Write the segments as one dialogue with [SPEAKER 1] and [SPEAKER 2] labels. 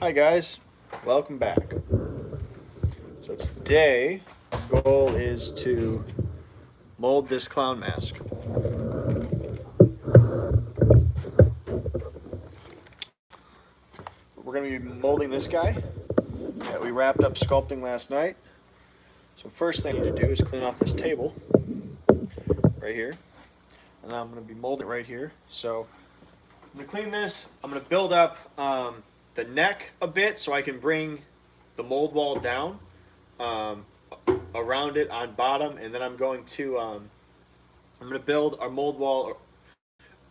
[SPEAKER 1] Hi guys, welcome back. So today, the goal is to mold this clown mask. We're going to be molding this guy that we wrapped up sculpting last night. So first thing I need to do is clean off this table right here. And I'm going to be molding it right here. So I'm going to clean this. I'm going to build up the neck a bit so I can bring the mold wall down. Around it on bottom, and then I'm going to build our mold wall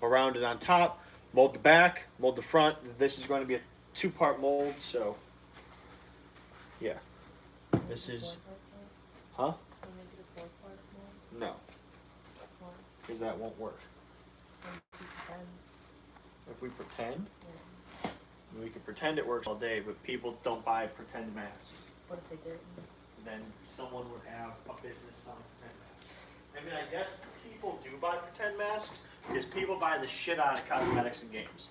[SPEAKER 1] around it on top, mold the back, mold the front. This is going to be a two-part mold, so yeah. This is, huh? No, because that won't work. If we pretend, we can pretend it works all day, but people don't buy pretend masks.
[SPEAKER 2] What if they didn't?
[SPEAKER 1] Then someone would have a business selling pretend masks. I mean, I guess people do buy pretend masks because people buy the shit out of cosmetics and games.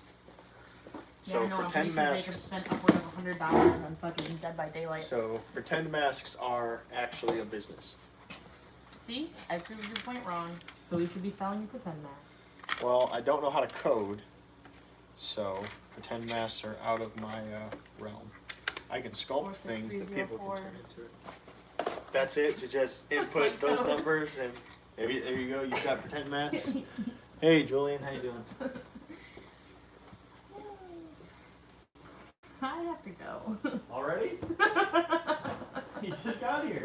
[SPEAKER 1] So
[SPEAKER 2] yeah, no,
[SPEAKER 1] pretend masks.
[SPEAKER 2] They could spend upwards of $100 on fucking Dead by Daylight.
[SPEAKER 1] So pretend masks are actually a business.
[SPEAKER 2] See, I proved your point wrong. So we should be selling you pretend masks.
[SPEAKER 1] Well, I don't know how to code, so pretend masks are out of my realm. I can sculpt things that people can turn into it. That's it. You just input those numbers, and there you go. You've got pretend masks. Hey, Julian, how you doing?
[SPEAKER 2] I have to go.
[SPEAKER 1] Already? You just got here.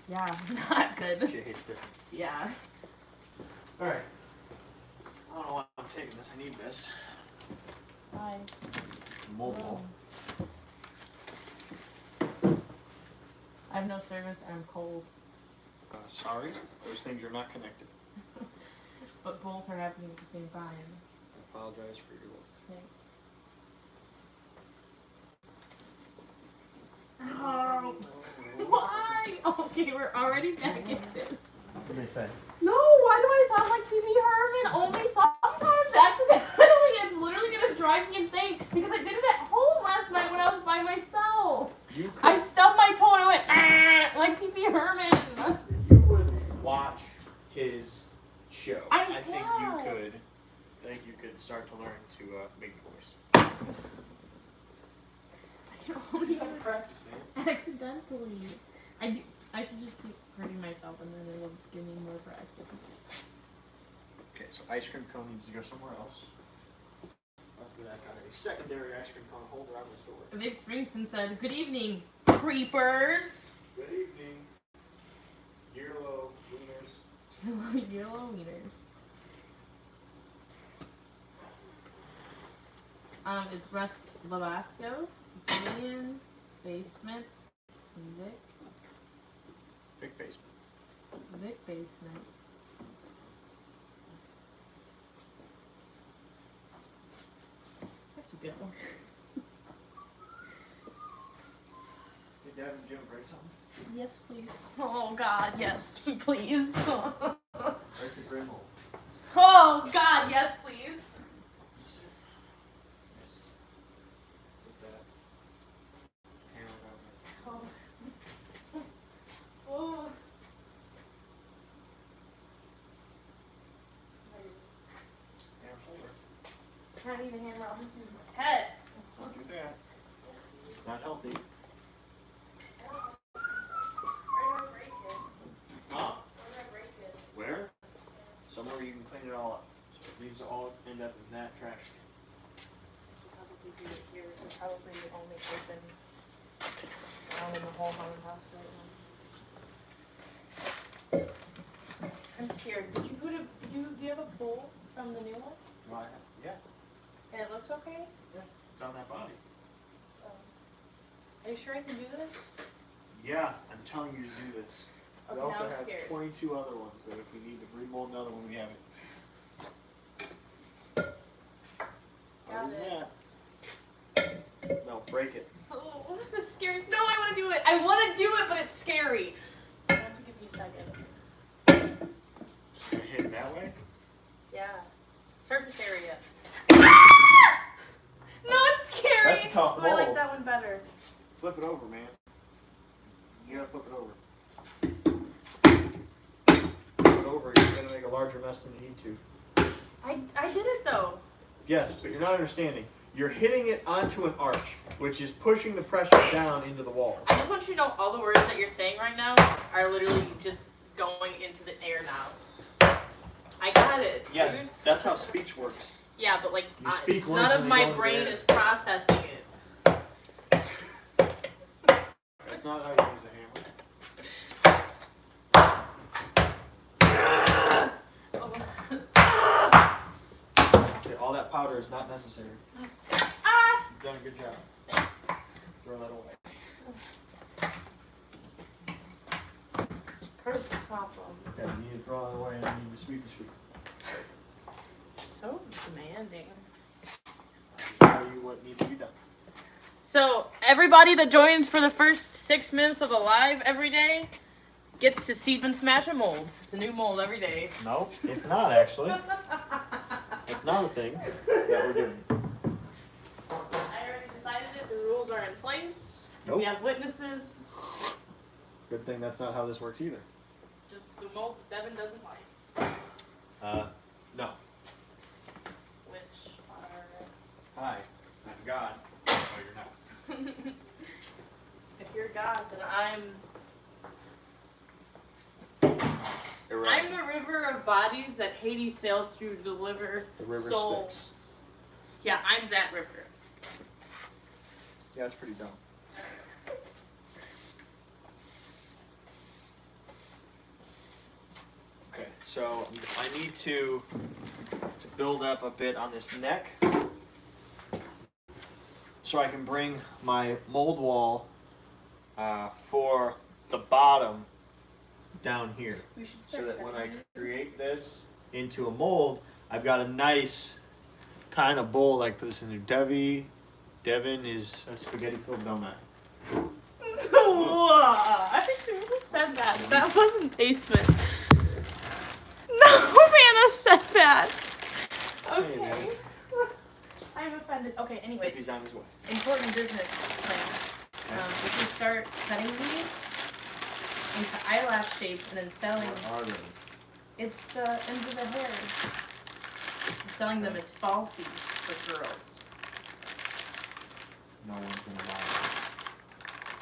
[SPEAKER 2] Yeah, not good.
[SPEAKER 1] She hates it.
[SPEAKER 2] Yeah.
[SPEAKER 1] Alright. I don't know why I'm taking this. I need this.
[SPEAKER 2] Bye.
[SPEAKER 1] Mold wall.
[SPEAKER 2] I have no service and I'm cold.
[SPEAKER 1] Sorry, those things are not connected.
[SPEAKER 2] But both are happening at the same time.
[SPEAKER 1] I apologize for your look.
[SPEAKER 2] Thanks. Oh, why? Okay, we're already back at this.
[SPEAKER 1] What did they say?
[SPEAKER 2] No, why do I sound like Phoebe Herman? Only sometimes accidentally. It's literally gonna drive me insane because I did it at home last night when I was by myself. I stubbed my toe and I went ah, like Phoebe Herman.
[SPEAKER 1] If you would watch his show, I think you could start to learn to make the voice.
[SPEAKER 2] I can only
[SPEAKER 1] You gotta practice, man.
[SPEAKER 2] accidentally. I should just keep hurting myself and then it'll give me more practice.
[SPEAKER 1] Okay, so ice cream cone needs to go somewhere else. After that, got a secondary ice cream cone holder on this door.
[SPEAKER 2] Vic Springson said, "Good evening, creepers."
[SPEAKER 1] Good evening, yellow wieners.
[SPEAKER 2] Yellow wieners. It's Russ Labasco, Julian, Basement, Vic.
[SPEAKER 1] Big basement.
[SPEAKER 2] Vic Basement. That's a good one.
[SPEAKER 1] Hey, Dad, did you ever break something?
[SPEAKER 2] Yes, please. Oh God, yes, please.
[SPEAKER 1] Break the grim hole.
[SPEAKER 2] Oh God, yes, please.
[SPEAKER 1] Put that hammer down there.
[SPEAKER 2] Oh. Oh.
[SPEAKER 1] Hammer holder.
[SPEAKER 2] Can't even hammer on this in my head.
[SPEAKER 1] Don't do that. Not healthy. Huh? Where? Somewhere you can clean it all up. So these all end up in that trash can.
[SPEAKER 2] Probably do it here. This is probably the only person around in the whole haunted house right now. I'm scared. Do you have a bowl from the new one?
[SPEAKER 1] Why? Yeah,
[SPEAKER 2] And it looks okay?
[SPEAKER 1] it's on that body.
[SPEAKER 2] Are you sure I can do this?
[SPEAKER 1] Yeah, I'm telling you to do this. We
[SPEAKER 2] Okay,
[SPEAKER 1] also
[SPEAKER 2] now I'm
[SPEAKER 1] have
[SPEAKER 2] scared.
[SPEAKER 1] 22 other ones that if we need to remold another one, we have it.
[SPEAKER 2] Got
[SPEAKER 1] Other than
[SPEAKER 2] it.
[SPEAKER 1] that, no, break it.
[SPEAKER 2] Oh. I want to do it, but it's scary. I have to give you a second.
[SPEAKER 1] Can I hit it that way?
[SPEAKER 2] Yeah. Surface area. No, it's scary.
[SPEAKER 1] That's a tough
[SPEAKER 2] Oh, I like
[SPEAKER 1] mold.
[SPEAKER 2] that one better.
[SPEAKER 1] Flip it over, man. You gotta flip it over. Flip it over, you're gonna make a larger mess than you need to.
[SPEAKER 2] I did it though.
[SPEAKER 1] Yes, but you're not understanding. You're hitting it onto an arch, which is pushing the pressure down into the walls.
[SPEAKER 2] I just want you to know all the words that you're saying right now are literally just going into the air now. I got it.
[SPEAKER 1] Yeah,
[SPEAKER 2] Dude.
[SPEAKER 1] that's how speech works.
[SPEAKER 2] Yeah, but like
[SPEAKER 1] You speak words
[SPEAKER 2] none
[SPEAKER 1] and
[SPEAKER 2] of
[SPEAKER 1] they
[SPEAKER 2] my
[SPEAKER 1] go into
[SPEAKER 2] brain
[SPEAKER 1] the air.
[SPEAKER 2] is processing it.
[SPEAKER 1] That's not how you use a hammer. Okay, all that powder is not necessary.
[SPEAKER 2] Ah!
[SPEAKER 1] You've done a good job.
[SPEAKER 2] Thanks.
[SPEAKER 1] Throw that away.
[SPEAKER 2] Kurt, stop them.
[SPEAKER 1] Okay, you need to throw that away and you need to sweep the sweep.
[SPEAKER 2] So demanding.
[SPEAKER 1] Just tell you what needs to be done.
[SPEAKER 2] So everybody that joins for the first 6 minutes of the live every day gets to seed and smash a mold. It's a new mold every day.
[SPEAKER 1] No, it's not actually. It's not a thing that we're doing.
[SPEAKER 2] I already decided it. The rules are in place.
[SPEAKER 1] Nope.
[SPEAKER 2] We have witnesses.
[SPEAKER 1] Good thing that's not how this works either.
[SPEAKER 2] Just the molds Devin doesn't like.
[SPEAKER 1] No.
[SPEAKER 2] Which are...
[SPEAKER 1] Hi, I'm God. Oh, you're not.
[SPEAKER 2] If you're God, then I'm
[SPEAKER 1] Irrelevant.
[SPEAKER 2] the river of bodies that Hades sails through to deliver
[SPEAKER 1] The river
[SPEAKER 2] souls.
[SPEAKER 1] Styx.
[SPEAKER 2] Yeah, I'm that river.
[SPEAKER 1] Yeah, that's pretty dumb. Okay, so I need to build up a bit on this neck so I can bring my mold wall for the bottom down here.
[SPEAKER 2] We should
[SPEAKER 1] So
[SPEAKER 2] start
[SPEAKER 1] that when I
[SPEAKER 2] cutting
[SPEAKER 1] create this into a mold, I've got a nice kind of bowl like put this into Devin is a spaghetti-filled donut.
[SPEAKER 2] What? Who said that? That wasn't basement. No, Hannah said that.
[SPEAKER 1] Hey,
[SPEAKER 2] Okay.
[SPEAKER 1] man.
[SPEAKER 2] I'm offended. Okay, anyways.
[SPEAKER 1] He's on his way.
[SPEAKER 2] Important business plan. If you start cutting these into eyelash shapes and then selling,
[SPEAKER 1] Where are they?
[SPEAKER 2] it's the ends of the hair. Selling them as falsies for girls.
[SPEAKER 1] No one's gonna buy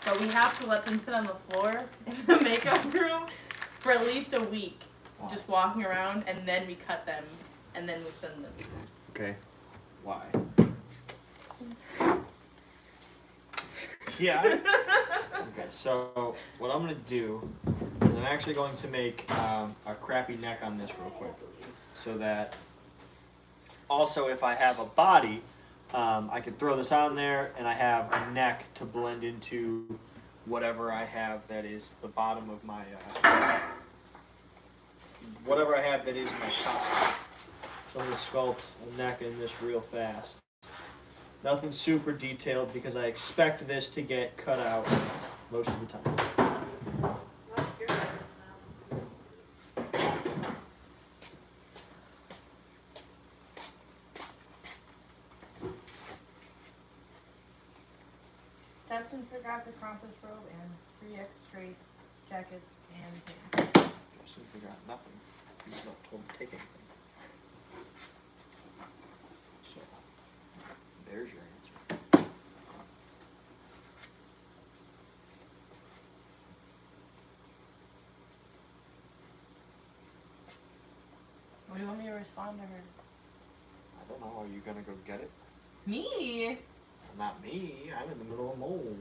[SPEAKER 2] But we have to let them sit on the floor in the makeup room for at least a week.
[SPEAKER 1] Why?
[SPEAKER 2] Just walking around, and then we cut them, and then we send them.
[SPEAKER 1] it. Okay. Why? Yeah. Okay, so what I'm gonna do is I'm actually going to make a crappy neck on this real quick, so that also if I have a body, I can throw this on there, and I have a neck to blend into whatever I have that is the bottom of my whatever I have that is my costume. So I'm gonna sculpt a neck in this real fast. Nothing super detailed because I expect this to get cut out most of the time.
[SPEAKER 2] Justin forgot the compass robe and 3X straight jackets and pants.
[SPEAKER 1] Just figure out nothing. He's not told to take anything. So there's your answer.
[SPEAKER 2] What do you want me to respond to her?
[SPEAKER 1] I don't know. Are you gonna go get it?
[SPEAKER 2] Me?
[SPEAKER 1] Not me. I'm in the middle of mold.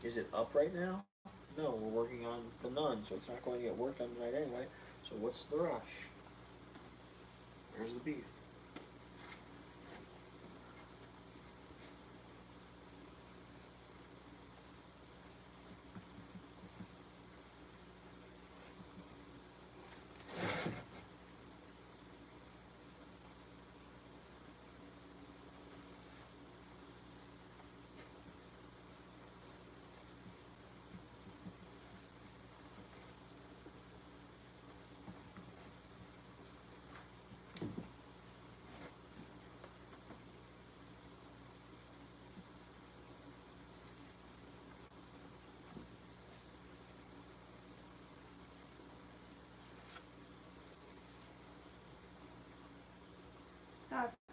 [SPEAKER 1] Is it up right now? No, we're working on the nun, so it's not going to get worked on tonight anyway. So what's the rush? Where's the beef?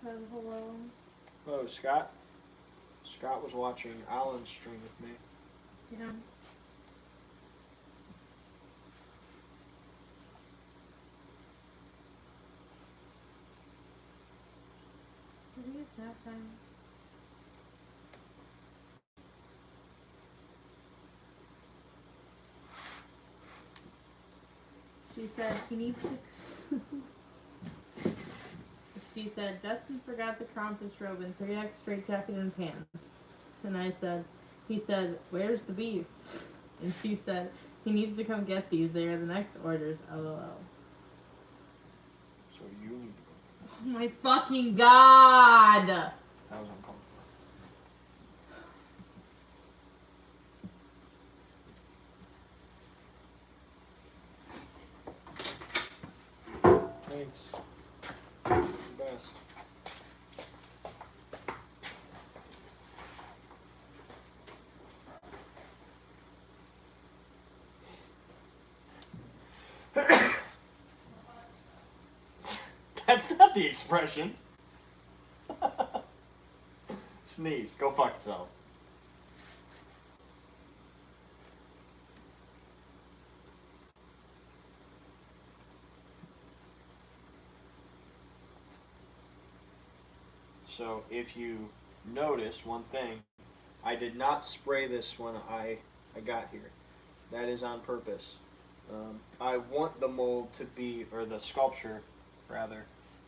[SPEAKER 2] Hello.
[SPEAKER 1] Hello, Scott. Scott was watching Alan's stream with me.
[SPEAKER 2] Yeah. I think it's nap time. She said he needs to. She said Justin forgot the Krampus robe and 3X straight jacket and pants. And I said, he said, where's the beef? And she said, he needs to come get these. They are the next orders. LOL.
[SPEAKER 1] So you need to go.
[SPEAKER 2] Oh my fucking god!
[SPEAKER 1] That was uncomfortable. Thanks. The best. That's not the expression. Sneeze. Go fuck yourself. So if you notice one thing, I did not spray this when I got here. That is on purpose. I want the mold to be, or the sculpture rather,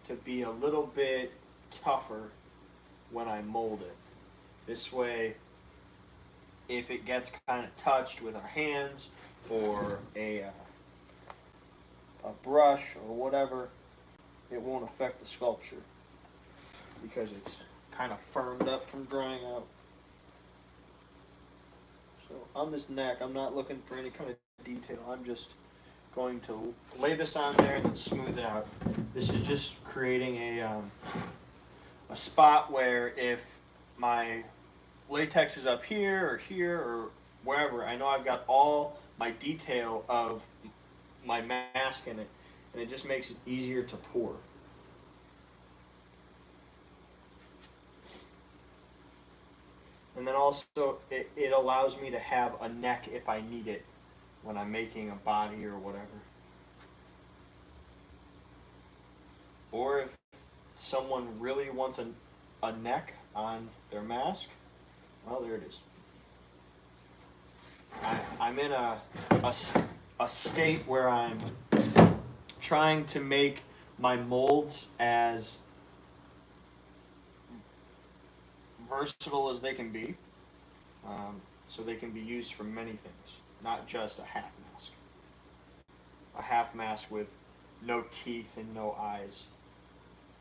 [SPEAKER 1] to be a little bit tougher when I mold it. This way, if it gets kind of touched with our hands or a brush or whatever, it won't affect the sculpture because it's kind of firmed up from drying out. So on this neck, I'm not looking for any kind of detail. I'm just going to lay this on there and then smooth it out. This is just creating a spot where if my latex is up here or wherever, I know I've got all my detail of my mask in it, and it just makes it easier to pour. And then also, it allows me to have a neck if I need it when I'm making a body or whatever. Or if someone really wants a neck on their mask, well, there it is. I'm in a state where I'm trying to make my molds as versatile as they can be, so they can be used for many things, not just a half mask. A half mask with no teeth and no eyes.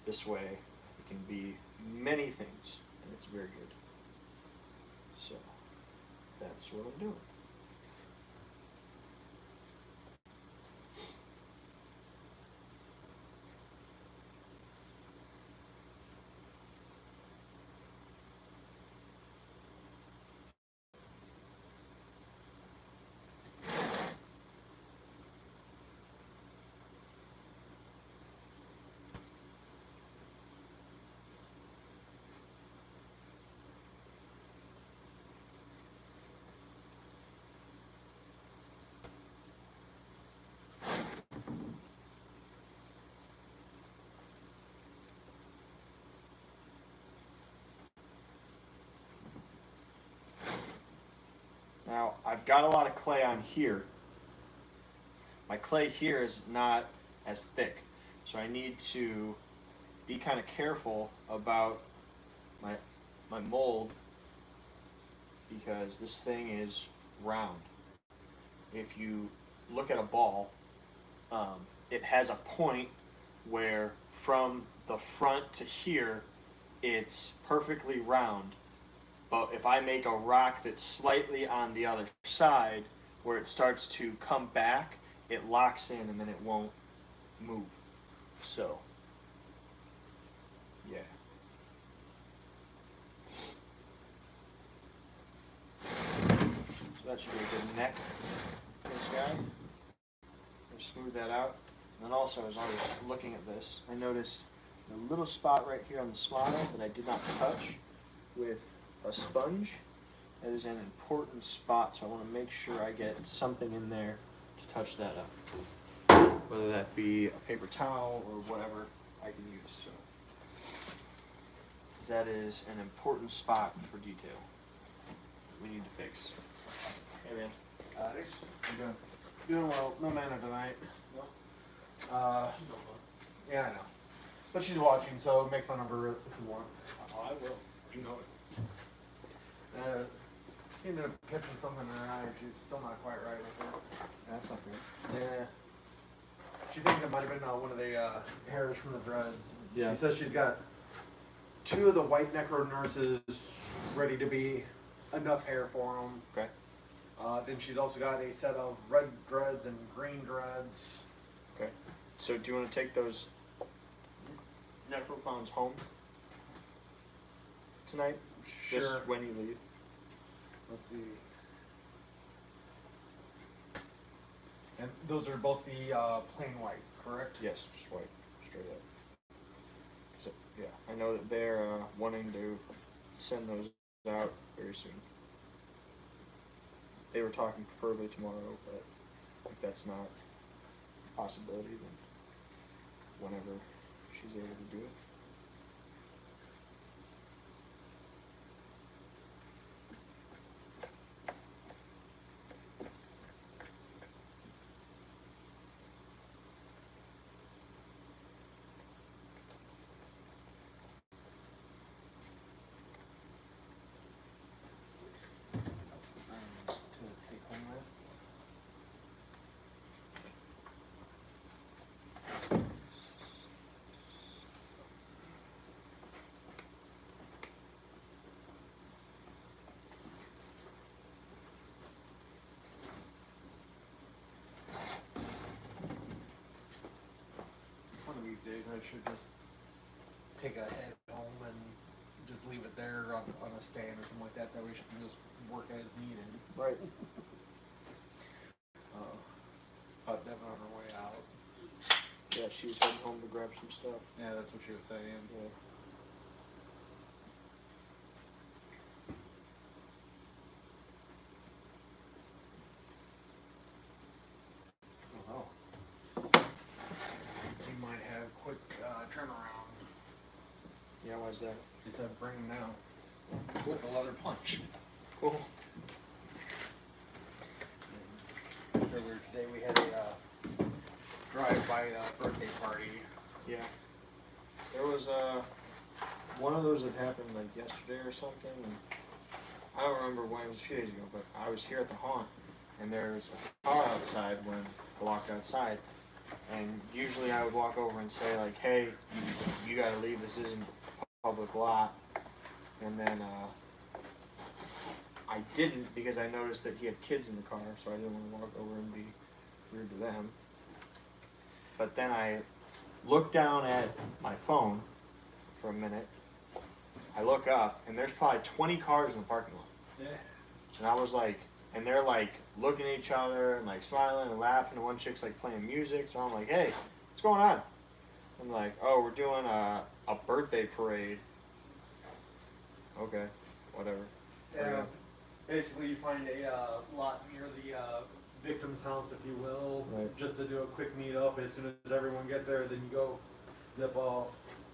[SPEAKER 1] This way, it can be many things, and it's very good. So, that's what I'm doing. Now, I've got a lot of clay on here. My clay here is not as thick, so I need to be kind of careful about my mold because this thing is round. If you look at a ball, it has a point where from the front to here, it's perfectly round. But if I make a rock that's slightly on the other side, where it starts to come back, it locks in and then it won't move. So, yeah. So that should be a good neck for this guy. Just smooth that out. And then also, as I was looking at this, I noticed a little spot right here on the smile that I did not touch with a sponge. That is an important spot, so I want to make sure I get something in there to touch that up. Whether that be a paper towel or whatever I can use. So, 'cause that is an important spot for detail we need to fix. Hey man.
[SPEAKER 3] Nice. You doing? Doing well. No manna tonight.
[SPEAKER 1] No?
[SPEAKER 3] Yeah, I know. But she's watching, so make fun of her if you want.
[SPEAKER 1] Oh, I will.
[SPEAKER 3] You know it. She ended up catching something in her eye. She's still not quite right with it.
[SPEAKER 1] That's not good.
[SPEAKER 3] Yeah. She thinks it might have been one of the hairs from the dreads.
[SPEAKER 1] Yeah.
[SPEAKER 3] She says she's got 2 of the white necro nurses ready to be enough hair for them.
[SPEAKER 1] Okay.
[SPEAKER 3] Then she's also got a set of red dreads and green dreads.
[SPEAKER 1] Okay. So do you want to take those necropons home tonight?
[SPEAKER 3] Sure.
[SPEAKER 1] Just when you leave.
[SPEAKER 3] Let's see. And those are both the plain white, correct?
[SPEAKER 1] Yes, just white, straight up. So, yeah, I know that they're wanting to send those out very soon. They were talking preferably tomorrow, but if that's not a possibility, then whenever she's able to do it.
[SPEAKER 3] To take home with. One of these days I should just take a head home and just leave it there on a stand or something like that. That way she can just work as needed.
[SPEAKER 1] Right.
[SPEAKER 3] But Devin on her way out.
[SPEAKER 1] Yeah, she was heading home to grab some stuff.
[SPEAKER 3] Yeah, that's what she was saying.
[SPEAKER 1] Yeah.
[SPEAKER 3] Oh, well. We might have a quick turnaround.
[SPEAKER 1] Yeah, why's that?
[SPEAKER 3] She said bring him now. With a leather punch.
[SPEAKER 1] Cool.
[SPEAKER 3] Earlier today we had a drive-by birthday party.
[SPEAKER 1] Yeah. There was one of those that happened like yesterday or something, and I don't remember when, it was a few days ago, but I was here at the haunt, and there's a car outside when I walked outside, and usually I would walk over and say like, hey, you gotta leave, this isn't a public lot, and then I didn't because I noticed that he had kids in the car, so I didn't want to walk over and be rude to them. But then I look down at my phone for a minute. I look up, and there's probably 20 cars in the parking lot.
[SPEAKER 3] Yeah.
[SPEAKER 1] And I was like, and they're like looking at each other and like smiling and laughing, and one chick's like playing music. So I'm like, hey, what's going on? I'm like, oh, we're doing a birthday parade. Okay, whatever.
[SPEAKER 3] Yeah. Basically, you find a lot near the victim's house, if you will,
[SPEAKER 1] Right.
[SPEAKER 3] just to do a quick meet up. As soon as everyone get there, then you go zip off.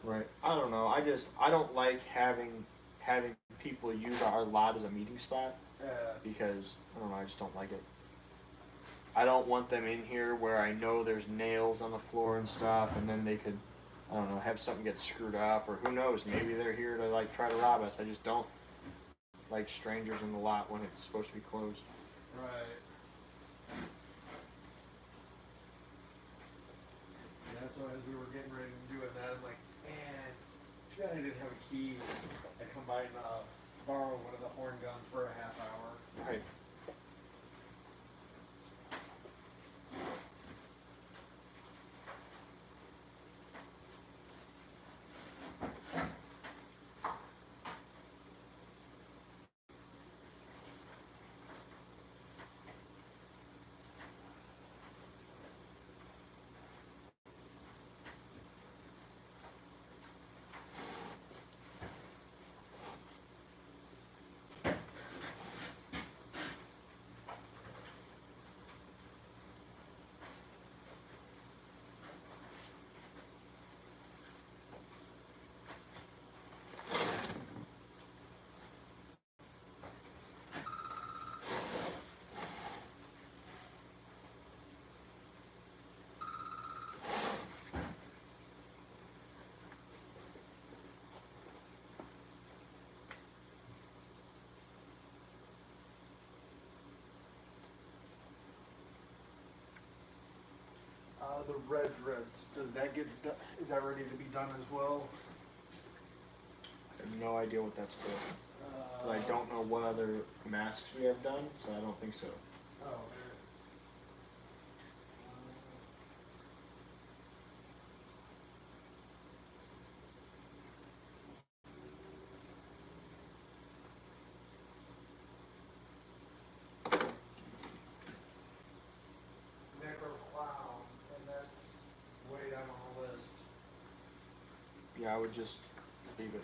[SPEAKER 1] Right. I don't know. I don't like having people use our lot as a meeting spot because I don't know. I just don't like it. I don't want them in here where I know there's nails on the floor and stuff, and then they could, I don't know, have something get screwed up, or who knows? Maybe they're here to like try to rob us. I just don't like strangers in the lot when it's supposed to be closed.
[SPEAKER 3] Right. Yeah, so as we were getting ready to do that, I'm like, man, too bad I didn't have a key. I come by and borrow one of the horn guns for a half hour.
[SPEAKER 1] Right.
[SPEAKER 3] the red dreads, does that get done? Is that ready to be done as well?
[SPEAKER 1] I have no idea what that's for. But I don't know what other masks we have done, so I don't think so.
[SPEAKER 3] Oh, okay. Necro Clown, and that's way down on the list.
[SPEAKER 1] Yeah, I would just leave it.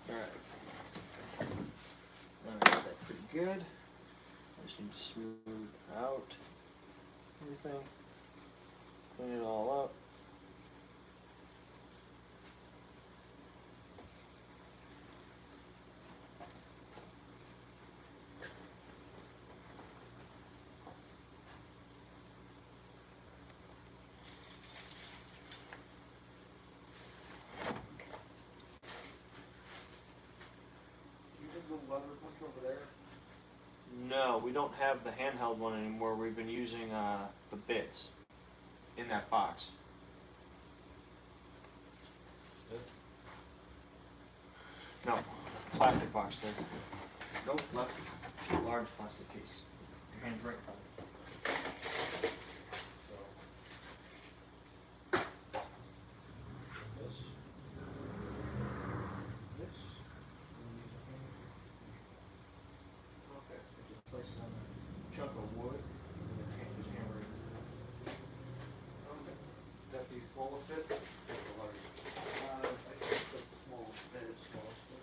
[SPEAKER 1] Alright, got that pretty good. I just need to smooth out everything, clean it all up.
[SPEAKER 3] You think the leather punch over there?
[SPEAKER 1] No, we don't have the handheld one anymore. We've been using the bits in that box.
[SPEAKER 3] This?
[SPEAKER 1] No, plastic box there. Nope, left. Large plastic case. Your hand's right in front of you.
[SPEAKER 3] So. This. This.
[SPEAKER 1] Okay. Just place it on a chunk of wood and then just hammer it.
[SPEAKER 3] Okay. Is that the smallest bit? Or the largest? I think that's the smallest bit. Smallest bit.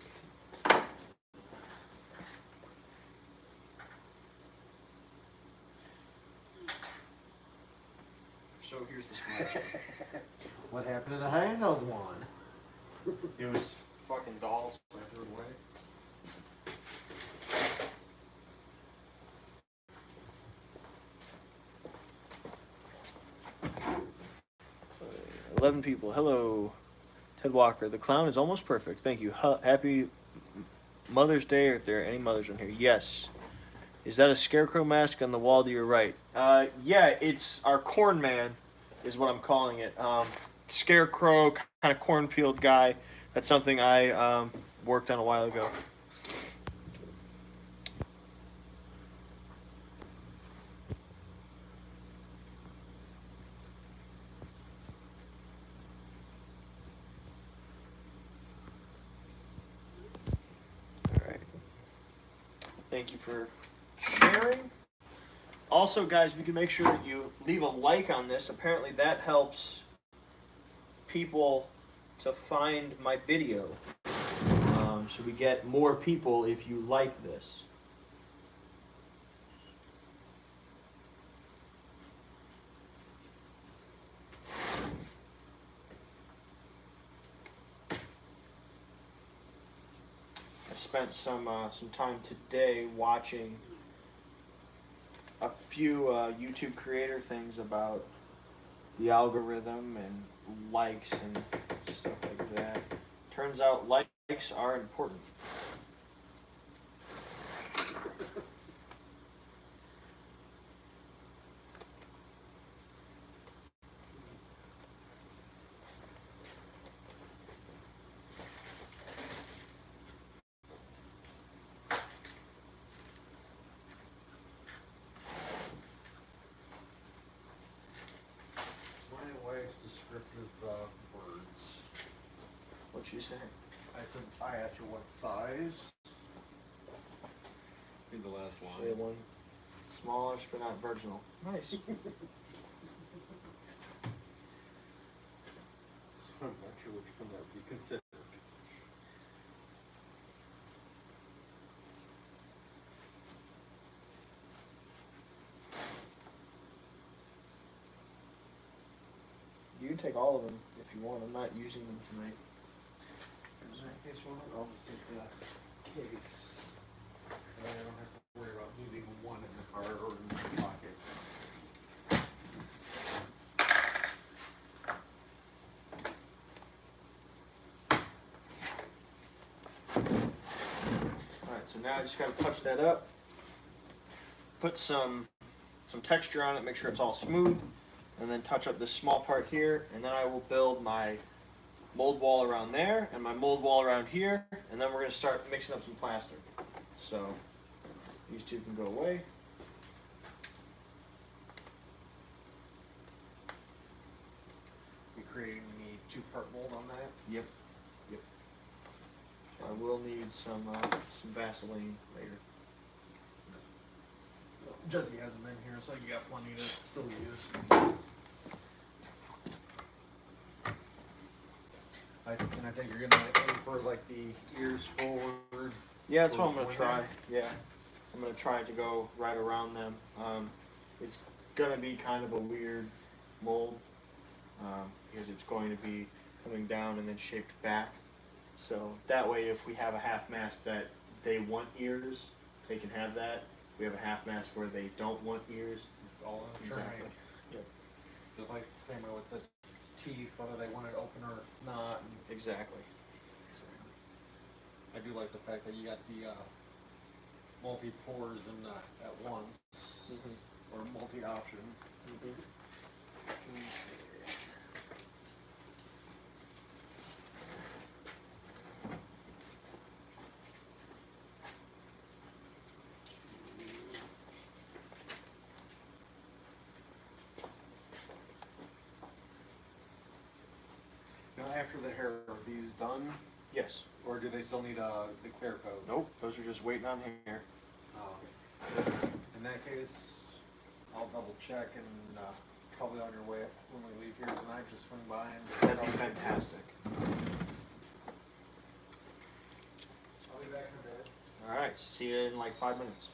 [SPEAKER 1] So here's the smash.
[SPEAKER 3] What happened to the handheld one?
[SPEAKER 1] It was fucking dolls, so I threw it away. Uh, 11 people. Hello, Ted Walker. The clown is almost perfect. Thank you. Happy Mother's Day, if there are any mothers on here. Yes. Is that a scarecrow mask on the wall to your right? Yeah, it's our corn man, is what I'm calling it. Scarecrow, kind of cornfield guy. That's something I worked on a while ago. Alright. Thank you for sharing. Also, guys, we can make sure that you leave a like on this. Apparently that helps people to find my video. So we get more people if you like this. I spent some time today watching a few YouTube creator things about the algorithm and likes and stuff like that. Turns out likes are important.
[SPEAKER 3] My wife's descriptive words.
[SPEAKER 1] What'd she say?
[SPEAKER 3] I asked her what size.
[SPEAKER 4] In the last
[SPEAKER 1] Say
[SPEAKER 4] line.
[SPEAKER 1] one smallish but not virginal. Nice.
[SPEAKER 3] So I'm not sure which one that would be considered.
[SPEAKER 1] You can take all of them if you want. I'm not using them tonight.
[SPEAKER 3] In that case, I'll just take the case. And I don't have to worry about losing one in the car or in my pocket.
[SPEAKER 1] Alright, so now I just gotta touch that up. Put some texture on it, make sure it's all smooth, and then touch up this small part here, and then I will build my mold wall around there and my mold wall around here, and then we're gonna start mixing up some plaster. So these two can go away.
[SPEAKER 3] You creating the two-part mold on that?
[SPEAKER 1] Yep. Yep. I will need some Vaseline later.
[SPEAKER 3] Jesse hasn't been here, so you got plenty to still use. And I think you're gonna aim for like the ears forward.
[SPEAKER 1] Yeah, that's what I'm gonna
[SPEAKER 3] Towards
[SPEAKER 1] try.
[SPEAKER 3] one
[SPEAKER 1] Yeah, I'm gonna try to go right around them. It's gonna be kind of a weird mold because it's going to be coming down and then shaped back. So that way, if we have a half mast that they want ears, they can have that. We have a half mast where they don't want ears.
[SPEAKER 3] All in the
[SPEAKER 1] Exactly.
[SPEAKER 3] terrain.
[SPEAKER 1] Yep.
[SPEAKER 3] Just like the same way with the teeth, whether they want it open or not. And
[SPEAKER 1] Exactly.
[SPEAKER 3] I do like the fact that you got the multi-pores and at once,
[SPEAKER 1] Mm-hmm.
[SPEAKER 3] or multi-option. Now, after the hair, are these done,
[SPEAKER 1] Yes.
[SPEAKER 3] or do they still need the clear coat?
[SPEAKER 1] Nope. Those are just waiting on here.
[SPEAKER 3] Oh, okay. In that case, I'll double check and probably on your way when we leave here tonight, just swing by and.
[SPEAKER 1] That'd be fantastic.
[SPEAKER 3] I'll be back in a bit.
[SPEAKER 1] All right. See you in like 5 minutes.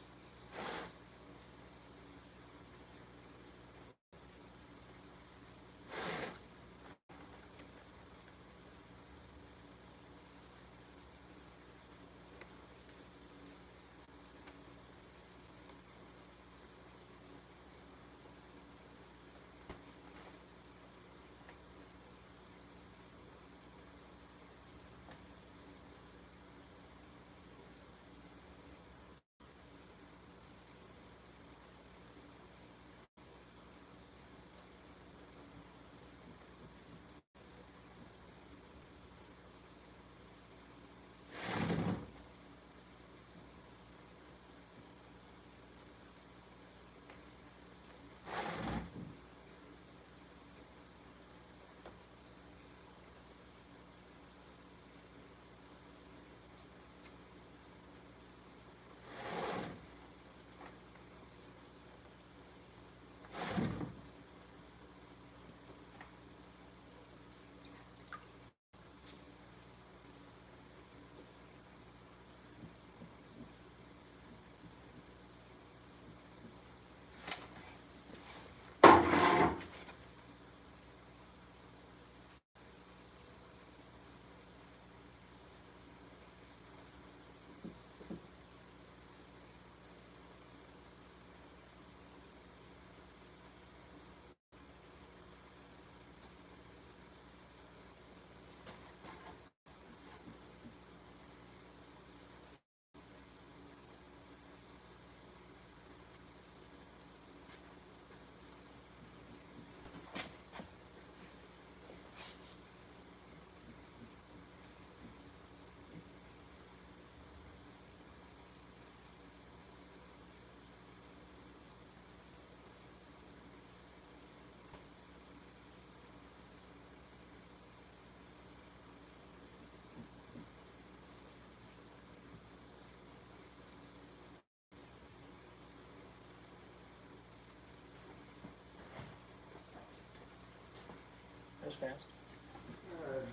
[SPEAKER 1] fast?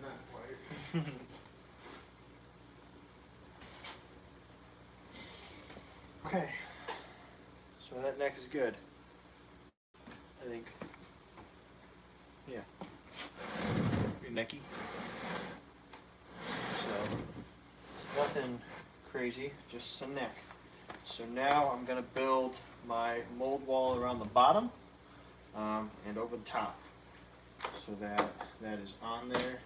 [SPEAKER 3] Not quite.
[SPEAKER 1] Okay. So that neck is good. I think. Yeah. Your necky. So nothing crazy, just some neck. So now I'm gonna build my mold wall around the bottom and over the top, so that is on there.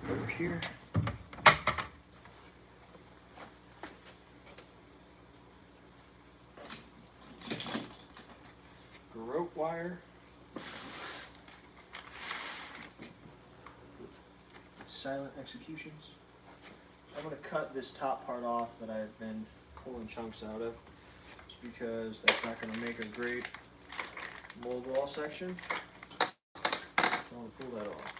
[SPEAKER 1] Over here. Rope wire. Silent executions. I'm going to cut this top part off that I've been pulling chunks out of, just because that's not going to make a great mold wall section. I'm going to pull that off.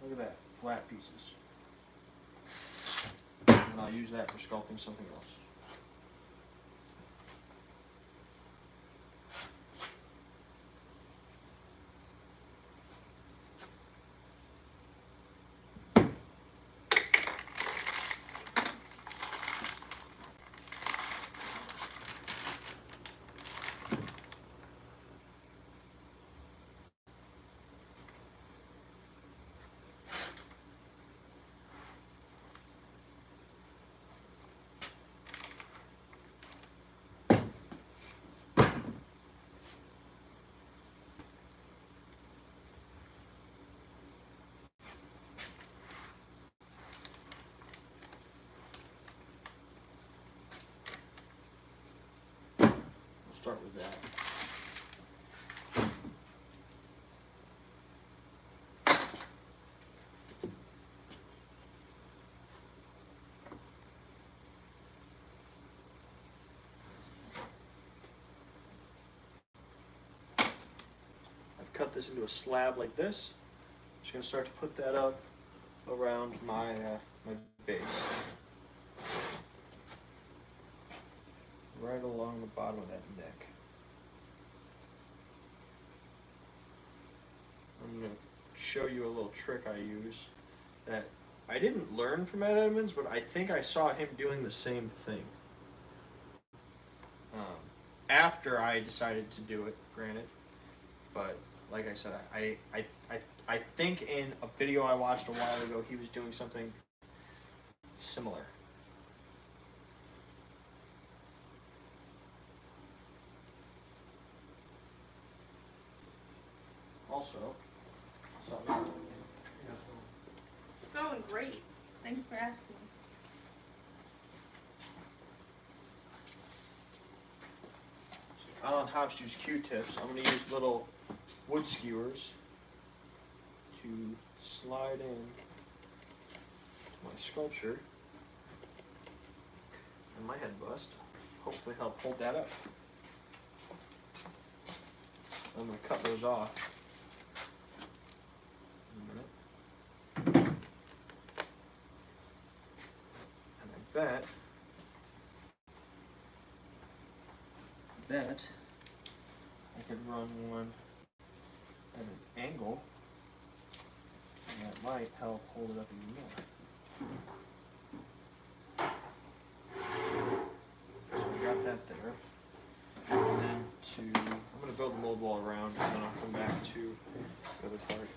[SPEAKER 1] Look at that, flat pieces. And I'll use that for sculpting something else. Start with that. I've cut this into a slab like this. I'm just going to start to put that up around my my base. Right along the bottom of that neck. I'm going to show you a little trick I use that I didn't learn from Ed Edmonds, but I think I saw him doing the same thing. After I decided to do it, granted, but like I said, I think in a video I watched a while ago, he was doing something similar. Also, something.
[SPEAKER 2] It's going great. Thanks for asking.
[SPEAKER 1] Alan Hops used Q-tips. I'm going to use little wood skewers to slide in my sculpture and my head bust. Hopefully help hold that up. I'm going to cut those off in a minute. And I bet I could run one at an angle, and that might help hold it up even more. So we got that there. And then I'm going to build the mold wall around, and then I'll come back to the other part.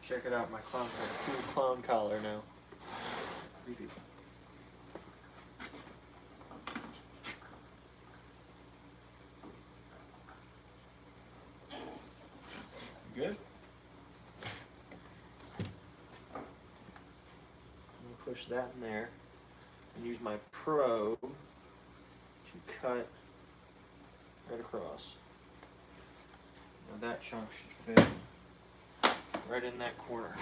[SPEAKER 1] Check it out, my clown has a cool clown collar now. Creepy. Good? I'm gonna push that in there and use my probe to cut right across. Now that chunk should fit right in that corner.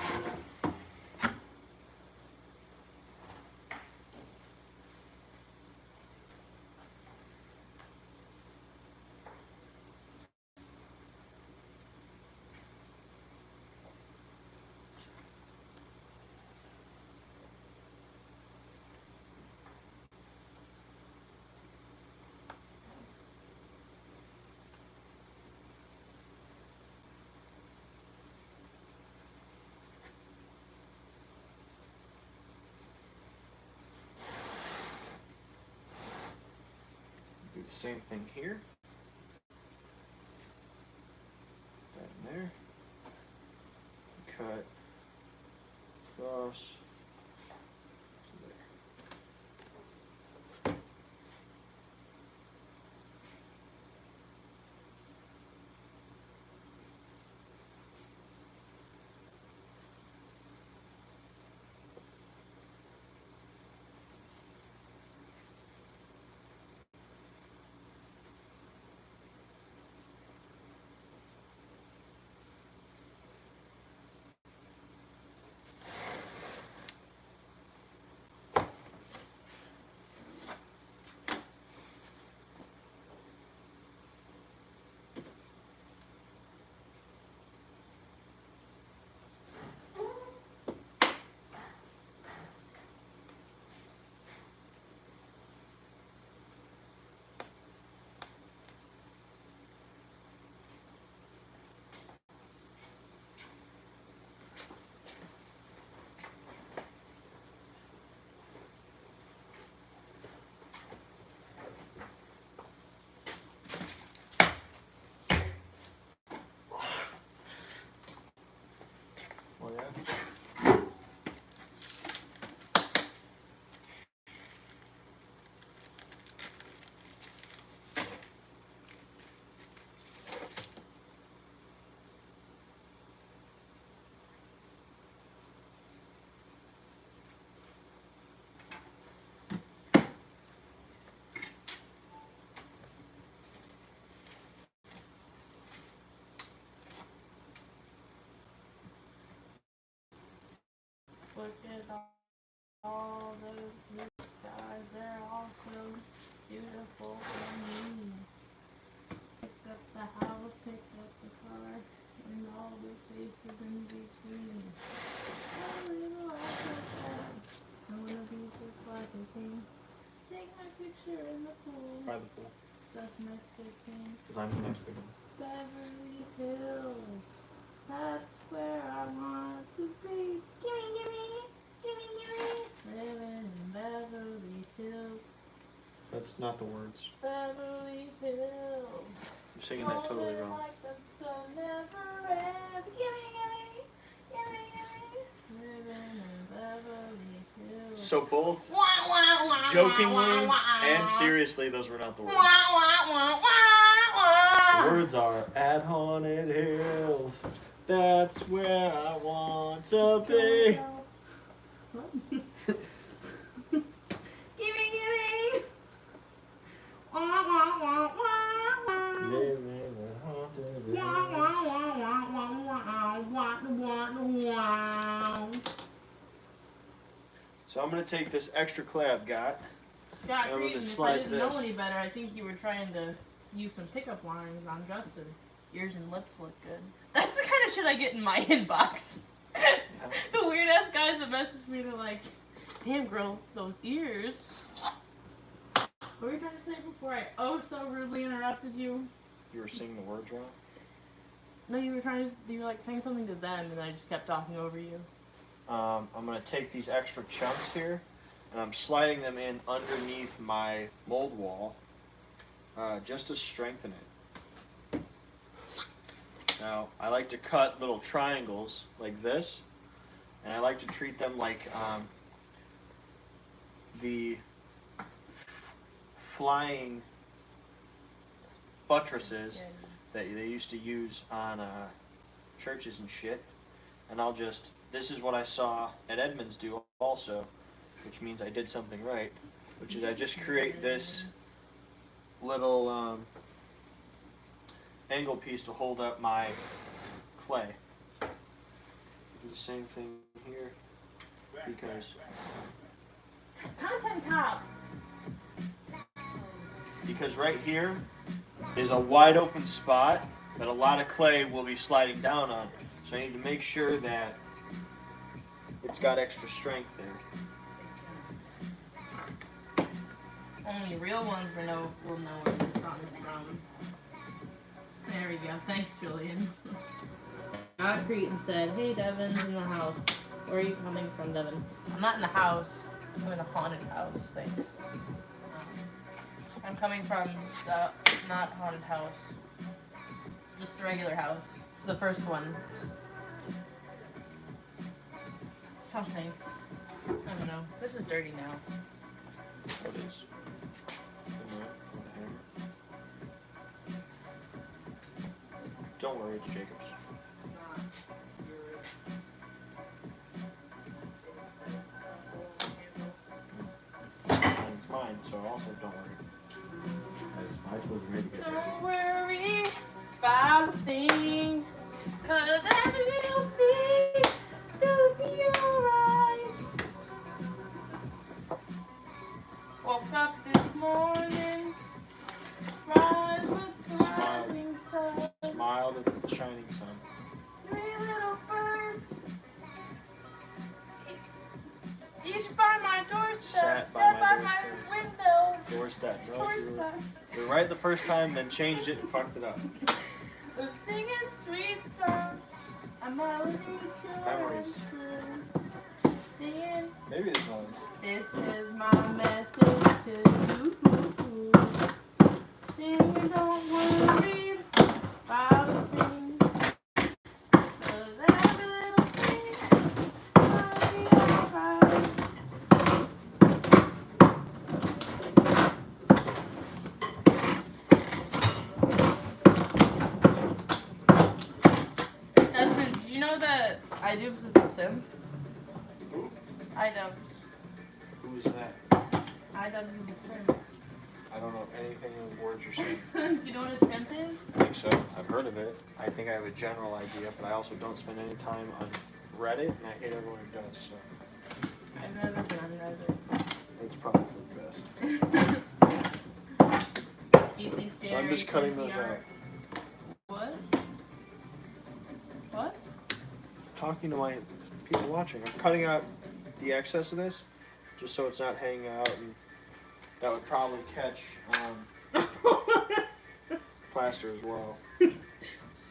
[SPEAKER 1] Do the same thing here. That in there. Cut across to there. Oh yeah.
[SPEAKER 2] Look at all those blue skies, they're all so beautiful and me. Pick up the house, pick up the car, and all the faces in between. Oh, little Africa, I wanna be just like a king. Take my picture in the pool,
[SPEAKER 1] By the pool.
[SPEAKER 2] just Mexican.
[SPEAKER 1] Because I'm the next big one.
[SPEAKER 2] Beverly Hills, that's where I want to be. Gimme, gimme, gimme, gimme. Living in Beverly Hills,
[SPEAKER 1] That's not the words.
[SPEAKER 2] Beverly Hills.
[SPEAKER 1] You're singing that totally
[SPEAKER 2] Golden
[SPEAKER 1] wrong.
[SPEAKER 2] like the sun never ends. Gimme, gimme, gimme, gimme. Living in Beverly Hills.
[SPEAKER 1] So both
[SPEAKER 2] Wah, wah, wah,
[SPEAKER 1] jokingly
[SPEAKER 2] wah, wah,
[SPEAKER 1] and
[SPEAKER 2] wah.
[SPEAKER 1] seriously, those were not the words.
[SPEAKER 2] Wah, wah, wah, wah,
[SPEAKER 1] The
[SPEAKER 2] wah.
[SPEAKER 1] words are at Haunted Hills. That's where I want to be.
[SPEAKER 2] Gimme, gimme. Wah, wah, wah, wah, wah.
[SPEAKER 1] Living in Haunted
[SPEAKER 2] Wah,
[SPEAKER 1] Hills.
[SPEAKER 2] wah, wah, wah, wah, wah, wah, wah, wah.
[SPEAKER 1] So I'm gonna take this extra clay I've got.
[SPEAKER 2] Scott
[SPEAKER 1] I'm gonna
[SPEAKER 2] Creighton, if I
[SPEAKER 1] slide
[SPEAKER 2] didn't
[SPEAKER 1] this.
[SPEAKER 2] know any better, I think you were trying to use some pickup lines on Justin. Ears and lips look good. That's the kind of shit I get in my inbox. The weird ass guys that message me, they're like, damn girl, those ears. What were you trying to say before I so rudely interrupted you?
[SPEAKER 1] You were singing the words wrong.
[SPEAKER 2] No, you were like saying something to them and I just kept talking over you.
[SPEAKER 1] I'm gonna take these extra chunks here, and I'm sliding them in underneath my mold wall, just to strengthen it. Now, I like to cut little triangles like this, and I like to treat them like the flying buttresses that they used to use on churches and shit. And I'll just, this is what I saw at Edmonds do also, which means I did something right, which is I just create this little angle piece to hold up my clay. Do the same thing here because right here is a wide open spot that a lot of clay will be sliding down on. So I need to make sure that it's got extra strength there.
[SPEAKER 2] Only real ones will know where this song is from. There we go. Thanks, Julian. Scott Cretan said, "Hey, Devin's in the house. Where are you coming from, Devin?" I'm not in the house. I'm in a haunted house. Thanks. I'm coming from the not haunted house. Just the regular house. It's the first one. Something. I don't know. This is dirty now.
[SPEAKER 1] What is? Don't worry, it's Jacob's. And it's mine, so also don't worry. I suppose we made it.
[SPEAKER 2] Don't worry about a thing, 'cause every little thing's gonna be alright. Woke up this morning, rise with the rising sun.
[SPEAKER 1] Smiled at the shining sun.
[SPEAKER 2] 3 little birds, each by my doorstep, sat by my window.
[SPEAKER 1] Doorstep. No,
[SPEAKER 2] Doorstep.
[SPEAKER 1] you were right the first time, then changed it and fucked it up.
[SPEAKER 2] Was singing sweet songs, a melody pure and
[SPEAKER 1] Memories.
[SPEAKER 2] true. Singing,
[SPEAKER 1] Maybe there's ones.
[SPEAKER 2] this is my message to you. Singing, don't worry about a thing, 'cause every little thing's gonna be alright. Dustin, did you know that iDubbbz is a simp?
[SPEAKER 1] Who?
[SPEAKER 2] iDubbbz.
[SPEAKER 1] Who is that?
[SPEAKER 2] iDubbbz is a simp.
[SPEAKER 1] I don't know anything of the words you're saying.
[SPEAKER 2] Do you know what a simp is?
[SPEAKER 1] I think so. I've heard of it. I think I have a general idea, but I also don't spend any time on Reddit, and I hate everyone who does, so
[SPEAKER 2] I've never been on Reddit.
[SPEAKER 1] it's probably for the best.
[SPEAKER 2] Do you think
[SPEAKER 1] So I'm just cutting those out.
[SPEAKER 2] What? What?
[SPEAKER 1] Talking to my people watching. I'm cutting out the excess of this, just so it's not hanging out, and that would probably catch plaster as well.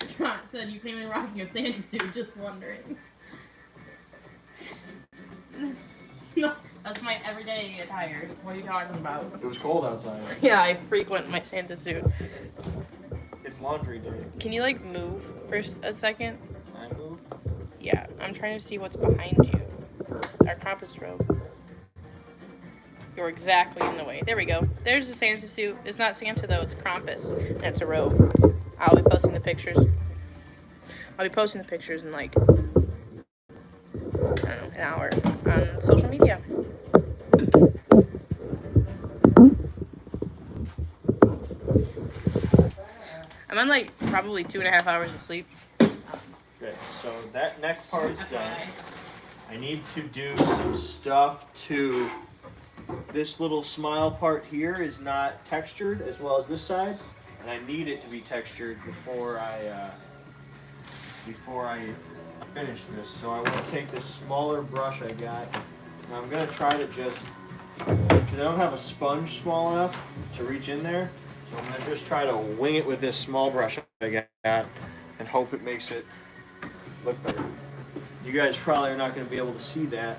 [SPEAKER 2] Scott said you came in rocking a Santa suit, just wondering. No, that's my everyday attire. What are you talking about?
[SPEAKER 1] It was cold outside.
[SPEAKER 2] Yeah, I frequent my Santa suit.
[SPEAKER 1] It's laundry day.
[SPEAKER 2] Can you like move for a second?
[SPEAKER 1] I move.
[SPEAKER 2] Yeah, I'm trying to see what's behind you. Our compass robe. You're exactly in the way. There we go. There's the Santa suit. It's not Santa though, it's Krampus. And it's a robe. I'll be posting the pictures. I'll be posting the pictures in like, I don't know, an hour on social media. I'm on like probably 2.5 hours of sleep.
[SPEAKER 1] Okay, so that next part is done. I need to do some stuff to this little smile part here is not textured as well as this side, and I need it to be textured before I finish this. So I want to take this smaller brush I got, and I'm gonna try to just, because I don't have a sponge small enough to reach in there, so I'm gonna just try to wing it with this small brush I got, and hope it makes it look better. You guys probably are not going to be able to see that.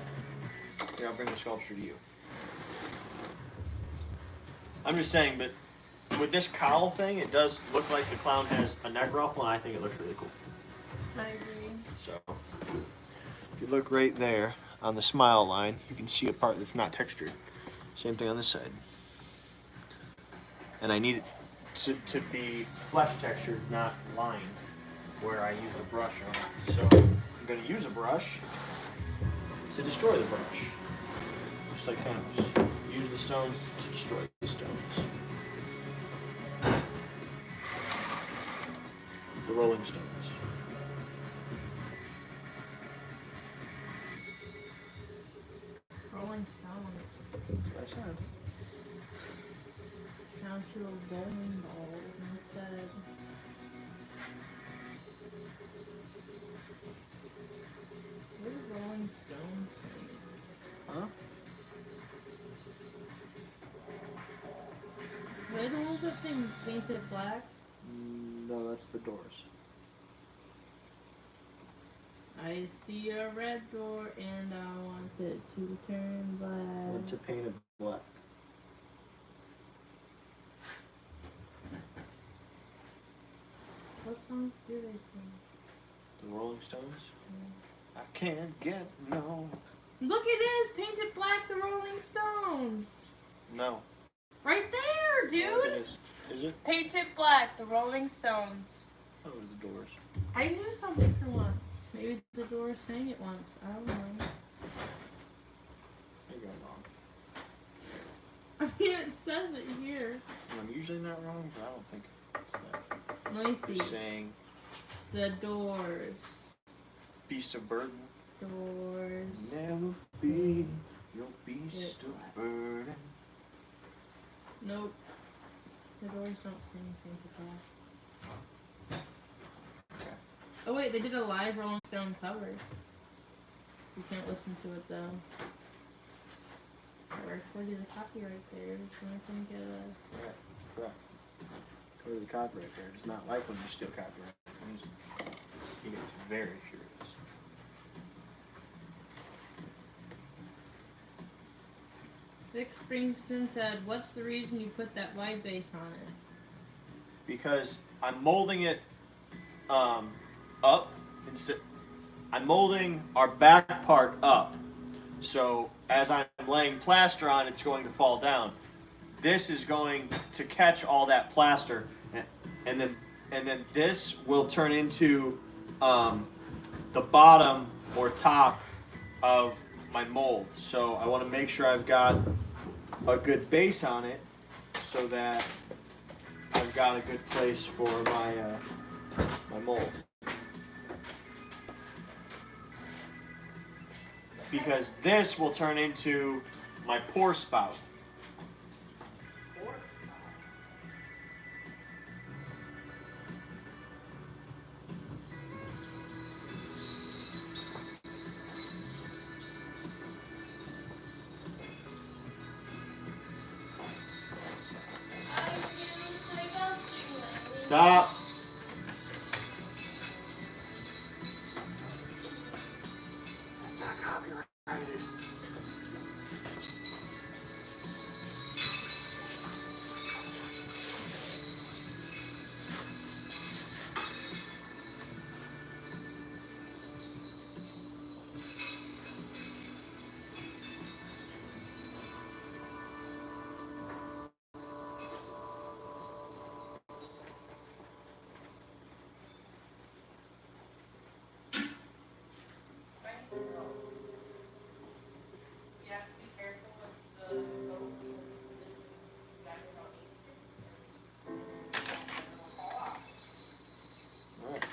[SPEAKER 1] Here, I'll bring the sculpture to you. I'm just saying, but with this cowl thing, it does look like the clown has a neck ruffle, and I think it looks really cool.
[SPEAKER 2] I agree.
[SPEAKER 1] So, if you look right there on the smile line, you can see a part that's not textured. Same thing on this side. And I need it to be flesh textured, not lined, where I use a brush on it. So, I'm going to use a brush to destroy the brush. Just like Thanos. Use the stones to destroy the stones. The Rolling Stones.
[SPEAKER 2] Rolling Stones.
[SPEAKER 1] That's what I said.
[SPEAKER 2] Down to a bowling ball instead. What are Rolling Stones saying?
[SPEAKER 1] Huh?
[SPEAKER 2] Why the whole thing painted black?
[SPEAKER 1] No, that's the doors.
[SPEAKER 2] I see a red door and I want it to turn
[SPEAKER 1] I
[SPEAKER 2] black.
[SPEAKER 1] want to paint it black.
[SPEAKER 2] What songs do they sing?
[SPEAKER 1] The Rolling Stones? I can't get no.
[SPEAKER 2] Look, it is painted black. The Rolling Stones.
[SPEAKER 1] No.
[SPEAKER 2] Right there,
[SPEAKER 1] It
[SPEAKER 2] dude.
[SPEAKER 1] is it?
[SPEAKER 2] Painted black. The Rolling Stones.
[SPEAKER 1] Oh, it was the doors.
[SPEAKER 2] I knew something for once. Maybe the door sang it once. I don't know.
[SPEAKER 1] You're going wrong.
[SPEAKER 2] I mean, it says it here.
[SPEAKER 1] I'm usually not wrong, but I don't think it's that.
[SPEAKER 2] Let me
[SPEAKER 1] You're
[SPEAKER 2] see.
[SPEAKER 1] saying
[SPEAKER 2] The doors.
[SPEAKER 1] Beast of Burden.
[SPEAKER 2] Doors.
[SPEAKER 1] Never be no beast
[SPEAKER 2] It's
[SPEAKER 1] of
[SPEAKER 2] black.
[SPEAKER 1] burden.
[SPEAKER 2] Nope. The doors don't sing painted black. Oh wait, they did a live Rolling Stone cover. You can't listen to it though. I recorded the copyright there, so I can get a...
[SPEAKER 1] Correct. Correct. Go to the copyright there. It's not like when you steal copyright music. He gets very furious.
[SPEAKER 2] Vic Springsteen said, "What's the reason you put that wide base on it?"
[SPEAKER 1] Because I'm molding it up. I'm molding our back part up. So as I'm laying plaster on, it's going to fall down. This is going to catch all that plaster, and then this will turn into the bottom or top of my mold. So I want to make sure I've got a good base on it, so that I've got a good place for my mold. Because this will turn into my pour spout. Stop. Alright.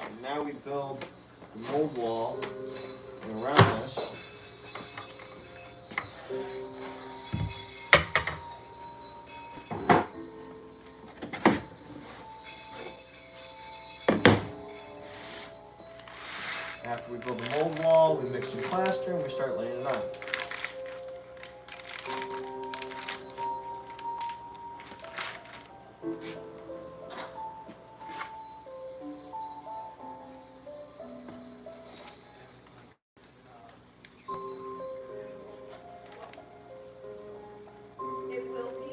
[SPEAKER 1] And now we build a mold wall around this. After we build the mold wall, we mix some plaster and we start laying it on.
[SPEAKER 2] It will be.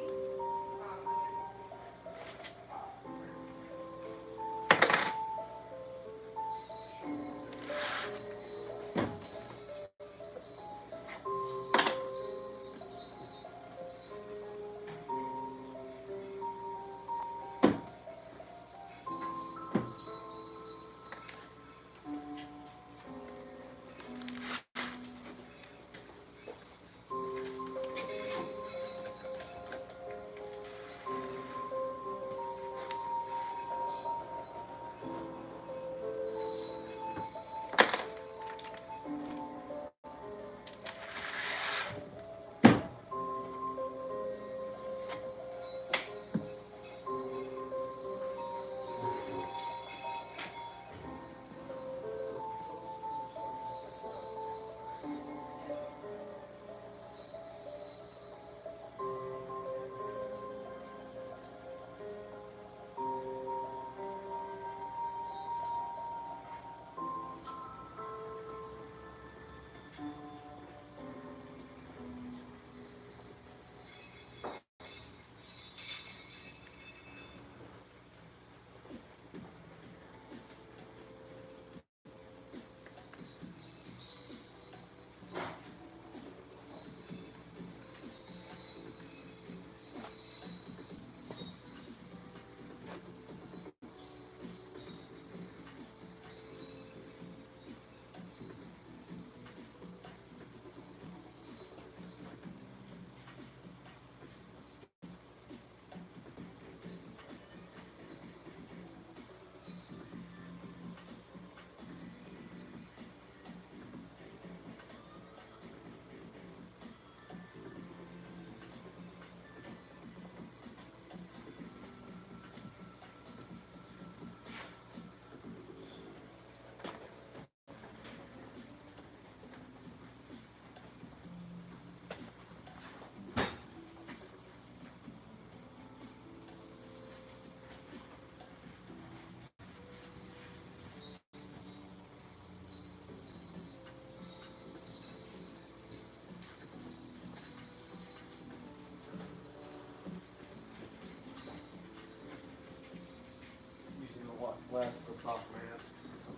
[SPEAKER 3] last the soft mask.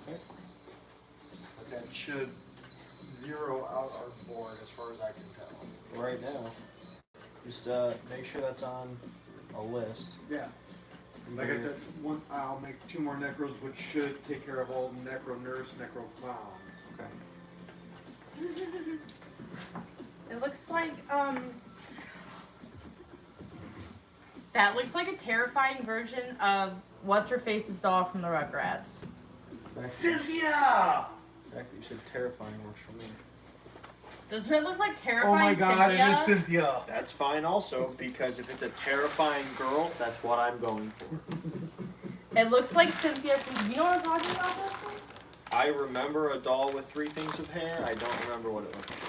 [SPEAKER 1] Okay.
[SPEAKER 3] But that should zero out our board as far as I can tell.
[SPEAKER 1] Right now. Just make sure that's on a list.
[SPEAKER 3] Yeah. Like I said, I'll make 2 more necros, which should take care of all necro nurse, necro clowns.
[SPEAKER 1] Okay.
[SPEAKER 2] It looks like that looks like a terrifying version of what's her face's doll from the Rugrats.
[SPEAKER 3] Cynthia!
[SPEAKER 1] Exactly. You said terrifying works for me.
[SPEAKER 2] Doesn't it look like terrifying
[SPEAKER 3] Oh my god,
[SPEAKER 2] Cynthia?
[SPEAKER 3] it is Cynthia!
[SPEAKER 1] That's fine also, because if it's a terrifying girl, that's what I'm going for.
[SPEAKER 2] It looks like Cynthia from, you know what I'm talking about, Justin?
[SPEAKER 1] I remember a doll with 3 things of hair. I don't remember what it looked like.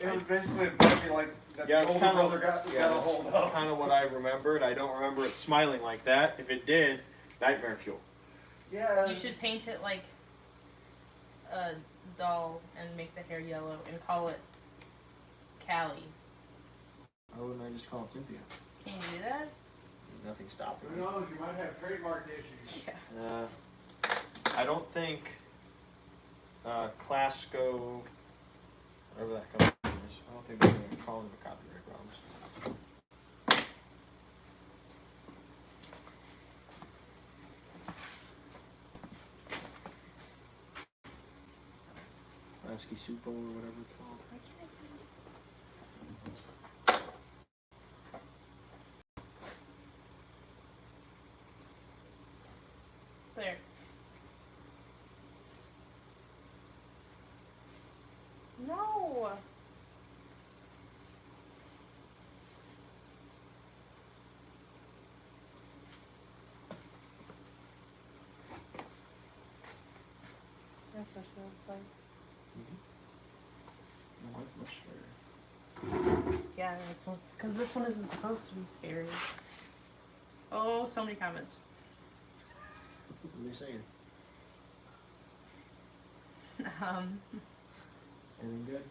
[SPEAKER 3] It was basically a puppy like that
[SPEAKER 1] Yeah,
[SPEAKER 3] the
[SPEAKER 1] it's
[SPEAKER 3] older
[SPEAKER 1] kind
[SPEAKER 3] brother
[SPEAKER 1] of
[SPEAKER 3] got a hold of.
[SPEAKER 1] kind of what I remembered. I don't remember it smiling like that. If it did, nightmare fuel.
[SPEAKER 3] Yeah.
[SPEAKER 2] You should paint it like a doll and make the hair yellow and call it Callie.
[SPEAKER 1] Why wouldn't I just call it Cynthia?
[SPEAKER 2] Can you do that?
[SPEAKER 1] Nothing stopping
[SPEAKER 3] Who
[SPEAKER 1] me.
[SPEAKER 3] knows, you might have trademark issues.
[SPEAKER 2] Yeah.
[SPEAKER 1] I don't think Clasco, whatever that company is, I don't think they're going to call them a copyright problems. Lasky Supo or whatever it's called.
[SPEAKER 2] There. No. That's what she looks like.
[SPEAKER 1] No, it's much scarier.
[SPEAKER 2] Yeah, because this one isn't supposed to be scary. Oh, so many comments.
[SPEAKER 1] What are they saying? Anything good?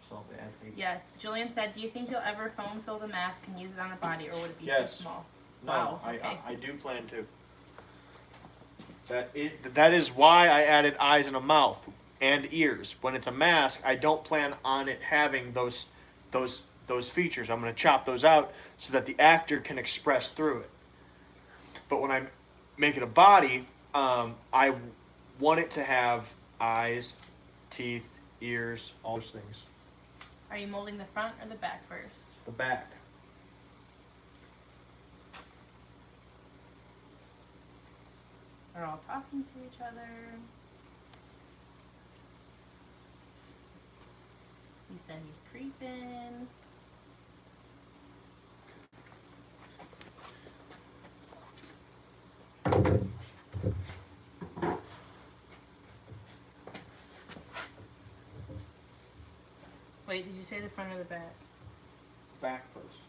[SPEAKER 1] Just all bad.
[SPEAKER 2] Yes, Jillian said, do you think you'll ever foam fill the mask and use it on a body, or would it be
[SPEAKER 1] Yes.
[SPEAKER 2] too small?
[SPEAKER 1] No,
[SPEAKER 2] Wow, okay.
[SPEAKER 1] I do plan to. That is why I added eyes and a mouth and ears. When it's a mask, I don't plan on it having those features. I'm going to chop those out so that the actor can express through it. But when I make it a body, I want it to have eyes, teeth, ears, all those things.
[SPEAKER 2] Are you molding the front or the back first?
[SPEAKER 1] The back.
[SPEAKER 2] They're all talking to each other. He said he's creeping. Wait, did you say the front or the back?
[SPEAKER 1] Back first.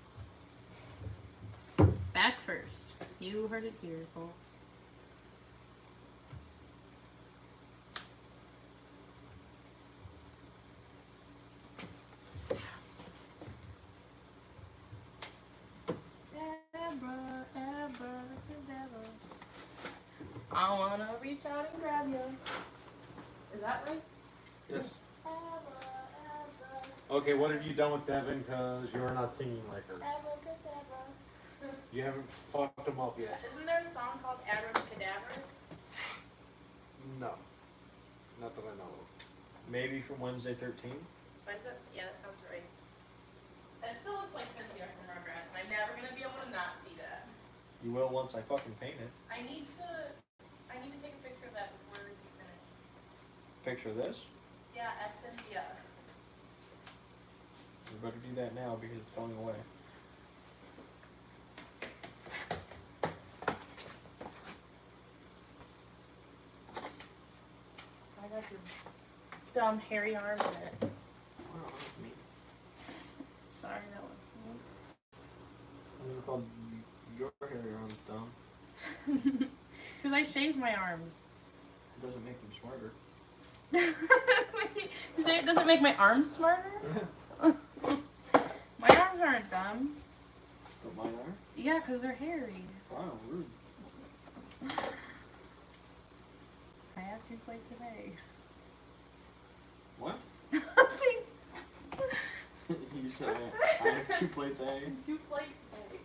[SPEAKER 2] Back first. You heard it here, folks. I wanna reach out and grab you. Is that right?
[SPEAKER 3] Yes. Okay, what have you done with Devin? Because you're not singing like her. You haven't fucked him up yet.
[SPEAKER 2] Isn't there a song called Abracadabra?
[SPEAKER 3] No. Not that I know of.
[SPEAKER 1] Maybe from Wednesday 13th.
[SPEAKER 2] Yeah, that sounds right. That still looks like Cynthia from Rugrats, and I'm never gonna be able to not see that.
[SPEAKER 1] You will once I fucking paint it.
[SPEAKER 2] I need to take a picture of that before we finish.
[SPEAKER 1] Picture of this.
[SPEAKER 2] Yeah, as Cynthia.
[SPEAKER 1] You better do that now because it's going away.
[SPEAKER 2] I got your dumb hairy arm in it.
[SPEAKER 1] Wow, that's me.
[SPEAKER 2] Sorry, that was me.
[SPEAKER 1] I never called your hairy arms dumb.
[SPEAKER 2] It's because I shaved my arms.
[SPEAKER 1] It doesn't make them smarter.
[SPEAKER 2] You say it doesn't make my arms smarter? My arms aren't dumb.
[SPEAKER 1] But mine are?
[SPEAKER 2] Yeah, because they're hairy.
[SPEAKER 1] Wow, rude.
[SPEAKER 2] 2 plates a day.
[SPEAKER 1] What?
[SPEAKER 2] Nothing.
[SPEAKER 1] You said I have 2 plates, eh?
[SPEAKER 2] 2 plates a day.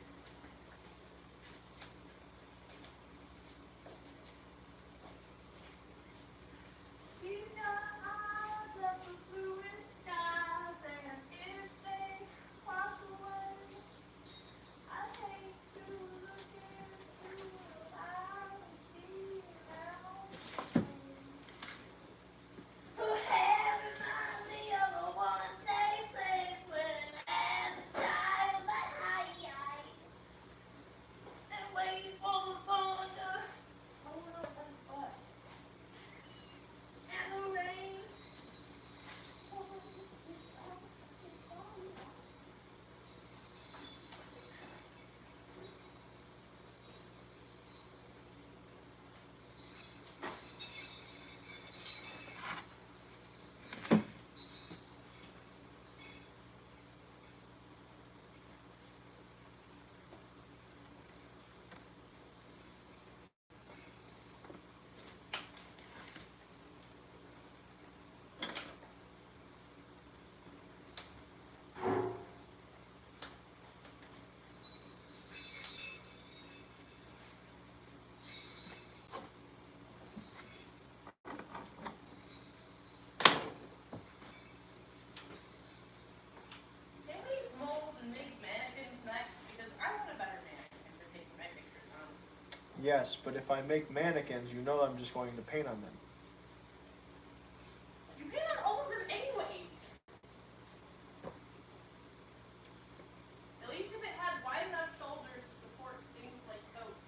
[SPEAKER 2] Can we mold and make mannequins next? Because I want a better mannequin for taking my pictures on.
[SPEAKER 1] Yes, but if I make mannequins, you know I'm just going to paint on them.
[SPEAKER 2] You paint on all of them anyways. At least if it had wide enough shoulders to support things like coats.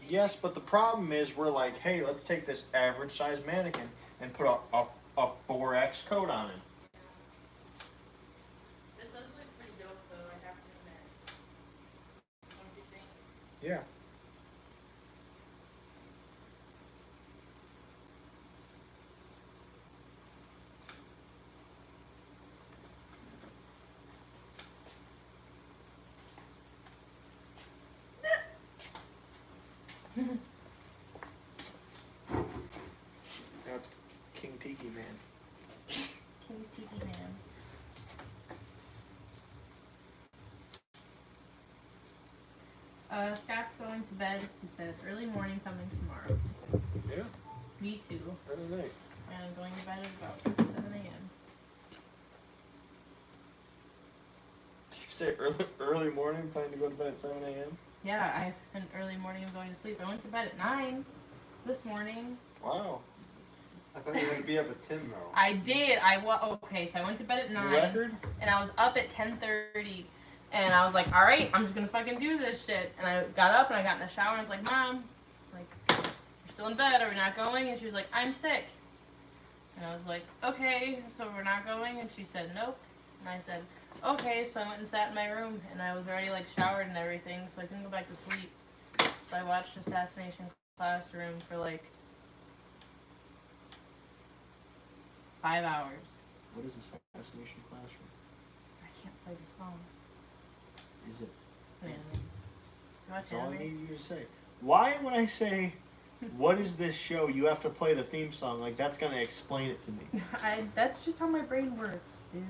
[SPEAKER 1] Yes, but the problem is we're like, hey, let's take this average size mannequin and put a 4X coat on it.
[SPEAKER 2] This does look pretty dope though, I have to admit. Don't you think?
[SPEAKER 1] Yeah. Now it's King Tiki Man.
[SPEAKER 2] King Tiki Man. Scott's going to bed. He said early morning coming tomorrow.
[SPEAKER 1] Yeah,
[SPEAKER 2] Me too.
[SPEAKER 1] early night.
[SPEAKER 2] And I'm going to bed at about 7 a.m.
[SPEAKER 1] Did you say early morning, planning to go to bed at 7 a.m.?
[SPEAKER 2] Yeah, I have an early morning of going to sleep. I went to bed at 9 this morning.
[SPEAKER 1] Wow.
[SPEAKER 3] I thought you were going to be up at 10 though.
[SPEAKER 2] I did. Okay, so I went to bed at 9.
[SPEAKER 1] New record?
[SPEAKER 2] And I was up at 10:30. And I was like, all right, I'm just going to fucking do this shit. And I got up and I got in the shower and I was like, Mom, like, you're still in bed. Are we not going? And she was like, I'm sick. And I was like, okay, so we're not going? And she said, nope. And I said, okay. So I went and sat in my room and I was already like showered and everything. So I couldn't go back to sleep. So I watched Assassination Classroom for like 5 hours.
[SPEAKER 1] What is this Assassination Classroom?
[SPEAKER 2] I can't play the song.
[SPEAKER 1] Is it?
[SPEAKER 2] It's an anime. You watch
[SPEAKER 1] That's all I
[SPEAKER 2] anime?
[SPEAKER 1] need you to say. Why, when I say, what is this show, you have to play the theme song? Like, that's going to explain it to me.
[SPEAKER 2] That's just how my brain works, dude.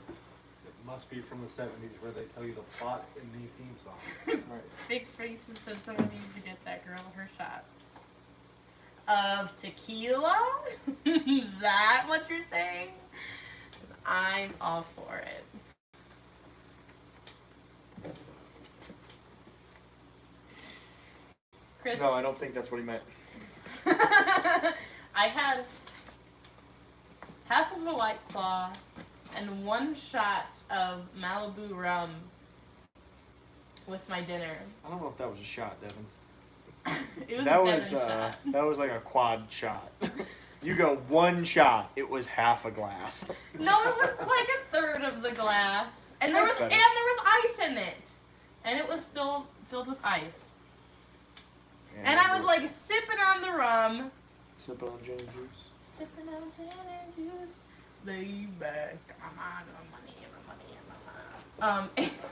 [SPEAKER 3] It must be from the 70s where they tell you the plot in the theme song.
[SPEAKER 1] Right.
[SPEAKER 2] Big Spaces said someone needs to get that girl her shots. Of tequila? Is that what you're saying? 'Cause I'm all for it. Chris,
[SPEAKER 1] No, I don't think that's what he meant.
[SPEAKER 2] I had half of a White Claw and 1 shot of Malibu rum with my dinner.
[SPEAKER 1] I don't know if that was a shot, Devin.
[SPEAKER 2] It was
[SPEAKER 1] That
[SPEAKER 2] a
[SPEAKER 1] was
[SPEAKER 2] Devin shot.
[SPEAKER 1] that was like a quad shot. You go 1 shot, it was half a glass.
[SPEAKER 2] No, it was like a third of the glass, and there was
[SPEAKER 1] That's better.
[SPEAKER 2] ice in it, and it was filled with ice. And I was like sipping on the rum,
[SPEAKER 1] sipping on gin and juice.
[SPEAKER 2] sipping on gin and juice, baby. Come on, money.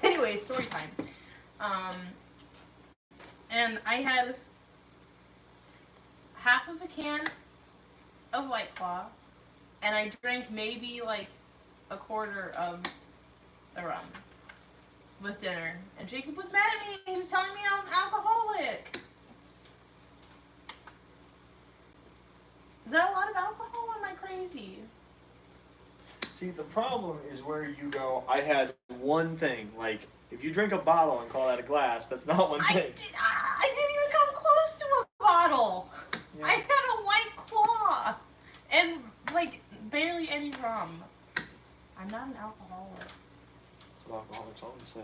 [SPEAKER 2] Anyway, story time. And I had half of a can of White Claw, and I drank maybe like a quarter of the rum with dinner. And Jacob was mad at me. He was telling me I was an alcoholic. Is that a lot of alcohol or am I crazy?
[SPEAKER 1] See, the problem is where you go, I had one thing. Like, if you drink a bottle and call that a glass, that's not one
[SPEAKER 2] I
[SPEAKER 1] thing.
[SPEAKER 2] didn't even come close to a bottle.
[SPEAKER 1] Yeah.
[SPEAKER 2] I had a White Claw and like barely any rum. I'm not an alcoholic.
[SPEAKER 1] That's what alcoholics always say.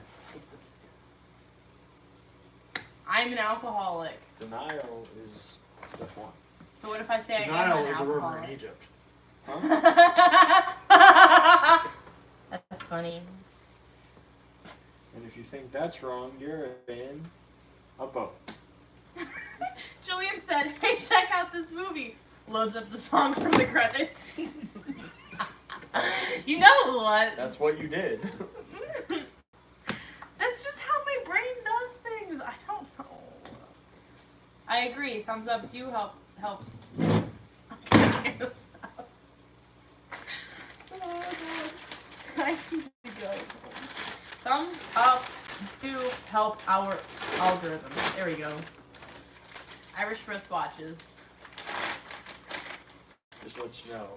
[SPEAKER 2] I'm an alcoholic.
[SPEAKER 1] Denial is step one.
[SPEAKER 2] So what if I say I
[SPEAKER 3] Denial
[SPEAKER 2] am an
[SPEAKER 3] is a river in
[SPEAKER 2] alcoholic?
[SPEAKER 3] Egypt.
[SPEAKER 1] Huh?
[SPEAKER 2] That's funny.
[SPEAKER 1] And if you think that's wrong, you're in a boat.
[SPEAKER 2] Julian said, "Hey, check out this movie." Loads up the song from the credits. You know what?
[SPEAKER 1] That's what you did.
[SPEAKER 2] That's just how my brain does things. I don't know. I agree. Thumbs up helps. Okay, stop. Oh, God. I need to go. Thumbs ups do help our algorithm. There we go. Irish wristwatches.
[SPEAKER 1] Just to let you know,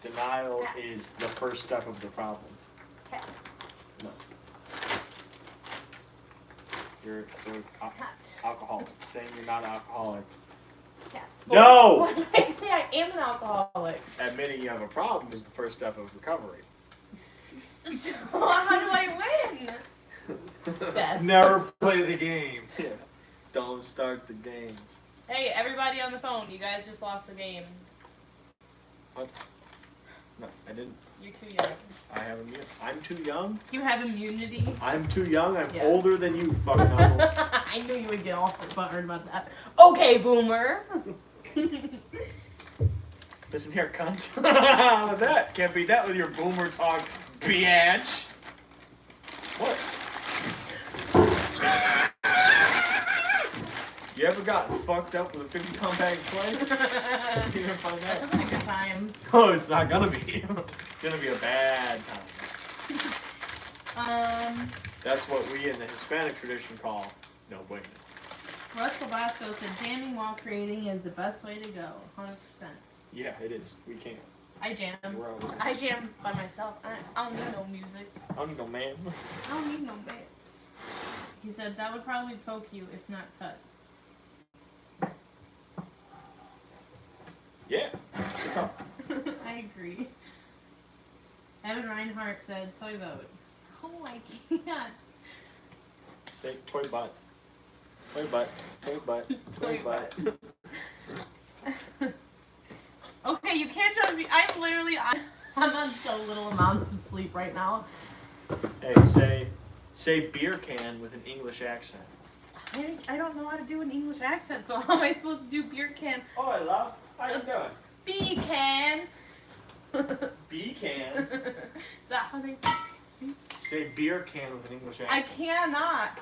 [SPEAKER 1] denial is the first step of the problem.
[SPEAKER 2] Cat.
[SPEAKER 1] No. You're alcoholic. Saying you're not alcoholic.
[SPEAKER 2] Cat.
[SPEAKER 1] No!
[SPEAKER 2] Why did I say I am an alcoholic?
[SPEAKER 1] Admitting you have a problem is the first step of recovery.
[SPEAKER 2] So how do I win? Death.
[SPEAKER 3] Never play the game.
[SPEAKER 1] Yeah. Don't start the game.
[SPEAKER 2] Hey, everybody on the phone, you guys just lost the game.
[SPEAKER 1] What? No, I didn't.
[SPEAKER 2] You're too young.
[SPEAKER 1] I have immunity. I'm too young?
[SPEAKER 2] You have immunity.
[SPEAKER 1] I'm too young? I'm
[SPEAKER 2] Yeah.
[SPEAKER 1] older than you, fucking uncle.
[SPEAKER 2] I knew you would get all butthurt about that. Okay, boomer.
[SPEAKER 1] Listen here, cunt. How about that? Can't beat that with your boomer talk, bitch. What? You ever gotten fucked up with a 50-pound bag of clay? You gonna find
[SPEAKER 2] That
[SPEAKER 1] out?
[SPEAKER 2] sounds like a good time.
[SPEAKER 1] Oh, it's not gonna be. It's gonna be a bad time. That's what we in the Hispanic tradition call no bueno.
[SPEAKER 2] Russ Tabasco said jamming while creating is the best way to go. 100%.
[SPEAKER 1] Yeah, it is. We can't.
[SPEAKER 2] I jam.
[SPEAKER 1] We're always-
[SPEAKER 2] I jam by myself. I don't need no music.
[SPEAKER 1] I don't need no man.
[SPEAKER 2] I don't need no band. He said that would probably poke you if not cut.
[SPEAKER 1] Yeah. What's up?
[SPEAKER 2] I agree. Evan Reinhardt said toy boat. Oh, I can't.
[SPEAKER 1] Say toy butt. Toy butt. Toy butt. Toy
[SPEAKER 2] Toy
[SPEAKER 1] butt.
[SPEAKER 2] Okay, you can't judge me. I'm on so little amounts of sleep right now.
[SPEAKER 1] Hey, say beer can with an English accent.
[SPEAKER 2] I don't know how to do an English accent, so how am I supposed to do beer can?
[SPEAKER 1] Oh, love. How you doing?
[SPEAKER 2] B can.
[SPEAKER 1] Bee can.
[SPEAKER 2] Is that how they?
[SPEAKER 1] Say beer can with an English
[SPEAKER 2] I
[SPEAKER 1] accent.
[SPEAKER 2] cannot.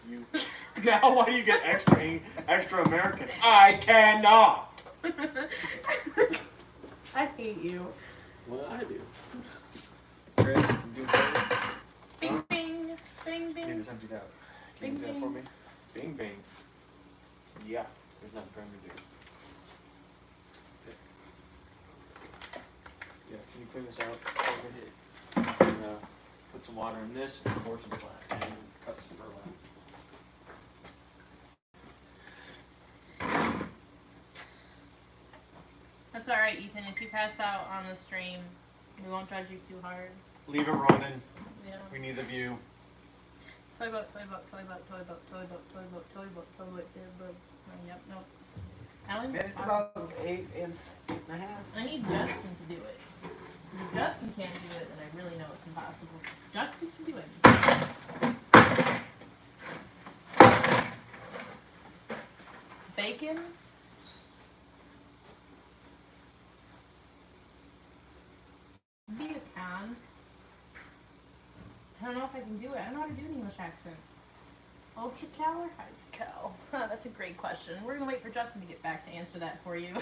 [SPEAKER 1] You. Now why do you get extra American? I cannot.
[SPEAKER 2] I hate you.
[SPEAKER 1] What did I do? Chris, you do better?
[SPEAKER 2] Bing
[SPEAKER 1] Huh?
[SPEAKER 2] bing, bing
[SPEAKER 1] Can you
[SPEAKER 2] bing.
[SPEAKER 1] just empty that? Can you do that
[SPEAKER 2] Bing,
[SPEAKER 1] for
[SPEAKER 2] bing.
[SPEAKER 1] me? Bing bing. Yeah, there's nothing for him to do. Yeah, can you clean this out over here? And, put some water in this, and pour some flat, and cut some burlap.
[SPEAKER 2] That's alright, Ethan. If you pass out on the stream, we won't judge you too hard.
[SPEAKER 3] Leave it running.
[SPEAKER 2] Yeah.
[SPEAKER 3] We need the view.
[SPEAKER 2] Toy boat, toy boat, toy boat, toy boat, toy boat, toy boat, toy boat, toy boat, toy boat. Yep, nope. Alan,
[SPEAKER 3] It's about 8.5.
[SPEAKER 2] I need Justin to do it. If Justin can't do it, then I really know it's impossible. Justin can do it. Bacon? Be a can. I don't know if I can do it. I don't know how to do an English accent. Ultra cal or hydro cal? That's a great question. We're gonna wait for Justin to get back to answer that for you.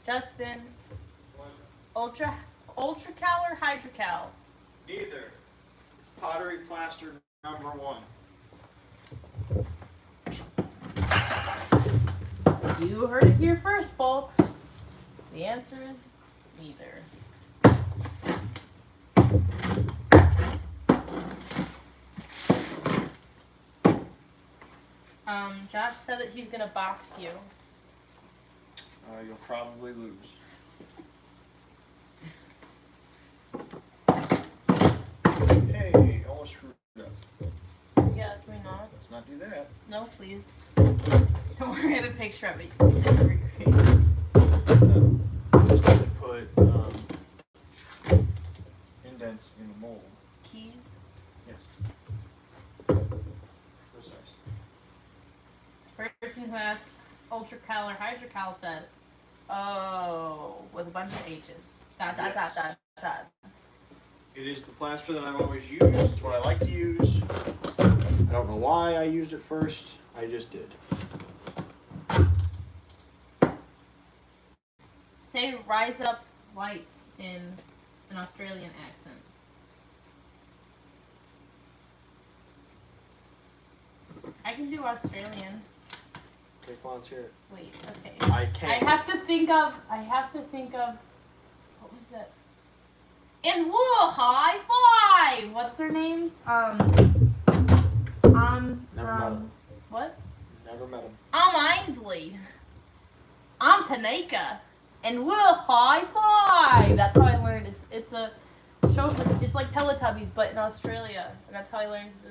[SPEAKER 2] Justin. Ultra Cal or Hydrocal?
[SPEAKER 1] Neither. It's pottery plaster number 1.
[SPEAKER 2] You heard it here first, folks. The answer is neither. Josh said that he's gonna box you.
[SPEAKER 1] You'll probably lose. Hey, almost screwed up.
[SPEAKER 2] Yeah, can we not?
[SPEAKER 1] Let's not do that.
[SPEAKER 2] No, please. Don't worry, I have a picture of it. Just
[SPEAKER 1] Just have to put indents in the mold.
[SPEAKER 2] keys.
[SPEAKER 1] Yes. Precise.
[SPEAKER 2] Person who asked Ultracal or Hydrocal said, "Oh," with a bunch of H's. Dot.
[SPEAKER 1] It is the plaster that I've always used. It's what I like to use. I don't know why I used it first. I just did.
[SPEAKER 2] Say "rise up lights" in an Australian accent. I can do Australian.
[SPEAKER 1] Okay, come on, let's hear it.
[SPEAKER 2] Wait, okay.
[SPEAKER 1] I can't.
[SPEAKER 2] I have to think of. What was that? And whoa, high five! What's their names?
[SPEAKER 1] Never met 'em.
[SPEAKER 2] What?
[SPEAKER 1] Never met him.
[SPEAKER 2] I'm Ainsley. I'm Tanaka. And we'll high five! That's how I learned. It's a show. It's like Teletubbies, but in Australia. And that's how I learned to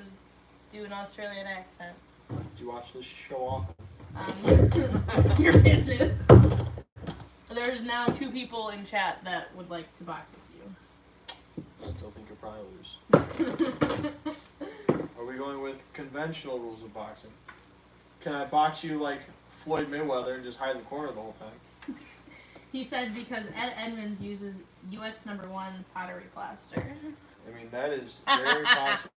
[SPEAKER 2] do an Australian accent.
[SPEAKER 1] Do you watch this show often?
[SPEAKER 2] Your business. There's now 2 people in chat that would like to box with
[SPEAKER 1] Still think you'll probably lose.
[SPEAKER 2] you.
[SPEAKER 1] Are we going with conventional rules of boxing? Can I box you like Floyd Mayweather and just hide in the corner the whole time?
[SPEAKER 2] He said because Ed Edmonds uses US #1 pottery plaster.
[SPEAKER 1] I mean, that is very possible.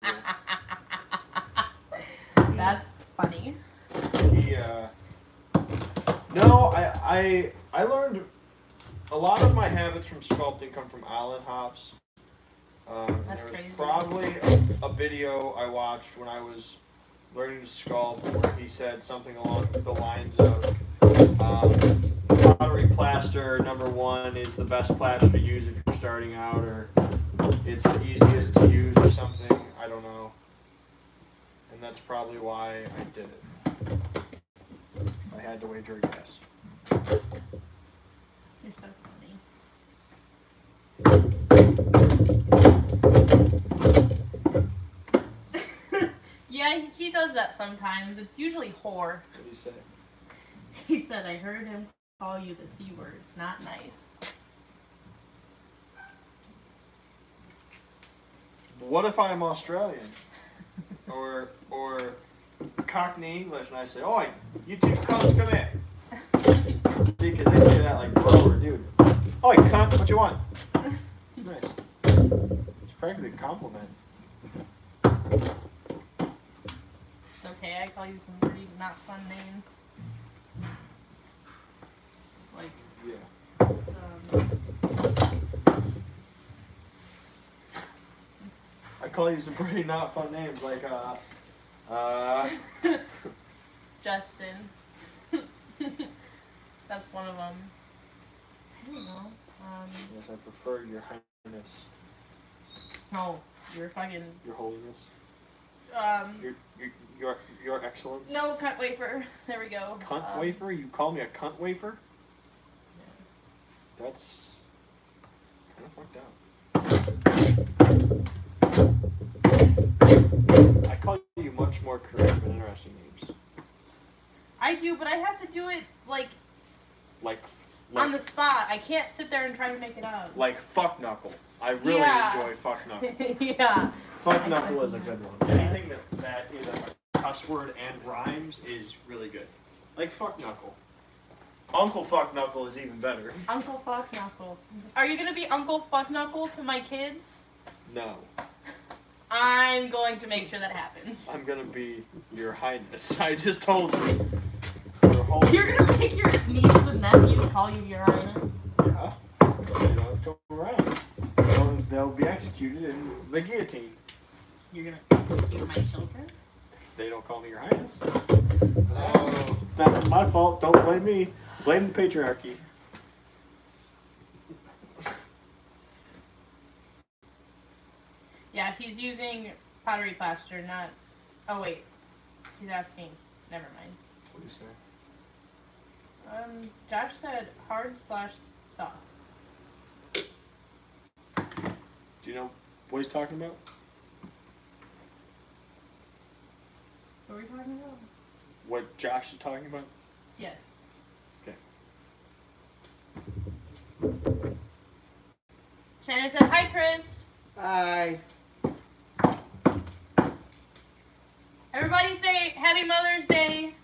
[SPEAKER 2] That's funny.
[SPEAKER 1] He, no, I learned a lot of my habits from sculpting come from Alan Hops.
[SPEAKER 2] That's
[SPEAKER 1] there was
[SPEAKER 2] crazy.
[SPEAKER 1] probably a video I watched when I was learning to sculpt where he said something along the lines of pottery plaster #1 is the best plaster to use if you're starting out, or it's the easiest to use or something. I don't know. And that's probably why I did it. I had to wager a guess.
[SPEAKER 2] You're so funny. Yeah, he does that sometimes. It's usually whore.
[SPEAKER 1] What did he say?
[SPEAKER 2] He said, I heard him call you the C word. Not nice.
[SPEAKER 1] What if I'm Australian? or Cockney English, and I say, "Oi, you two cunts, come here." See, because they say that like, bro or dude. "Oi, cunt, what you want?" It's nice. It's practically a compliment.
[SPEAKER 2] It's okay, I call you some pretty not fun names. Like,
[SPEAKER 1] Yeah. I call you some pretty not fun names, like,
[SPEAKER 2] Justin. That's one of them. I don't know.
[SPEAKER 1] Yes, I prefer your highness,
[SPEAKER 2] No, you're fucking.
[SPEAKER 1] your holiness, your excellence.
[SPEAKER 2] No, cunt wafer. There we go.
[SPEAKER 1] Cunt wafer? You call me a cunt wafer? That's kind of fucked out. I call you much more creative and interesting names.
[SPEAKER 2] I do, but I have to do it like
[SPEAKER 1] Like
[SPEAKER 2] on the spot. I can't sit there and try to make it up.
[SPEAKER 1] Like fuck knuckle. I really
[SPEAKER 2] Yeah.
[SPEAKER 1] enjoy fuck knuckle.
[SPEAKER 2] Yeah.
[SPEAKER 1] Fuck knuckle is a good one. Anything that is a cuss word and rhymes is really good. Like fuck knuckle. Uncle fuck knuckle is even better.
[SPEAKER 2] Uncle Fuck Knuckle. Are you gonna be Uncle Fuck Knuckle to my kids?
[SPEAKER 1] No.
[SPEAKER 2] I'm going to make sure that happens.
[SPEAKER 1] I'm gonna be your highness. I just told you.
[SPEAKER 2] You're gonna pick your nieces and nephews call you Your Highness?
[SPEAKER 1] Yeah. They don't come around. They'll be executed in the guillotine.
[SPEAKER 2] You're gonna execute my children?
[SPEAKER 1] They don't call me Your Highness. Oh, it's not my fault. Don't blame me. Blame the patriarchy.
[SPEAKER 2] Yeah, he's using pottery plaster, not. Oh wait, he's asking. Never mind.
[SPEAKER 1] What do you say?
[SPEAKER 2] Josh said hard/soft.
[SPEAKER 1] Do you know what he's talking about?
[SPEAKER 2] What are we talking about?
[SPEAKER 1] What Josh is talking about?
[SPEAKER 2] Yes.
[SPEAKER 1] Okay.
[SPEAKER 2] Shannon said, "Hi, Chris."
[SPEAKER 1] Hi.
[SPEAKER 2] Everybody say Happy Mother's Day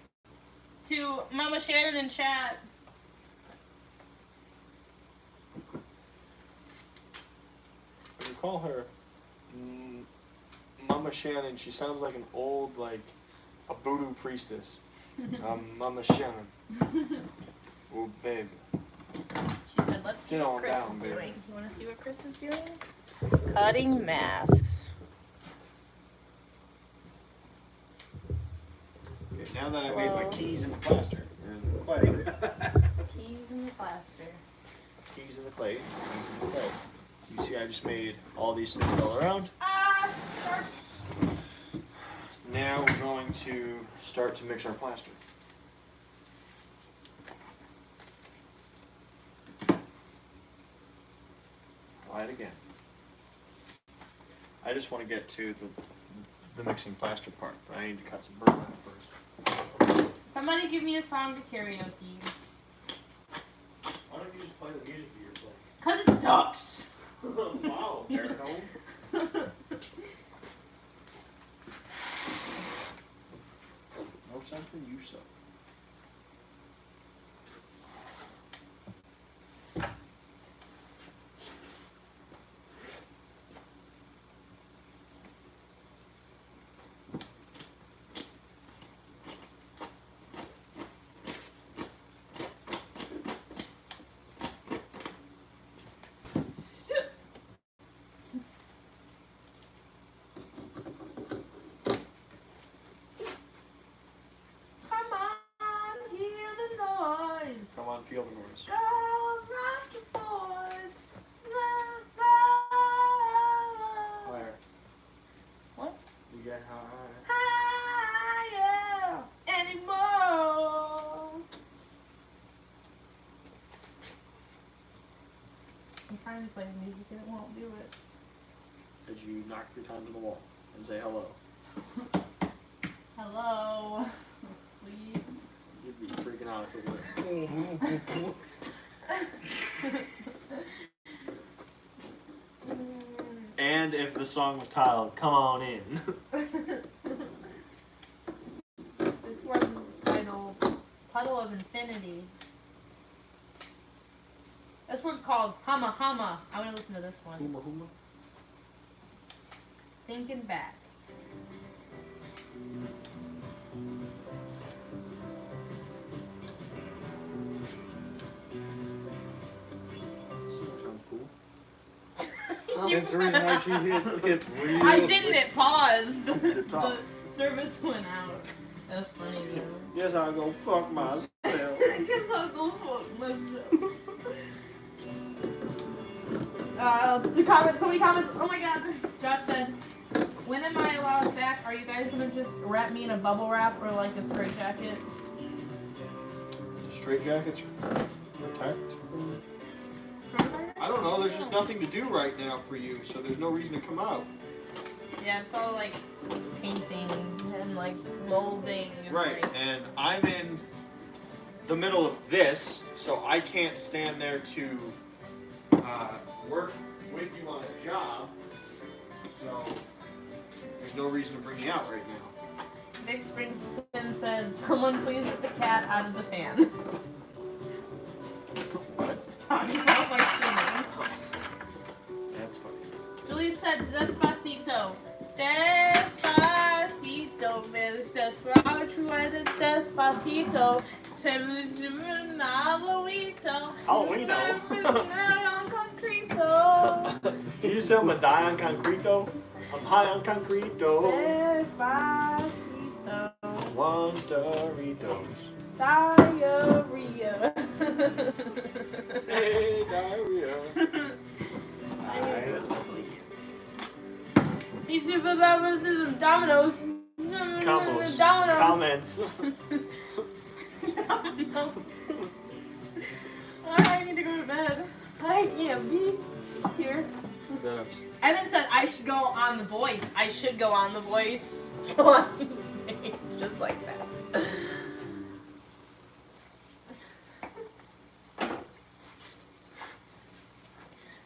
[SPEAKER 2] to Mama Shannon in chat.
[SPEAKER 1] When you call her Mama Shannon, she sounds like an old, like, a voodoo priestess. Mama Shannon. Oh, babe.
[SPEAKER 2] She said, "Let's see
[SPEAKER 1] Sit
[SPEAKER 2] what
[SPEAKER 1] on
[SPEAKER 2] Chris
[SPEAKER 1] down,
[SPEAKER 2] is
[SPEAKER 1] baby."
[SPEAKER 2] doing." Do you want to see what Chris is doing? Cutting masks.
[SPEAKER 1] Okay, now that I made my
[SPEAKER 2] Well-
[SPEAKER 1] keys in the plaster, or in the clay.
[SPEAKER 2] Keys in the plaster.
[SPEAKER 1] Keys in the clay, keys in the clay. You see, I just made all these things all around.
[SPEAKER 2] Ah, sharp.
[SPEAKER 1] Now we're going to start to mix our plaster. Try it again. I just want to get to the mixing plaster part, but I need to cut some burlap first.
[SPEAKER 2] Somebody give me a song to karaoke.
[SPEAKER 1] Why don't you just play the music that you're playing?
[SPEAKER 2] 'Cause it sucks.
[SPEAKER 1] Wow, Baritone. Know something? You suck.
[SPEAKER 2] Come on, hear the noise.
[SPEAKER 1] Come on, feel the noise.
[SPEAKER 2] Girls, rock your boys. Let's go.
[SPEAKER 1] Where?
[SPEAKER 2] What?
[SPEAKER 1] You get high.
[SPEAKER 2] Higher anymore. I'm trying to play the music and it won't do it.
[SPEAKER 1] Did you knock 3 times on the wall and say hello?
[SPEAKER 2] Hello. Please.
[SPEAKER 1] You'd be freaking out if it would. And if the song was titled "Come On In."
[SPEAKER 2] This one's titled Puddle of Infinity. This one's called Humma Humma. I want to listen to this one.
[SPEAKER 1] Huma huma.
[SPEAKER 2] Thinking back.
[SPEAKER 1] Sounds cool. That's the reason why she hit skip real
[SPEAKER 2] I didn't. It paused.
[SPEAKER 1] Good talk.
[SPEAKER 2] The service went out. That's funny though.
[SPEAKER 1] Yes, I'll go fuck myself.
[SPEAKER 2] I guess I'll go fuck myself. Let's do comments. So many comments. Oh my god. Josh said, "When am I allowed back? Are you guys gonna just wrap me in a bubble wrap or like a straight jacket?"
[SPEAKER 1] Straight jackets protect. I don't know. There's just nothing to do right now for you, so there's no reason to come out.
[SPEAKER 2] Yeah, it's all like painting and like molding. And,
[SPEAKER 1] Right,
[SPEAKER 2] like,
[SPEAKER 1] and I'm in the middle of this, so I can't stand there to work with you on a job. So there's no reason to bring you out right now.
[SPEAKER 2] Big Springton said, "Someone please get the cat out of the fan."
[SPEAKER 1] What?
[SPEAKER 2] Talking about my singing.
[SPEAKER 1] That's funny.
[SPEAKER 2] Julian said, "Despacito, despacito, me desperado, despacito,
[SPEAKER 1] Halloween, Did you say I'm gonna die on concreto? I'm high on concreto.
[SPEAKER 2] Despacito.
[SPEAKER 1] One Doritos.
[SPEAKER 2] Diarrhea.
[SPEAKER 1] Hey, diarrhea.
[SPEAKER 2] You super lovers and some dominoes.
[SPEAKER 1] Combos.
[SPEAKER 2] Dominoes.
[SPEAKER 1] Comments.
[SPEAKER 2] Dominoes. I need to go to bed. I can't be here. Evan said I should go on The Voice. I should go on The Voice. Go on stage, just like that.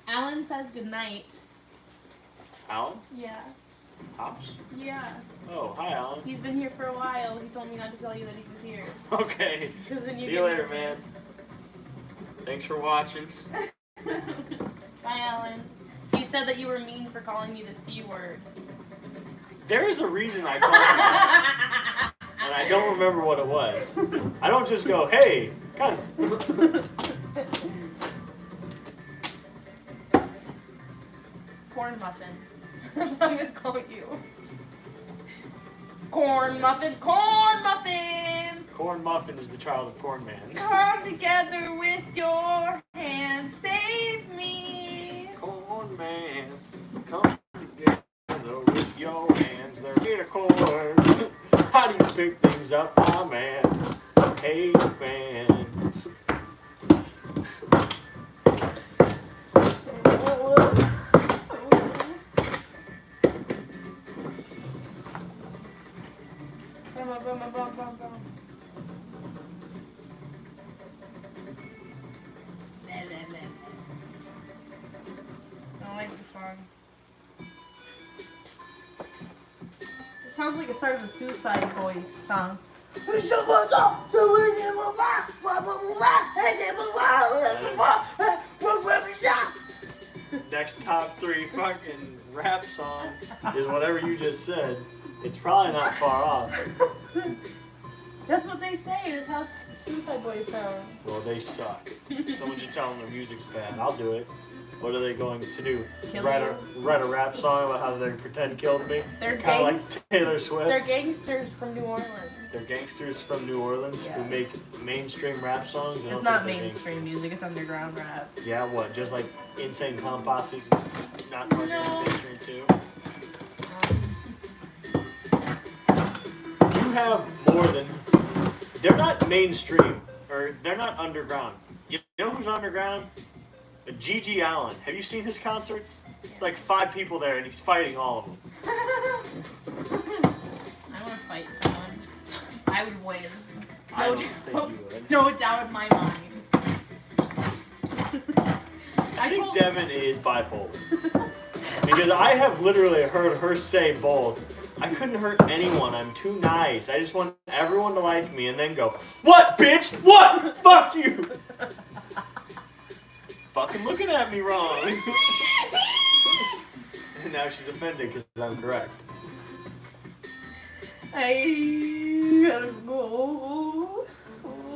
[SPEAKER 2] Alan says goodnight.
[SPEAKER 1] Alan?
[SPEAKER 2] Yeah.
[SPEAKER 1] Hops?
[SPEAKER 2] Yeah.
[SPEAKER 1] Oh, hi, Alan.
[SPEAKER 2] He's been here for a while. He told me not to tell you that he was here.
[SPEAKER 1] Okay.
[SPEAKER 2] Then
[SPEAKER 1] See you later, man. Thanks for watching.
[SPEAKER 2] Bye, Alan. He said that you were mean for calling me the C word.
[SPEAKER 1] There is a reason I called you that, and I don't remember what it was. I don't just go, hey, cunt.
[SPEAKER 2] Corn muffin. That's what I'm gonna call you. Corn muffin, corn muffin!
[SPEAKER 1] Corn Muffin is the child of Corn Man.
[SPEAKER 2] Come together with your hands, save me.
[SPEAKER 1] Corn Man, come together with your hands. They're made of corn. How do you pick things up, my man? Hey, man.
[SPEAKER 2] I don't like the song. It sounds like it started with a Suicide Boys song.
[SPEAKER 1] Next top 3 fucking rap song is whatever you just said. It's probably not far off.
[SPEAKER 2] That's what they say. That's how Suicide Boys sound.
[SPEAKER 1] Well, they suck. Someone should tell them their music's bad. I'll do it. What are they going to do?
[SPEAKER 2] Kill
[SPEAKER 1] Write
[SPEAKER 2] you?
[SPEAKER 1] a rap song about how they pretend killed me?
[SPEAKER 2] They're
[SPEAKER 1] Kind of like Taylor
[SPEAKER 2] They're
[SPEAKER 1] Swift.
[SPEAKER 2] gangsters from New Orleans.
[SPEAKER 1] They're gangsters from New Orleans
[SPEAKER 2] Yeah.
[SPEAKER 1] who make mainstream rap songs. I
[SPEAKER 2] It's
[SPEAKER 1] don't
[SPEAKER 2] not
[SPEAKER 1] think they're
[SPEAKER 2] mainstream music. It's underground rap.
[SPEAKER 1] gangsters. Yeah, what? Just like Insane Clown Posse's not fucking
[SPEAKER 2] No.
[SPEAKER 1] mainstream too? You have more than... They're not mainstream, or they're not underground. You know who's underground? Gigi Allen. Have you seen his concerts? It's like 5 people there, and he's fighting all of them.
[SPEAKER 2] I want to fight someone. I would win.
[SPEAKER 1] I don't think you would.
[SPEAKER 2] No doubt in my mind.
[SPEAKER 1] I think Devin is bipolar. Because I have literally heard her say both. I couldn't hurt anyone. I'm too nice. I just want everyone to like me and then go, what, bitch? What? Fuck you. Fucking looking at me wrong. And now she's offended because I'm correct.
[SPEAKER 2] I gotta go.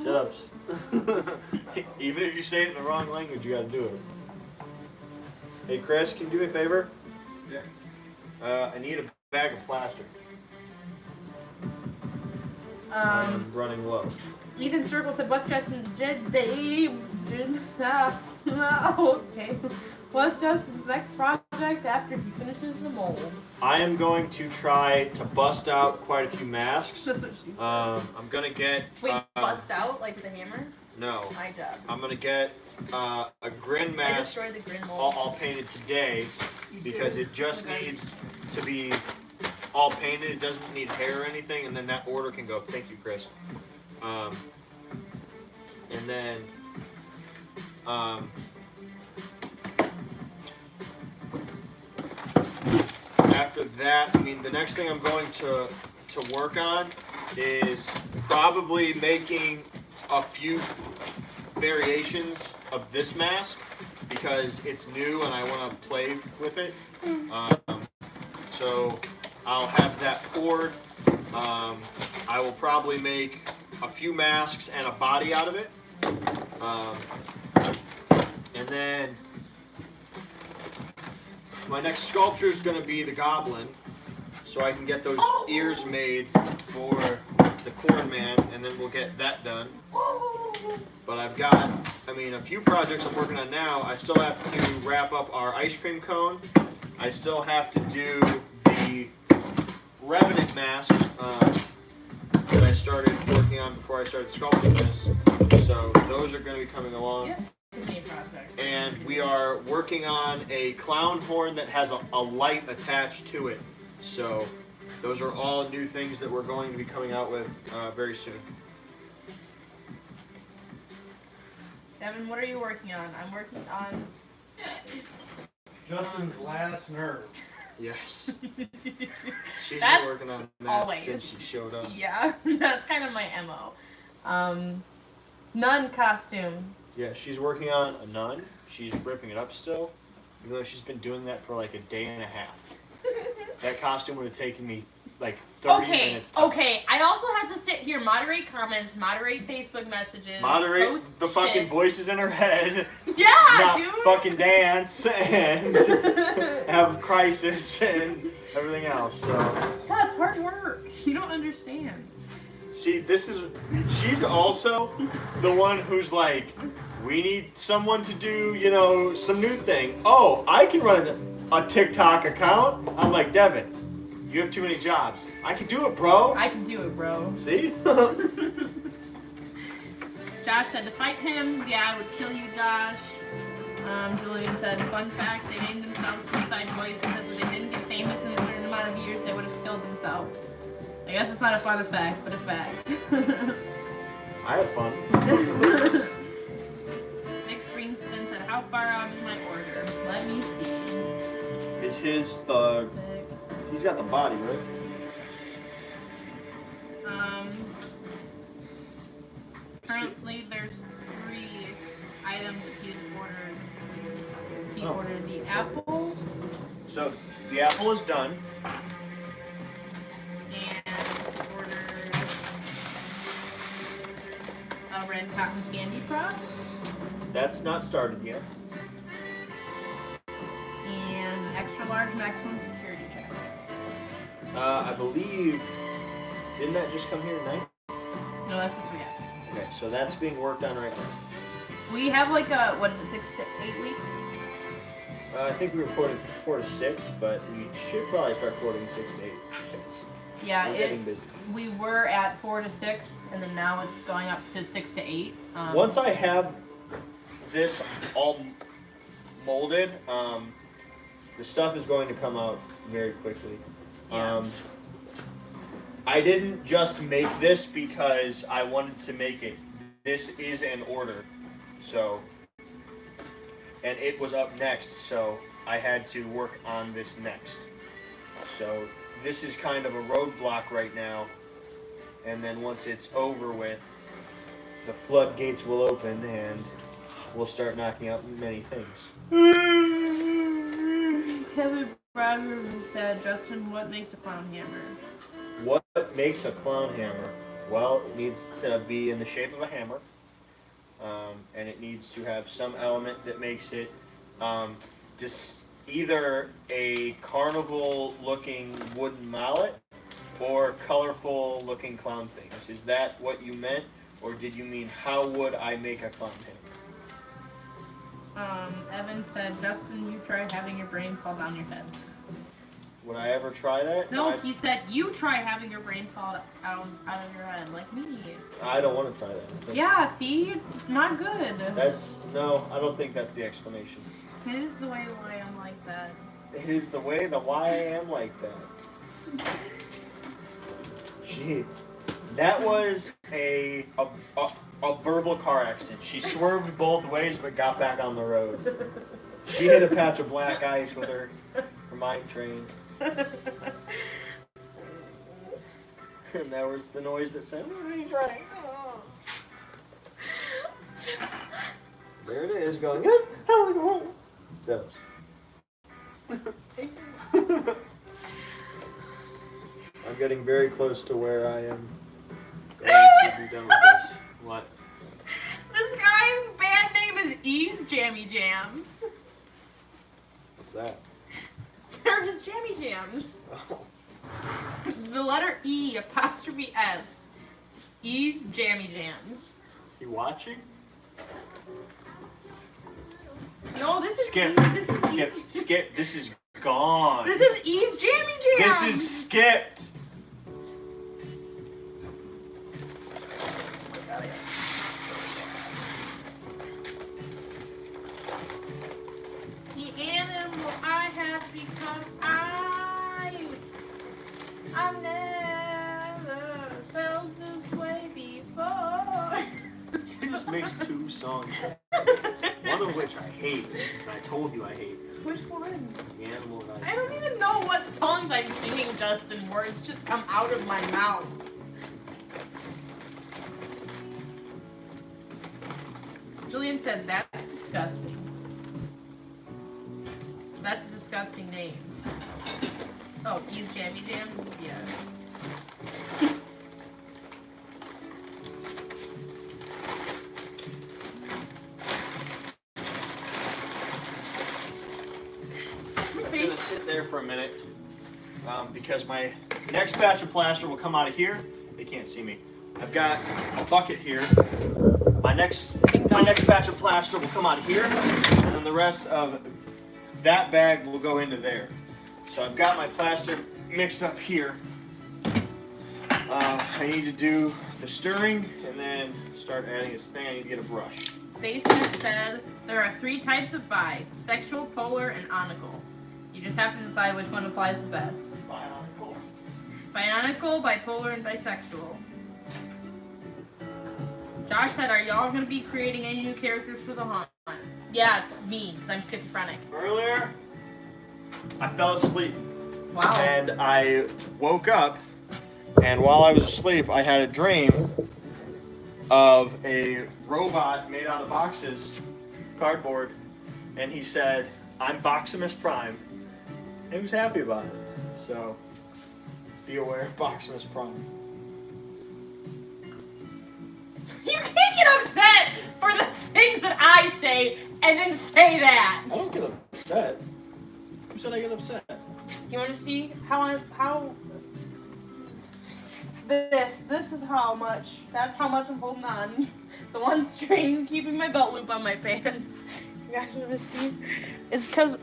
[SPEAKER 1] Shut up. Even if you say it in the wrong language, you gotta do it. Hey, Chris, can you do me a favor?
[SPEAKER 3] Yeah.
[SPEAKER 1] I need a bag of plaster. I'm running low.
[SPEAKER 2] Ethan Circle said West Justin did they okay. West Justin's next project after he finishes the mold.
[SPEAKER 1] I am going to try to bust out quite a few masks.
[SPEAKER 2] That's what she said.
[SPEAKER 1] I'm gonna get.
[SPEAKER 2] Wait, bust out like with a hammer?
[SPEAKER 1] No.
[SPEAKER 2] My job.
[SPEAKER 1] I'm gonna get a grin
[SPEAKER 2] I
[SPEAKER 1] mask
[SPEAKER 2] destroyed the grin mold.
[SPEAKER 1] all painted today because it just needs to be all painted. It doesn't need hair or anything, and then that order can go. Thank you, Chris. And then after that, I mean, the next thing I'm going to work on is probably making a few variations of this mask because it's new and I want to play with it. So I'll have that poured. I will probably make a few masks and a body out of it. And then my next sculpture is going to be the goblin, so I can get those ears made for the Corn Man, and then we'll get that done. But I've got, a few projects I'm working on now. I still have to wrap up our ice cream cone. I still have to do the Revenant mask that I started working on before I started sculpting this. So those are going to be coming along. And we are working on a clown horn that has a light attached to it. So those are all new things that we're going to be coming out with very soon.
[SPEAKER 2] Devin, what are you working on? I'm working on
[SPEAKER 3] Justin's last nerve.
[SPEAKER 1] Yes. She's
[SPEAKER 2] That's
[SPEAKER 1] been working on that
[SPEAKER 2] always.
[SPEAKER 1] since she showed up.
[SPEAKER 2] Yeah, that's kind of my MO. Nun costume.
[SPEAKER 1] Yeah, she's working on a nun. She's ripping it up still, even though she's been doing that for like a day and a half. That costume would have taken me like 30 minutes.
[SPEAKER 2] Okay. I also have to sit here, moderate comments, moderate Facebook messages,
[SPEAKER 1] Moderate
[SPEAKER 2] post
[SPEAKER 1] the fucking
[SPEAKER 2] shit.
[SPEAKER 1] voices in her head.
[SPEAKER 2] Yeah,
[SPEAKER 1] not
[SPEAKER 2] dude.
[SPEAKER 1] fucking dance and have crisis and everything else. So
[SPEAKER 2] Yeah, it's hard work. You don't understand.
[SPEAKER 1] see, she's also the one who's like, we need someone to do, some new thing. Oh, I can run a TikTok account. I'm like, Devin, you have too many jobs. I can do it, bro.
[SPEAKER 2] I can do it, bro.
[SPEAKER 1] See?
[SPEAKER 2] Josh said to fight him. Yeah, I would kill you, Josh. Julian said, fun fact, they named themselves Suicide Boys because if they didn't get famous in a certain amount of years, they would have killed themselves. I guess it's not a fun fact, but a fact.
[SPEAKER 1] I had fun.
[SPEAKER 2] Nick Springsteen said, how far out is my order? Let me see.
[SPEAKER 1] Is he's got the body, right?
[SPEAKER 2] Currently there's 3 items that he's ordered. He
[SPEAKER 1] Oh.
[SPEAKER 2] ordered the apple
[SPEAKER 1] So the apple is done.
[SPEAKER 2] and ordered a red cotton candy prop
[SPEAKER 1] That's not started yet.
[SPEAKER 2] and extra large maximum security check.
[SPEAKER 1] I believe, didn't that just come here tonight?
[SPEAKER 2] No, that's the 3X.
[SPEAKER 1] Okay, so that's being worked on right now.
[SPEAKER 2] We have like a, 6 to 8 week?
[SPEAKER 1] I think we recorded 4 to 6, but we should probably start recording 6 to 8 things.
[SPEAKER 2] Yeah,
[SPEAKER 1] We're getting busy.
[SPEAKER 2] we were at 4 to 6 and then now it's going up to 6 to 8.
[SPEAKER 1] Once I have this all molded, the stuff is going to come out very quickly.
[SPEAKER 2] Yeah.
[SPEAKER 1] I didn't just make this because I wanted to make it. This is an order, so, and it was up next, so I had to work on this next. So this is kind of a roadblock right now, and then once it's over with, the floodgates will open and we'll start knocking out many things.
[SPEAKER 2] Kevin Bradford said, Justin, what makes a clown hammer?
[SPEAKER 1] What makes a clown hammer? Well, it needs to be in the shape of a hammer, and it needs to have some element that makes it just either a carnival-looking wooden mallet or colorful-looking clown things. Is that what you meant, or did you mean how would I make a clown hammer?
[SPEAKER 2] Evan said, Justin, you try having your brain fall down your head.
[SPEAKER 1] Would I ever try that?
[SPEAKER 2] No, he said, you try having your brain fall out of your head, like me.
[SPEAKER 1] I don't want to try that.
[SPEAKER 2] Yeah, see? It's not good.
[SPEAKER 1] No, I don't think that's the explanation.
[SPEAKER 2] It is the way why I'm like that.
[SPEAKER 1] It is the way, the why I am like that. Gee, that was a verbal car accident. She swerved both ways but got back on the road. She hit a patch of black ice with her mine train. And that was the noise that said, he's right. There it is, going, how do we go home? So. I'm getting very close to where I am going to be done with this. What?
[SPEAKER 2] This guy's band name is E's Jammy Jams.
[SPEAKER 1] What's that?
[SPEAKER 2] They're his Jammy Jams.
[SPEAKER 1] Oh.
[SPEAKER 2] The letter E apostrophe S. E's Jammy Jams.
[SPEAKER 1] Is he watching?
[SPEAKER 2] No, this is
[SPEAKER 1] Skip.
[SPEAKER 2] E. This is
[SPEAKER 1] Skip.
[SPEAKER 2] E.
[SPEAKER 1] Skip. This is gone.
[SPEAKER 2] This is E's Jammy Jams.
[SPEAKER 1] This is skipped.
[SPEAKER 2] The animal I have become. I've never felt this way before.
[SPEAKER 1] He just makes 2 songs. One of which I hate, and I told you I hate.
[SPEAKER 2] Which one?
[SPEAKER 1] The animal that
[SPEAKER 2] I don't even know what songs I'm singing, Justin. Words just come out of my mouth. Julian said, that's disgusting. That's a disgusting name. Oh, E's Jammy Jams? Yeah.
[SPEAKER 1] I'm gonna sit there for a minute because my next batch of plaster will come out of here. They can't see me. I've got a bucket here. My next batch of plaster will come out of here, and then the rest of that bag will go into there. So I've got my plaster mixed up here. I need to do the stirring and then start adding this thing. I need to get a brush.
[SPEAKER 2] Basement said there are 3 types of bi: sexual, polar, and onical. You just have to decide which one applies the best.
[SPEAKER 1] Bionicle.
[SPEAKER 2] Bionical, bipolar, and bisexual. Josh said, are y'all going to be creating any new characters for the haunt? Yeah, it's me, because I'm schizophrenic.
[SPEAKER 1] Earlier, I fell asleep.
[SPEAKER 2] Wow.
[SPEAKER 1] And I woke up, and while I was asleep, I had a dream of a robot made out of boxes, cardboard, and he said, I'm Boximus Prime. And he was happy about it. So, be aware of Boximus Prime.
[SPEAKER 2] You can't get upset for the things that I say and then say that.
[SPEAKER 1] I don't get upset. Who said I get upset?
[SPEAKER 2] You want to see how this is how much. That's how much I'm holding on. The one string keeping my belt loop on my pants. You guys want to see? It's because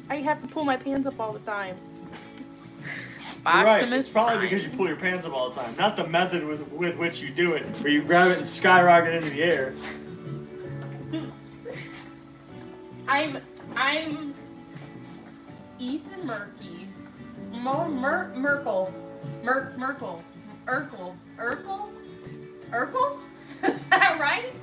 [SPEAKER 2] I have to pull my pants up all the time.
[SPEAKER 1] You're right.
[SPEAKER 2] Boximus
[SPEAKER 1] It's probably
[SPEAKER 2] Prime.
[SPEAKER 1] because you pull your pants up all the time, not the method with which you do it, where you grab it and skyrocket into the air.
[SPEAKER 2] I'm Ethan Murky. Merkel. Urkel? Is that right?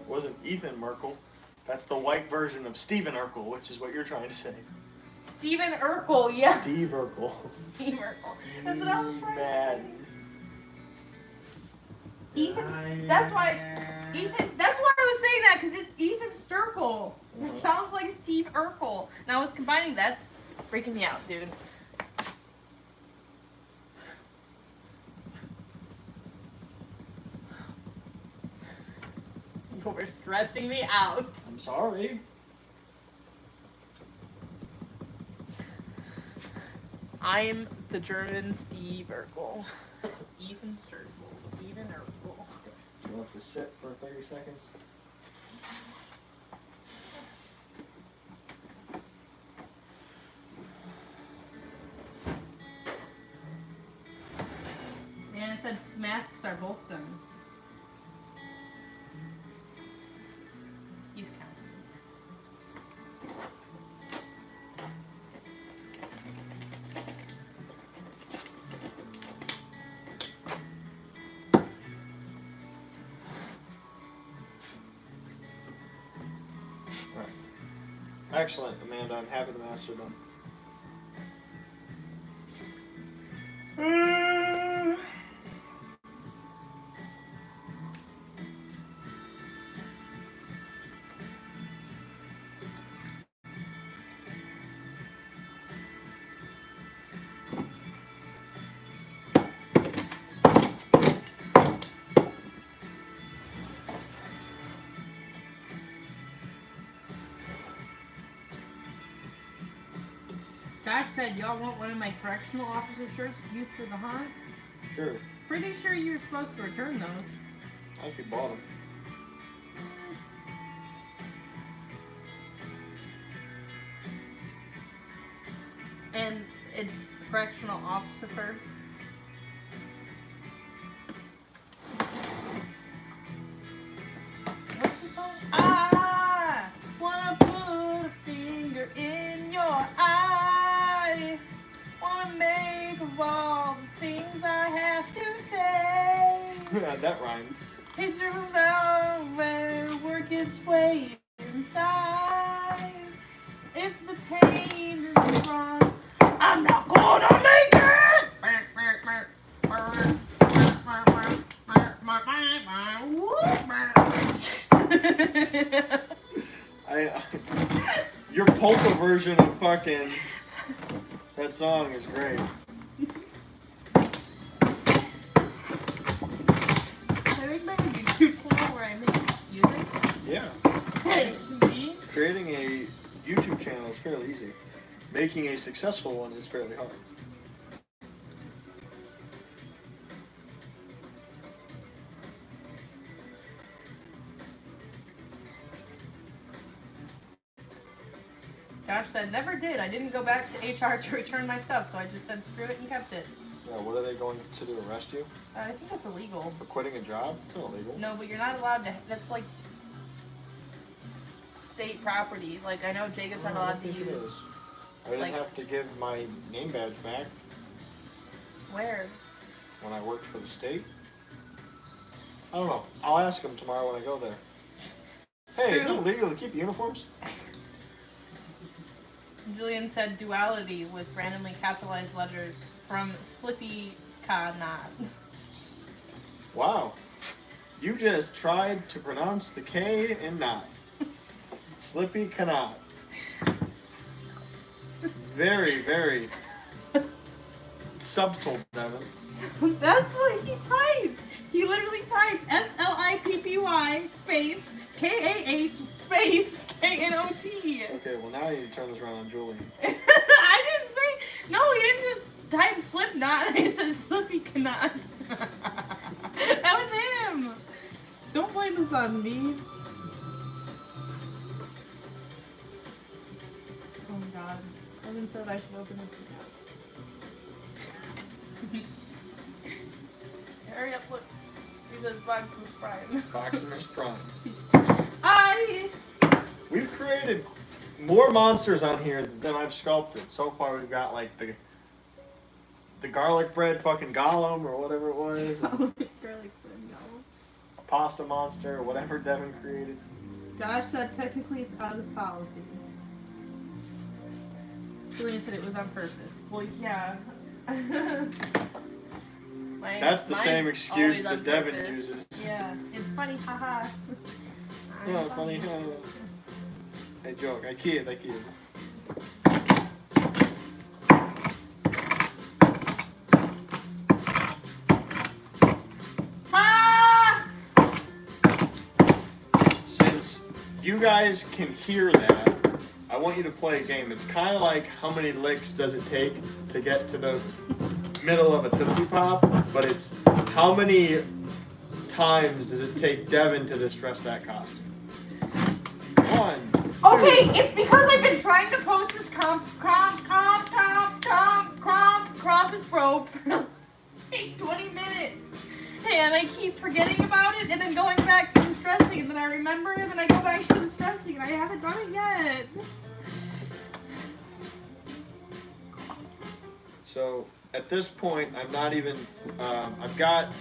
[SPEAKER 1] It wasn't Ethan Merkel. That's the white version of Steven Urkel, which is what you're trying to say.
[SPEAKER 2] Stephen Urkel, yeah.
[SPEAKER 1] Steve Urkel.
[SPEAKER 2] Steve Urkel. That's what I was trying to say.
[SPEAKER 1] Madden.
[SPEAKER 2] Ethan, that's why I was saying that, because it's Ethan Sturkel. It sounds like Steve Urkel. And I was combining that's freaking me out, dude. You're stressing me out.
[SPEAKER 1] I'm sorry.
[SPEAKER 2] I'm the German Steve Urkel. Ethan Sturkel. Steven Urkel.
[SPEAKER 1] You want to sit for 30 seconds?
[SPEAKER 2] Man, I said masks are both done. He's counting.
[SPEAKER 1] Excellent, Amanda. I'm happy the master done.
[SPEAKER 2] said, y'all want one of my correctional officer shirts to use for the hunt?
[SPEAKER 1] Sure.
[SPEAKER 2] Pretty sure you're supposed to return those.
[SPEAKER 1] I if you bought them.
[SPEAKER 2] And it's correctional officer fur. What's the song? I wanna put a finger in your eye. Wanna make of all the things I have to say.
[SPEAKER 1] Yeah, that rhymed.
[SPEAKER 2] History of where work its way inside. If the pain is wrong, I'm not gonna make it.
[SPEAKER 1] Your polka version of fucking that song is great.
[SPEAKER 2] I make my YouTube channel where I make music.
[SPEAKER 1] Yeah.
[SPEAKER 2] Me?
[SPEAKER 1] Creating a YouTube channel is fairly easy. Making a successful one is fairly hard.
[SPEAKER 2] Josh said, never did. I didn't go back to HR to return my stuff, so I just said screw it and kept it.
[SPEAKER 1] Yeah, what are they going to do? Arrest you?
[SPEAKER 2] I think that's illegal.
[SPEAKER 1] For quitting a job? It's not illegal.
[SPEAKER 2] No, but you're not allowed to. That's like state property. Like, I know Jacob's not allowed to use.
[SPEAKER 1] I didn't
[SPEAKER 2] like-
[SPEAKER 1] have to give my name badge back
[SPEAKER 2] Where?
[SPEAKER 1] when I worked for the state. I don't know. I'll ask them tomorrow when I go there. Hey, is it
[SPEAKER 2] True.
[SPEAKER 1] illegal to keep uniforms?
[SPEAKER 2] Julian said duality with randomly capitalized letters from Slippy Kanat.
[SPEAKER 1] Wow. You just tried to pronounce the K and not. Slippy cannot. Very, very subtle, Devin.
[SPEAKER 2] That's what he typed. He literally typed SLIPPY space KAH space KNOT.
[SPEAKER 1] Okay, well now you need to turn this around on Julian.
[SPEAKER 2] I didn't say. No, he didn't just type Slipknot. I said Slippy cannot. That was him. Don't blame this on me. Oh my god. Evan said I should open this. Hurry up, look. He says Boximus Prime.
[SPEAKER 1] Proximus Prime.
[SPEAKER 2] I.
[SPEAKER 1] We've created more monsters on here than I've sculpted. So far we've got like the garlic bread fucking golem or whatever it was. A pasta monster or whatever Devin created.
[SPEAKER 2] Josh said technically it's out of policy. Julian said it was on purpose. Well, yeah.
[SPEAKER 1] That's the same
[SPEAKER 2] Mine's
[SPEAKER 1] excuse
[SPEAKER 2] always on
[SPEAKER 1] that Devin
[SPEAKER 2] purpose.
[SPEAKER 1] uses.
[SPEAKER 2] Yeah, it's funny, haha.
[SPEAKER 1] Yeah, funny. I joke. I kid.
[SPEAKER 2] Ah!
[SPEAKER 1] Since you guys can hear that, I want you to play a game. It's kind of like how many licks does it take to get to the middle of a Tootsie Pop, but it's how many times does it take Devin to distress that costume? 1, 2.
[SPEAKER 2] Okay, it's because I've been trying to post this Krampus robe for like 20 minutes. And I keep forgetting about it and then going back to distressing, and then I remember it and I go back to distressing, and I haven't done it yet.
[SPEAKER 1] So at this point, I'm not even. I've got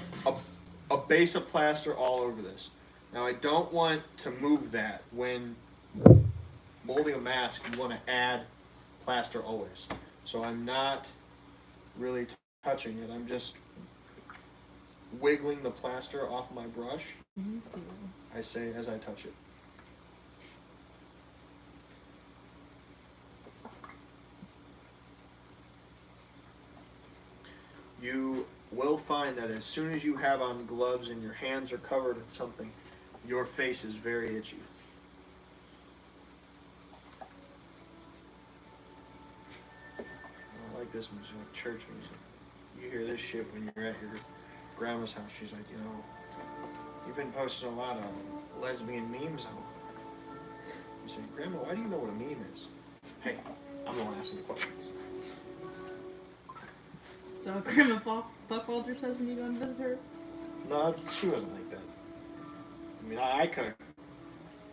[SPEAKER 1] a base of plaster all over this. Now I don't want to move that. When molding a mask, you want to add plaster always. So I'm not really touching it. I'm just wiggling the plaster off my brush. I say as I touch it. You will find that as soon as you have on gloves and your hands are covered in something, your face is very itchy. this music, like church music. You hear this shit when you're at your grandma's house. She's like, you know, you've been posting a lot of lesbian memes out. You say, Grandma, why do you know what a meme is? Hey, I'm the one asking the questions.
[SPEAKER 2] So Grandma Buckwalter says when you go and visit her?
[SPEAKER 1] No, she wasn't like that. I mean, I could have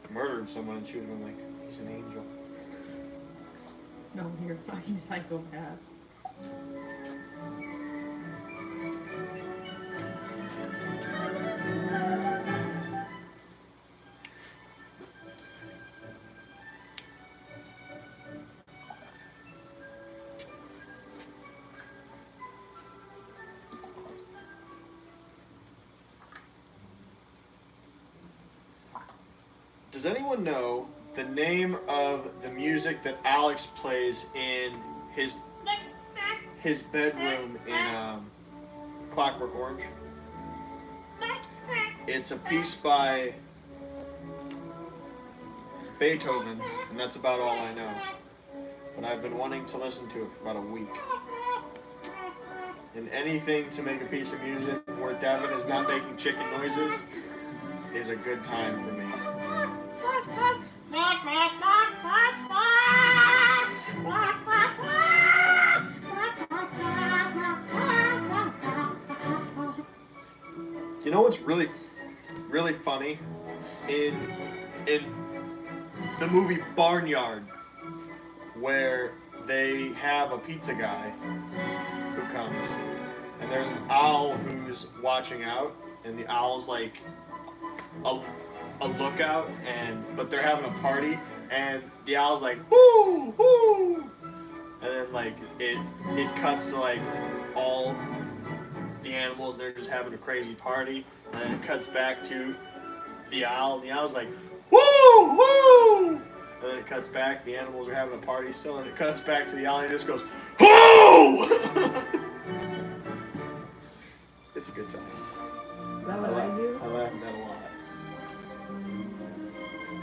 [SPEAKER 1] murdered someone and she would have been like, he's an angel.
[SPEAKER 2] No, you're a fucking psychopath.
[SPEAKER 1] Does anyone know the name of the music that Alex plays in his bedroom in Clockwork Orange? It's a piece by Beethoven, and that's about all I know. But I've been wanting to listen to it for about a week. And anything to make a piece of music where Devin is not making chicken noises is a good time for me. You know what's really, really funny? In the movie Barnyard, where they have a pizza guy who comes, and there's an owl who's watching out, and the owl's like a lookout, but they're having a party, and the owl's like whoo whoo, and then like it cuts to like all the animals, they're just having a crazy party, and then it cuts back to the owl, and the owl's like whoo whoo, and then it cuts back, the animals are having a party still, and it cuts back to the owl, and it just goes whoo. It's a good time.
[SPEAKER 2] Is that what I do?
[SPEAKER 1] I laugh at that a lot.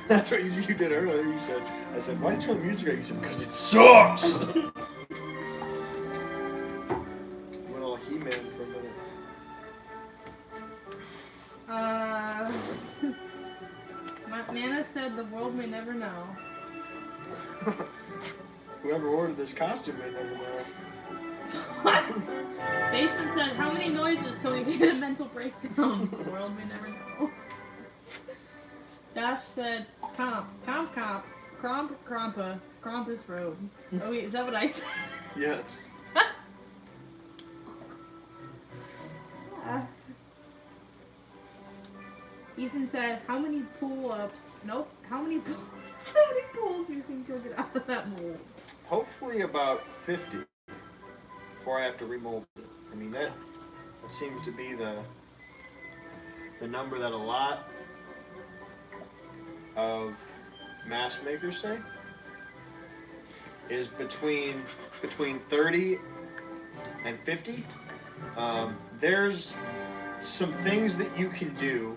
[SPEAKER 1] That's what you did earlier. You said, I said, why did you turn the music on? You said, because it sucks! Went all He-Man for a minute.
[SPEAKER 2] My Nana said the world may never know.
[SPEAKER 1] Whoever ordered this costume may never know.
[SPEAKER 2] Basement said, how many noises till we get a mental breakdown? The world may never know. Dash said, comp, crompa, Krampus road. Oh wait, is that what I said?
[SPEAKER 1] Yes.
[SPEAKER 2] Ethan said, how many pull-ups? Nope. How many pulls do you think you'll get out of that mold?
[SPEAKER 1] Hopefully about 50 before I have to remold it. I mean, that seems to be the number that a lot of mask makers say is between 30 and 50. There's some things that you can do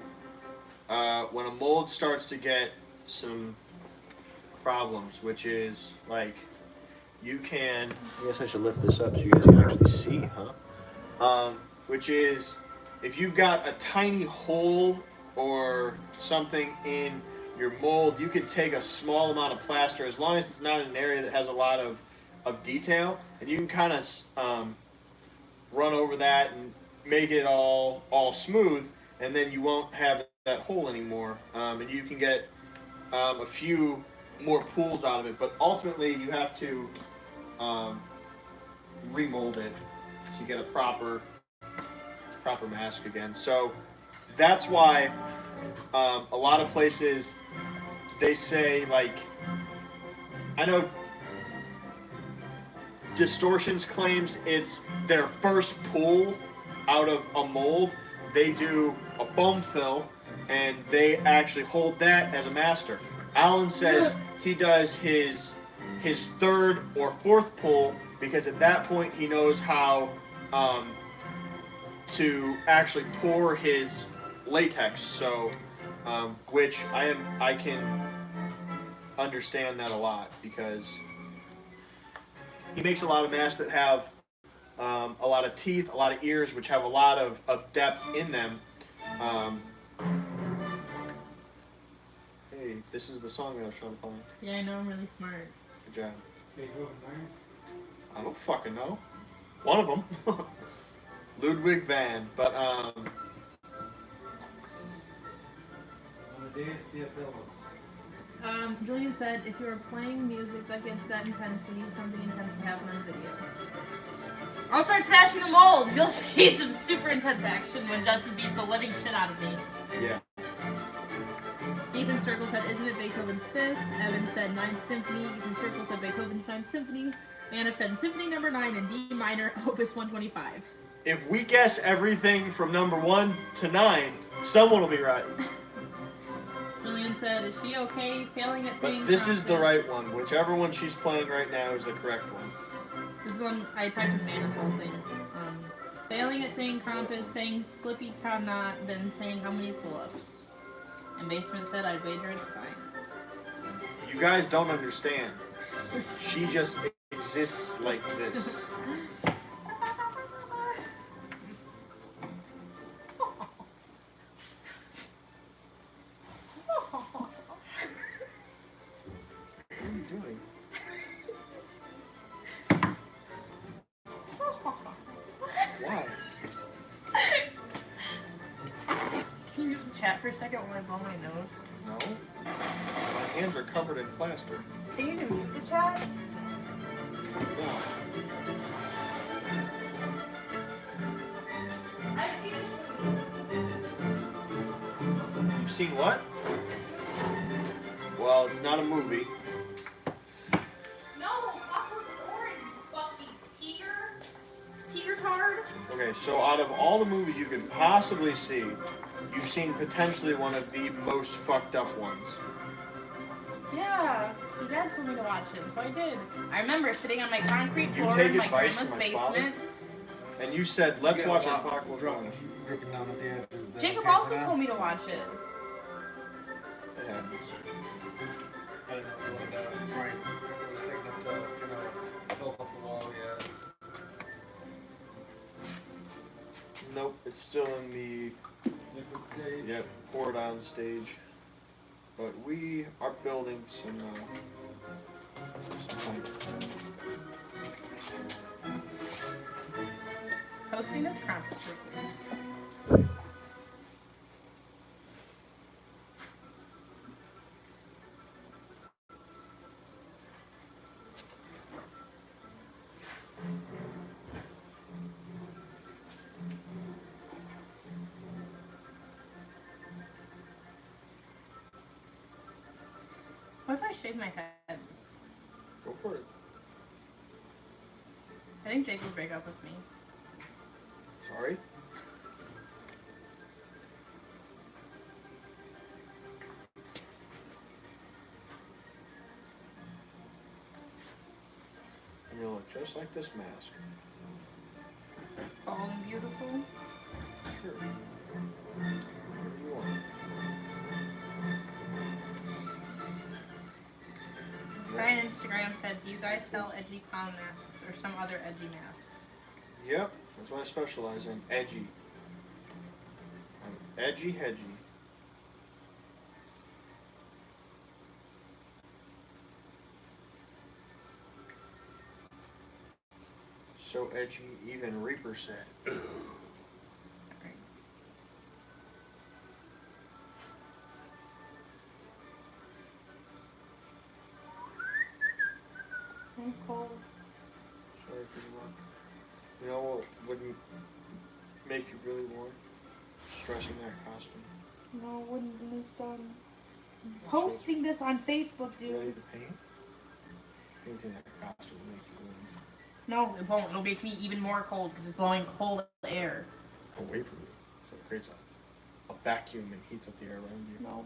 [SPEAKER 1] when a mold starts to get some problems, which is like you can, I guess I should lift this up so you guys can actually see, huh? Which is if you've got a tiny hole or something in your mold, you can take a small amount of plaster, as long as it's not in an area that has a lot of detail, and you can kind of run over that and make it all smooth, and then you won't have that hole anymore, and you can get a few more pools out of it, but ultimately you have to remold it to get a proper mask again. So that's why a lot of places they say, like, I know Distortions claims it's their first pull out of a mold. They do a foam fill and they actually hold that as a master. Alan says he does his third or fourth pull because at that point he knows how to actually pour his latex. So, which I can understand that a lot because he makes a lot of masks that have a lot of teeth, a lot of ears, which have a lot of depth in them. Um, hey, this is the song that I was trying to find.
[SPEAKER 2] Yeah, I know, I'm really smart.
[SPEAKER 1] Good job.
[SPEAKER 3] Beethoven 9.
[SPEAKER 1] I don't fucking know. One of them. Ludwig van. But,
[SPEAKER 3] Amadeus Theophilus.
[SPEAKER 2] Julian said, if you are playing music that gets that intense, we need something intense to happen on video. I'll start smashing the molds. You'll see some super intense action when Justin beats the living shit out of me.
[SPEAKER 1] yeah.
[SPEAKER 2] Ethan Circle said, isn't it Beethoven's 5th? Evan said 9th Symphony. Ethan Circle said Beethoven's 9th Symphony. Anna said Symphony number 9 in D minor, Opus 125.
[SPEAKER 1] If we guess everything from number 1 to 9, someone will be right.
[SPEAKER 2] Julian said, is she okay failing at singing
[SPEAKER 1] But this is the
[SPEAKER 2] Krampus?
[SPEAKER 1] right one. Whichever one she's playing right now is the correct one.
[SPEAKER 2] This is one I typed in Nana's whole thing. Failing at saying Krampus, saying Slippy Cannot, then saying how many pull-ups. And Basement said, I'd wager it's fine.
[SPEAKER 1] You guys don't understand. She just exists like this. What are you doing? Why?
[SPEAKER 2] Can you use the chat for a second while I blow my nose?
[SPEAKER 1] No. My hands are covered in plaster.
[SPEAKER 2] Can you mute the chat?
[SPEAKER 1] No.
[SPEAKER 2] I've seen this movie.
[SPEAKER 1] You've seen what? Well, it's not a movie.
[SPEAKER 2] No, Clockwork Orange, fucking Teeter Tard.
[SPEAKER 1] Okay, so out of all the movies you could possibly see, you've seen potentially one of the most fucked up ones.
[SPEAKER 2] Yeah, your dad told me to watch it, so I did. I remember sitting on my concrete
[SPEAKER 1] You
[SPEAKER 2] floor
[SPEAKER 1] take
[SPEAKER 2] in my
[SPEAKER 1] advice
[SPEAKER 2] grandma's
[SPEAKER 1] from my father?
[SPEAKER 2] basement.
[SPEAKER 1] And you said, let's
[SPEAKER 3] You got
[SPEAKER 1] watch
[SPEAKER 3] a
[SPEAKER 1] a
[SPEAKER 3] lot
[SPEAKER 1] Clockwork
[SPEAKER 3] drop-
[SPEAKER 1] Orange.
[SPEAKER 3] Ripping down at the edges.
[SPEAKER 2] Jacob also told me to watch it.
[SPEAKER 1] It happens.
[SPEAKER 3] I don't know if you wanted to try and was thick enough to, build up the wall yet.
[SPEAKER 1] Nope, it's still in the
[SPEAKER 3] Liquid stage.
[SPEAKER 1] poured on stage. But we are building some
[SPEAKER 2] Hosting this Krampus review. What if I shave my head?
[SPEAKER 1] Go for it.
[SPEAKER 2] I think Jake would break up with me.
[SPEAKER 1] Sorry? And you'll look just like this mask.
[SPEAKER 2] Bald and beautiful.
[SPEAKER 1] Sure. Whatever you want.
[SPEAKER 2] This guy on Instagram said, do you guys sell edgy clown masks or some other edgy masks?
[SPEAKER 1] Yep, that's what I specialize in. Edgy. I'm edgy, hedgy. So edgy, even Reaper said.
[SPEAKER 2] I'm cold.
[SPEAKER 1] Sorry for the luck. You know what wouldn't make you really warm? Stressing that costume.
[SPEAKER 2] No, wouldn't be done. Posting this on Facebook,
[SPEAKER 1] Ready
[SPEAKER 2] dude.
[SPEAKER 1] to paint? Painting that costume would make you warm.
[SPEAKER 2] No, it won't. It'll make me even more cold because it's blowing cold air.
[SPEAKER 1] Away from you. So it creates a vacuum and heats up the air around you.
[SPEAKER 2] No.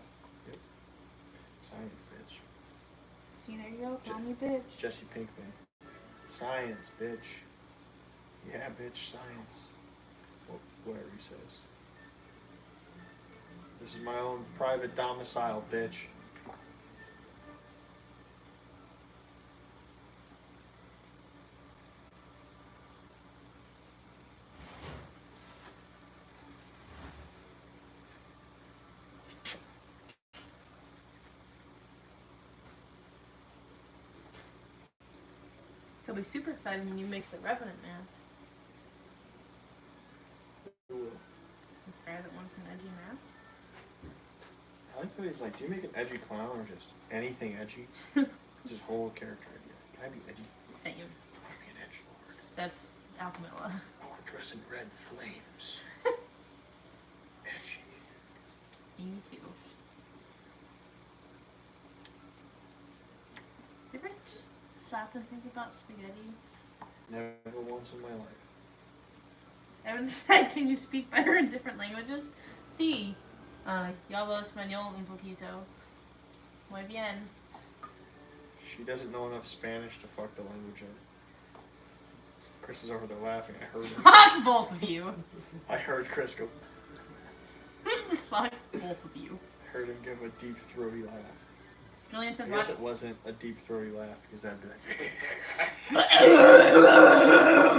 [SPEAKER 1] Science, bitch.
[SPEAKER 2] See, there you go. Call me bitch.
[SPEAKER 1] Jesse Pinkman. Science, bitch. Yeah, bitch, science. Well, whatever he says. This is my own private domicile, bitch.
[SPEAKER 2] be super excited when you make the Revenant mask.
[SPEAKER 1] Who will?
[SPEAKER 2] This guy that wants an edgy mask.
[SPEAKER 1] I like that he's like, do you make an edgy clown or just anything edgy? It's his whole character idea. Can I be edgy?
[SPEAKER 2] Same.
[SPEAKER 1] I want to be an edgy lord.
[SPEAKER 2] That's Alchemilla.
[SPEAKER 1] I want to dress in red flames. Edgy.
[SPEAKER 2] Me too. You ever just stop and think about spaghetti?
[SPEAKER 1] Never once in my life.
[SPEAKER 2] Evan said, can you speak better in different languages? Sí. Yo hablo español un poquito. Muy bien.
[SPEAKER 1] She doesn't know enough Spanish to fuck the language up. Chris is over there laughing. I heard him.
[SPEAKER 2] Fuck both of you.
[SPEAKER 1] I heard Chris go.
[SPEAKER 2] Fuck both of you.
[SPEAKER 1] I heard him give a deep throaty laugh.
[SPEAKER 2] Julian
[SPEAKER 1] I
[SPEAKER 2] said,
[SPEAKER 1] guess
[SPEAKER 2] watch.
[SPEAKER 1] it wasn't a deep throaty laugh because that'd be like.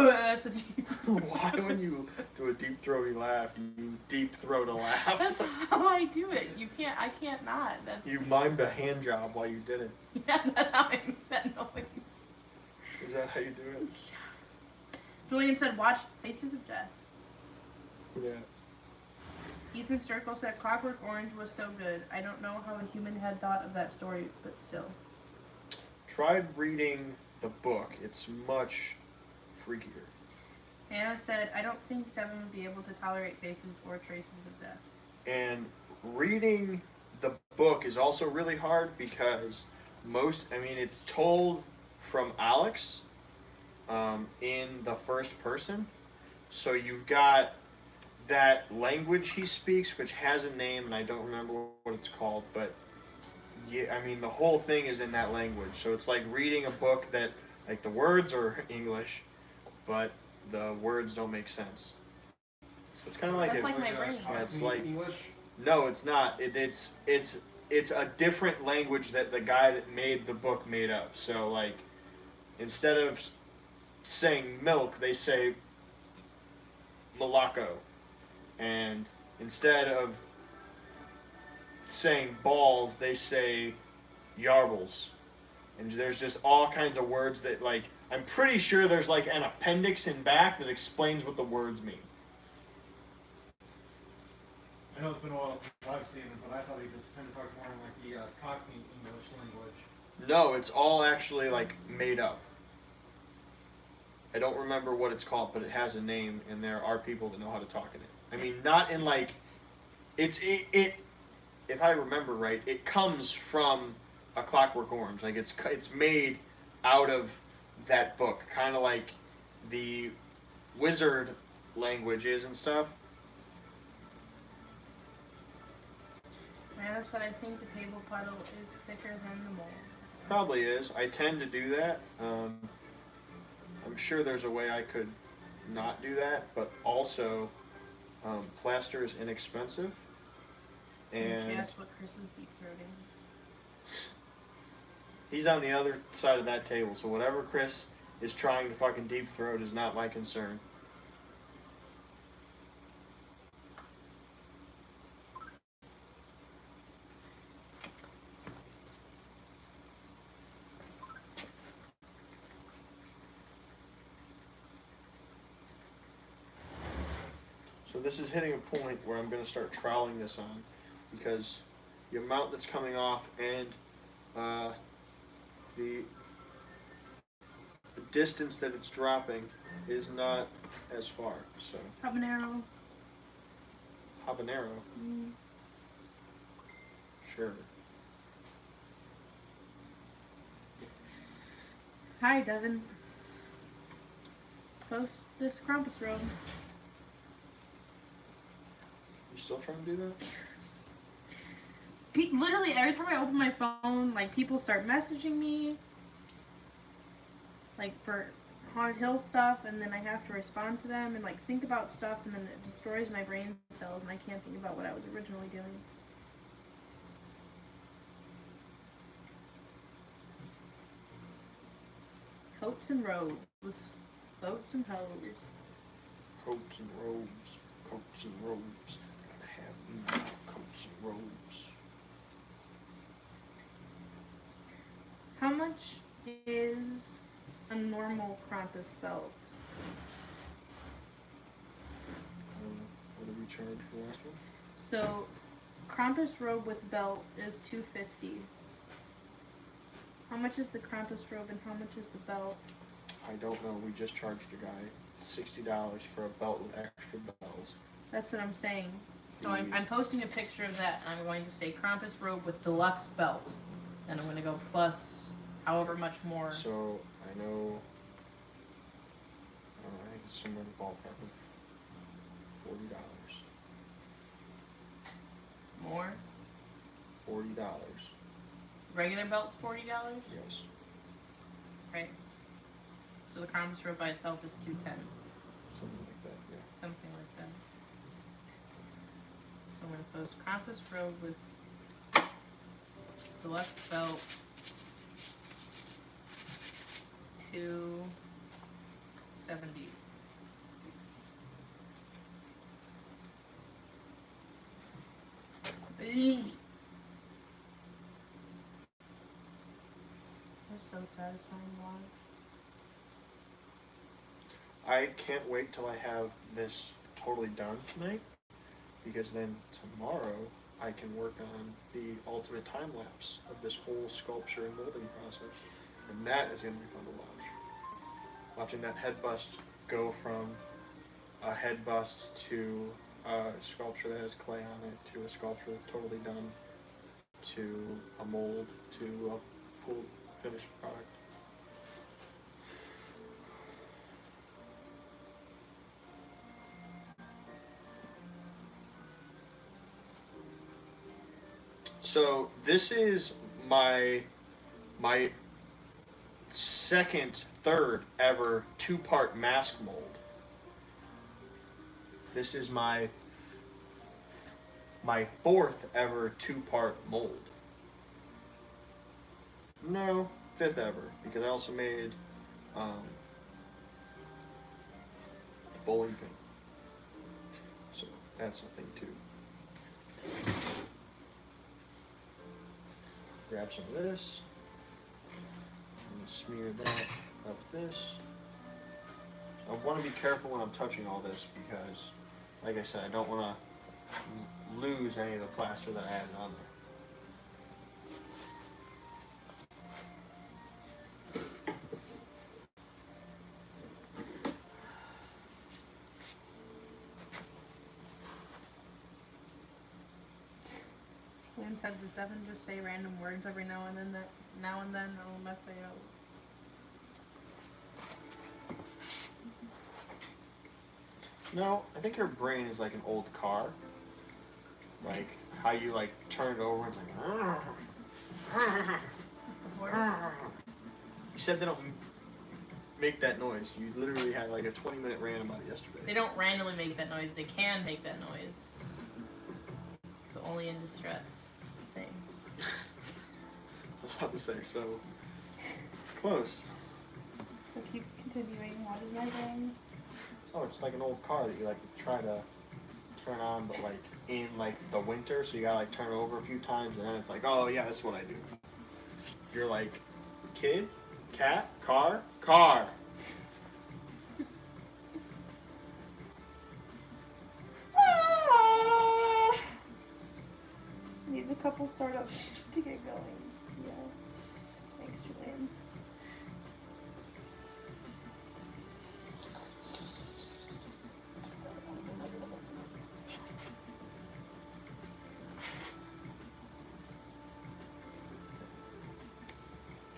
[SPEAKER 2] That's the deep.
[SPEAKER 1] Why, when you do a deep throaty laugh, you deep throat a laugh?
[SPEAKER 2] That's how I do it. You can't. I can't not. That's.
[SPEAKER 1] You mimed a hand job while you did it.
[SPEAKER 2] Yeah, that's how I make that noise.
[SPEAKER 1] Is that how you do it?
[SPEAKER 2] Julian said, watch Faces of Death.
[SPEAKER 1] Yeah.
[SPEAKER 2] Ethan Sturkle said, Clockwork Orange was so good. I don't know how a human had thought of that story, but still.
[SPEAKER 1] Tried reading the book. It's much freakier.
[SPEAKER 2] Anna said, I don't think Devin would be able to tolerate Faces or Traces of Death.
[SPEAKER 1] And reading the book is also really hard because it's told from Alex in the first person. So you've got that language he speaks, which has a name, and I don't remember what it's called, but yeah, I mean, the whole thing is in that language. So it's like reading a book that, like, the words are English, but the words don't make sense. So it's kind of like
[SPEAKER 2] That's like my brain.
[SPEAKER 1] Yeah, it's like
[SPEAKER 3] English.
[SPEAKER 1] no, it's not. It's a different language that the guy that made the book made up. So like, instead of saying milk, they say Malacco, and instead of saying balls, they say yarbles. And there's just all kinds of words that, like, I'm pretty sure there's like an appendix in back that explains what the words mean.
[SPEAKER 3] I know it's been a while since I've seen it, but I thought he just kind of talked more in like the Cockney English language.
[SPEAKER 1] No, it's all actually like made up. I don't remember what it's called, but it has a name, and there are people that know how to talk in it. I mean, not in like, it if I remember right, it comes from A Clockwork Orange. Like it's made out of that book, kind of like the wizard languages and stuff.
[SPEAKER 2] Anna said, I think the table puddle is thicker than the mold.
[SPEAKER 1] Probably is. I tend to do that. I'm sure there's a way I could not do that, but also plaster is inexpensive. And
[SPEAKER 2] Guess what Chris is deep throating.
[SPEAKER 1] he's on the other side of that table, so whatever Chris is trying to fucking deep throat is not my concern. So this is hitting a point where I'm going to start troweling this on, because the amount that's coming off and the distance that it's dropping is not as far. So
[SPEAKER 2] Habanero.
[SPEAKER 1] habanero, sure.
[SPEAKER 2] Hi, Devin. Post this Krampus road.
[SPEAKER 1] You still trying to do that?
[SPEAKER 2] Literally, every time I open my phone, like, people start messaging me, like, for Haunted Hill stuff, and then I have to respond to them and, like, think about stuff, and then it destroys my brain cells, and I can't think about what I was originally doing. Coats and robes. Boats and hoes.
[SPEAKER 1] Coats and robes, coats and robes. Gotta have me now, coats and robes.
[SPEAKER 2] How much is a normal Krampus belt?
[SPEAKER 1] What did we charge for the last one?
[SPEAKER 2] So, Krampus robe with belt is $250. How much is the Krampus robe and how much is the belt?
[SPEAKER 1] I don't know. We just charged a guy $60 for a belt with extra bells.
[SPEAKER 2] That's what I'm saying. So I'm posting a picture of that, and I'm going to say Krampus robe with deluxe belt. And I'm going to go plus however much more.
[SPEAKER 1] So I know. I think it's somewhere in the ballpark of $40.
[SPEAKER 2] More?
[SPEAKER 1] $40.
[SPEAKER 2] Regular belt's $40?
[SPEAKER 1] Yes.
[SPEAKER 2] Right. So the Krampus robe by itself is $210.
[SPEAKER 1] Something like that. Yeah.
[SPEAKER 2] Something like that. So I'm going to post Krampus robe with deluxe belt, $270. That's so satisfying to watch.
[SPEAKER 1] I can't wait till I have this totally done tonight, because then tomorrow I can work on the ultimate time lapse of this whole sculpture and molding process, and that is going to be fun to watch. Watching that head bust go from a head bust to a sculpture that has clay on it, to a sculpture that's totally done, to a mold, to a full finished product. So this is my third ever two-part mask mold. This is my fourth ever two-part mold. No, fifth ever, because I also made the bowling pin. So that's a thing too. Grab some of this and smear that up this. I want to be careful when I'm touching all this because, like I said, I don't want to lose any of the plaster that I added on there.
[SPEAKER 2] Liam said, does Devin just say random words every now and then it'll mess me up?
[SPEAKER 1] No, I think her brain is like an old car. Like how you like turn it over and it's like. You said they don't make that noise. You literally had like a 20-minute rant about it yesterday.
[SPEAKER 2] They don't randomly make that noise. They can make that noise. But only in distress. Same.
[SPEAKER 1] I was about to say, so close.
[SPEAKER 2] So keep continuing. What is my brain?
[SPEAKER 1] Oh, it's like an old car that you like to try to turn on, but like in like the winter, so you gotta like turn it over a few times, and then it's like, oh yeah, that's what I do. You're like, kid, cat, car, car.
[SPEAKER 2] Needs a couple startups to get going. Yeah. Thanks, Julian.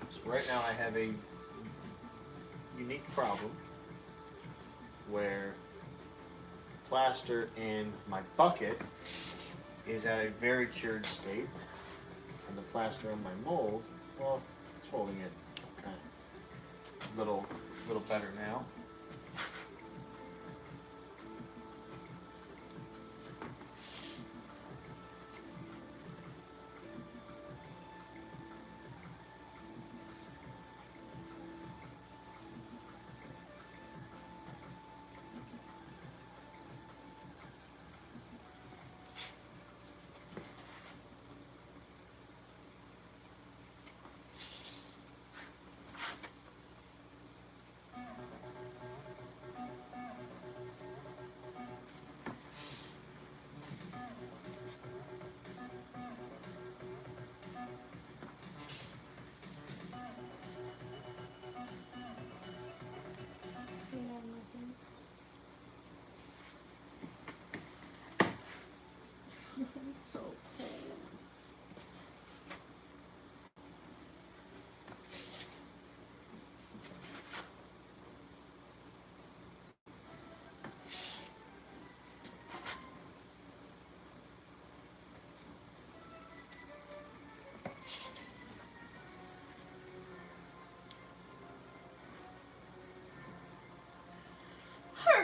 [SPEAKER 1] So right now I have a unique problem where plaster in my bucket is at a very cured state, and the plaster on my mold, well, it's holding it kind of little better now.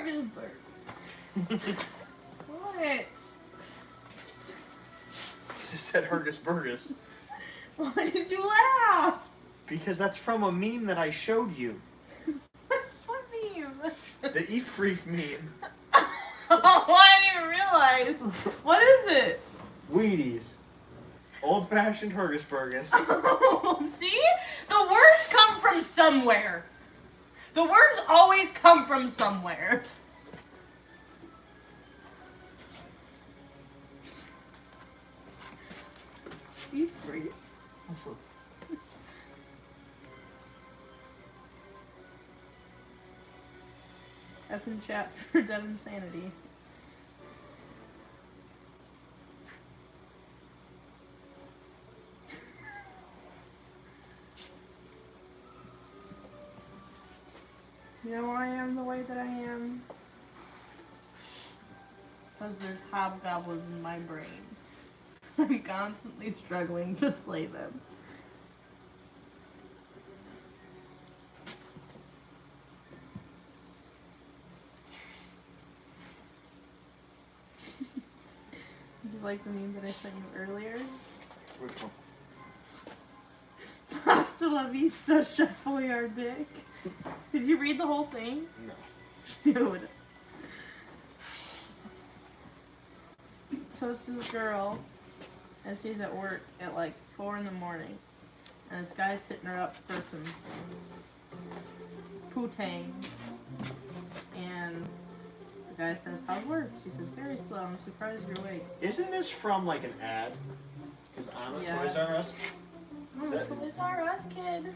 [SPEAKER 2] Hargisburg. What?
[SPEAKER 1] You just said Hergus Burgus.
[SPEAKER 2] Why did you laugh?
[SPEAKER 1] Because that's from a meme that I showed you.
[SPEAKER 2] What meme?
[SPEAKER 1] The Efreef meme.
[SPEAKER 2] Oh, I didn't even realize. What is it?
[SPEAKER 1] Wheaties. Old fashioned Hergus Burgus.
[SPEAKER 2] Oh, see? The words come from somewhere. The words always come from somewhere. You freak. F in chat for Devin Sanity. You know why I am the way that I am? Because there's hobgoblins in my brain. I'm constantly struggling to slay them. Did you like the meme that I sent you earlier?
[SPEAKER 1] Which one?
[SPEAKER 2] Hasta la vista, Chef Boyardee. Did you read the whole thing?
[SPEAKER 1] No.
[SPEAKER 2] Dude. So it's this girl, and she's at work at like 4 in the morning, and this guy's hitting her up for some poutine, and the guy says, "How's work?" She says, "Very slow. I'm surprised you're awake."
[SPEAKER 1] Isn't this from like an ad? Is Anna
[SPEAKER 2] Yeah.
[SPEAKER 1] Toys R Us? Is that-
[SPEAKER 2] Toys R Us, kid.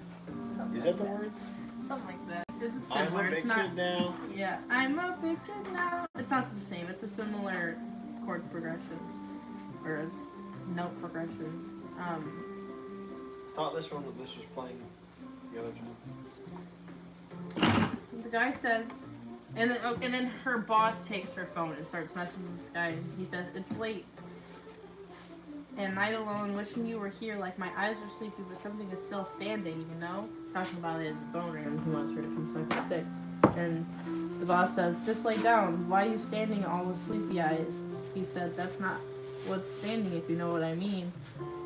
[SPEAKER 2] Something
[SPEAKER 1] Is
[SPEAKER 2] like
[SPEAKER 1] that the words?
[SPEAKER 2] Something like that. It's
[SPEAKER 1] I'm
[SPEAKER 2] similar.
[SPEAKER 1] a big
[SPEAKER 2] It's not.
[SPEAKER 1] kid now.
[SPEAKER 2] Yeah, I'm a big kid now. It's not the same. It's a similar chord progression or a note progression.
[SPEAKER 1] Thought this was playing the other time.
[SPEAKER 2] The guy says, and then her boss takes her phone and starts messaging this guy. And he says, "It's late. And night alone, wishing you were here. Like my eyes are sleepy, but something is still standing. You know." Talking about his boner and he wants her to come suck his dick. And the boss says, "Just lay down. Why are you standing all with sleepy eyes?" He said, "That's not what's standing, if you know what I mean."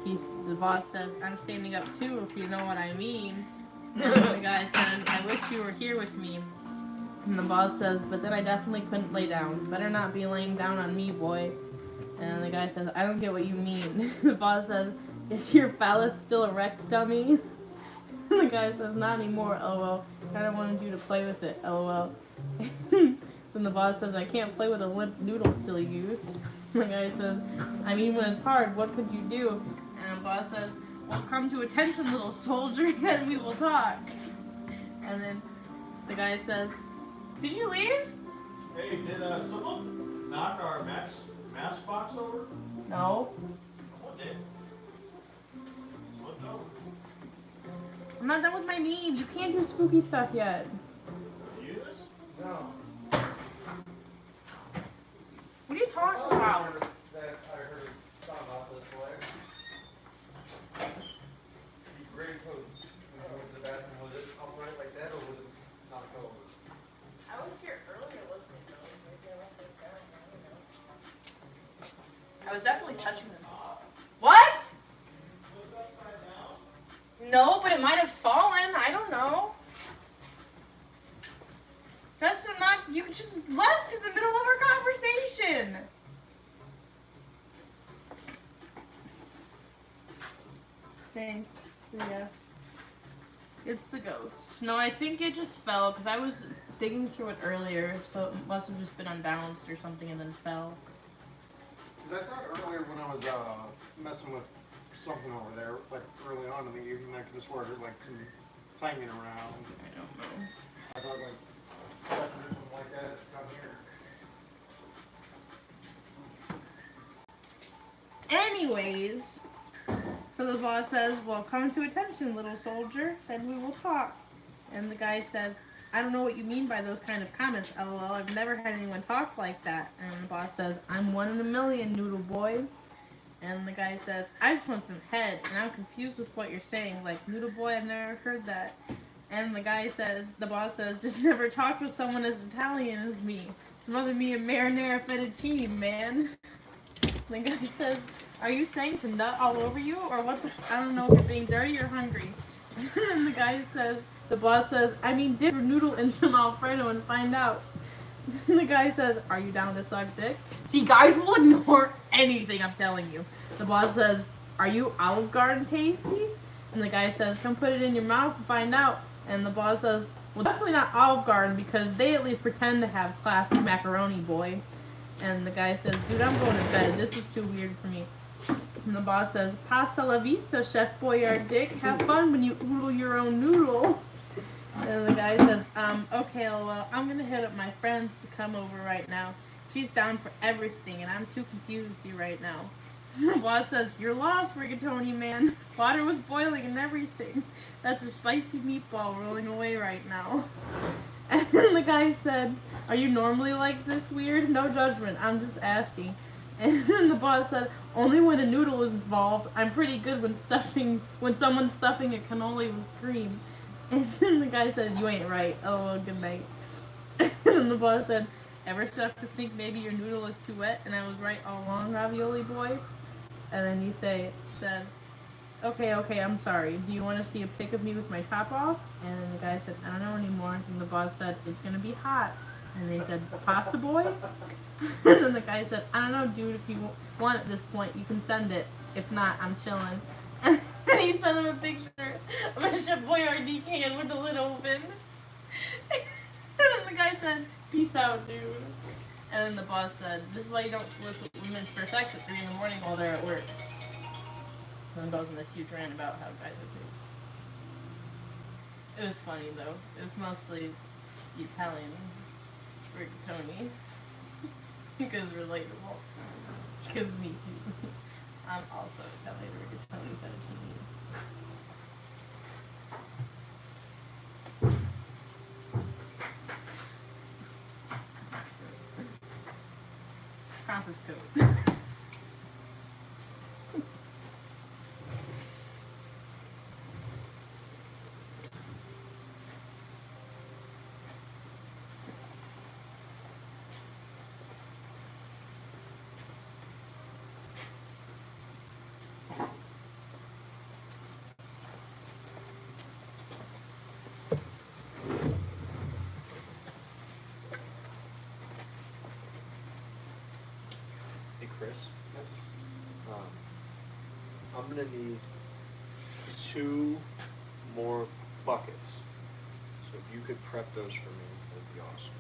[SPEAKER 2] The boss says, "I'm standing up too, if you know what I mean." And the guy says, "I wish you were here with me." And the boss says, "But then I definitely couldn't lay down. Better not be laying down on me, boy." And the guy says, "I don't get what you mean." The boss says, "Is your phallus still erect, dummy?" And the guy says, "Not anymore, lol. Kinda wanted you to play with it, lol." Then the boss says, "I can't play with a limp noodle, silly goose." And the guy says, "I mean, when it's hard, what could you do?" And the boss says, "Well, come to attention, little soldier, then we will talk." And then the guy says, "Did you leave?"
[SPEAKER 1] Hey, did someone knock our mask box over?
[SPEAKER 2] No.
[SPEAKER 1] What did? Flipped over.
[SPEAKER 2] I'm not done with my meme. You can't do spooky stuff yet.
[SPEAKER 1] Did you do this?
[SPEAKER 3] No.
[SPEAKER 2] What are you talking about?
[SPEAKER 3] That I heard it sound out this way. Be great if it was the bathroom, was it upright like that or was it knocked over?
[SPEAKER 2] I was here earlier listening to it. Maybe I left it down. I don't know. I was definitely touching them. What? No, but it might have fallen. I don't know. That's not. You just left in the middle of our conversation. Thanks. Yeah. It's the ghost. No, I think it just fell because I was digging through it earlier, so it must have just been unbalanced or something and then fell.
[SPEAKER 3] Because I thought earlier when I was messing with something over there, like early on in the evening, I could have sworn like some clanging around.
[SPEAKER 2] I don't know.
[SPEAKER 3] I thought like something like that down here.
[SPEAKER 2] Anyways, so the boss says, "Well, come to attention, little soldier, then we will talk." And the guy says, "I don't know what you mean by those kind of comments, lol. I've never had anyone talk like that." And the boss says, "I'm 1 in a million, noodle boy." And the guy says, "I just want some head, and I'm confused with what you're saying. Like, noodle boy, I've never heard that." And the boss says, just never talked with someone as Italian as me. Smother me a marinara fettuccine, man. The guy says, are you saying to nut all over you? Or what the, I don't know if you're being dirty or hungry. And then the boss says, I mean, dip your noodle in some Alfredo and find out. And the guy says, are you down to suck dick? See, guys will ignore anything I'm telling you. The boss says, are you Olive Garden tasty? And the guy says, come put it in your mouth and find out. And the boss says, well, definitely not Olive Garden because they at least pretend to have classic macaroni, boy. And the guy says, dude, I'm going to bed. This is too weird for me. And the boss says, pasta la vista, Chef Boyardee. Have fun when you oodle your own noodle. And the guy says, okay, well, I'm going to hit up my friends to come over right now. She's down for everything, and I'm too confused with you right now. The boss says, you're lost, Rigatoni man. Water was boiling and everything. That's a spicy meatball rolling away right now. And the guy said, are you normally like this weird? No judgment, I'm just asking. And then the boss said, only when a noodle is involved. I'm pretty good when someone's stuffing a cannoli with cream. And then the guy said, you ain't right. Oh, well, good night. And then the boss said, ever start to think maybe your noodle is too wet and I was right all along, ravioli boy? And then he said, okay, I'm sorry. Do you want to see a pic of me with my top off? And then the guy said, I don't know anymore. And the boss said, it's going to be hot. And they said, pasta boy? And then the guy said, I don't know, dude. If you want at this point, you can send it. If not, I'm chilling. And he sent him a picture of a Chef Boyardee can with the lid open. And then the guy said, peace out, dude. And then the boss said, this is why you don't solicit women for sex at 3 in the morning while they're at work. And then goes in this huge rant about how guys are pigs. It was funny, though. It was mostly Italian rigatoni. Because relatable. Because me too. I'm also Italian rigatoni fettuccine. Compass code.
[SPEAKER 1] Hey, Chris.
[SPEAKER 3] Yes.
[SPEAKER 1] I'm gonna need 2 more buckets. So if you could prep those for me, that'd be awesome.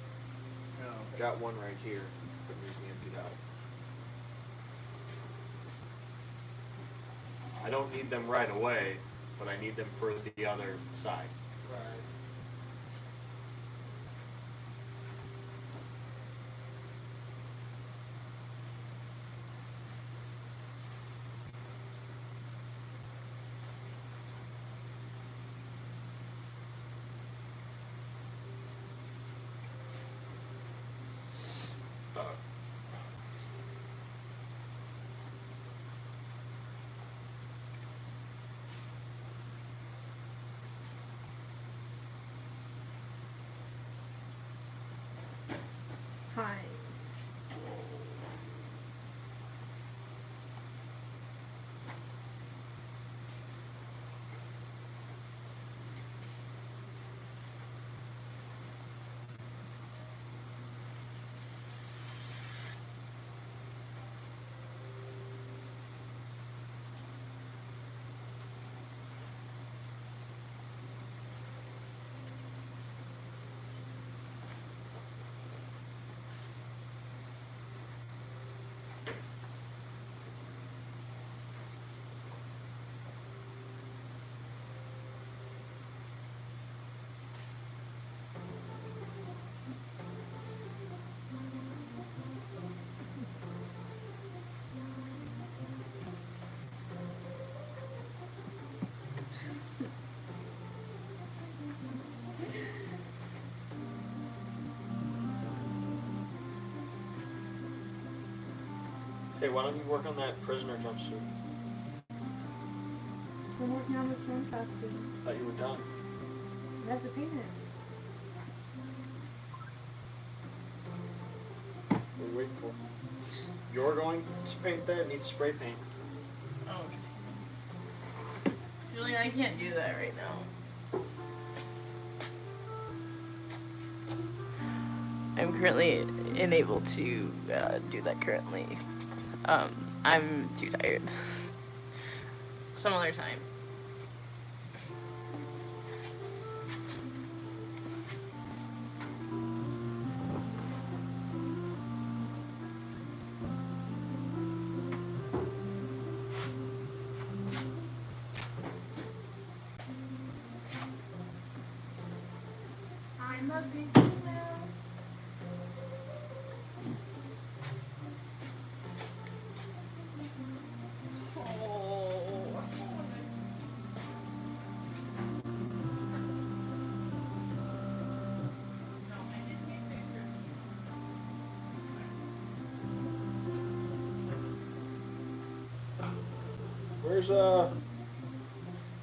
[SPEAKER 3] No, okay.
[SPEAKER 1] Got one right here, but needs to be emptied out. I don't need them right away, but I need them for the other side.
[SPEAKER 3] Right.
[SPEAKER 2] Hi.
[SPEAKER 1] Hey, why don't you work on that prisoner jumpsuit?
[SPEAKER 2] I'm working on this one costume.
[SPEAKER 1] Thought you were done.
[SPEAKER 2] You have to paint it.
[SPEAKER 1] We're waiting for. You're going to paint that. It needs spray paint.
[SPEAKER 2] Oh, just kidding. Julian, I can't do that right now. I'm currently unable to do that currently. I'm too tired. Some other time. I'm a big now.
[SPEAKER 1] Where's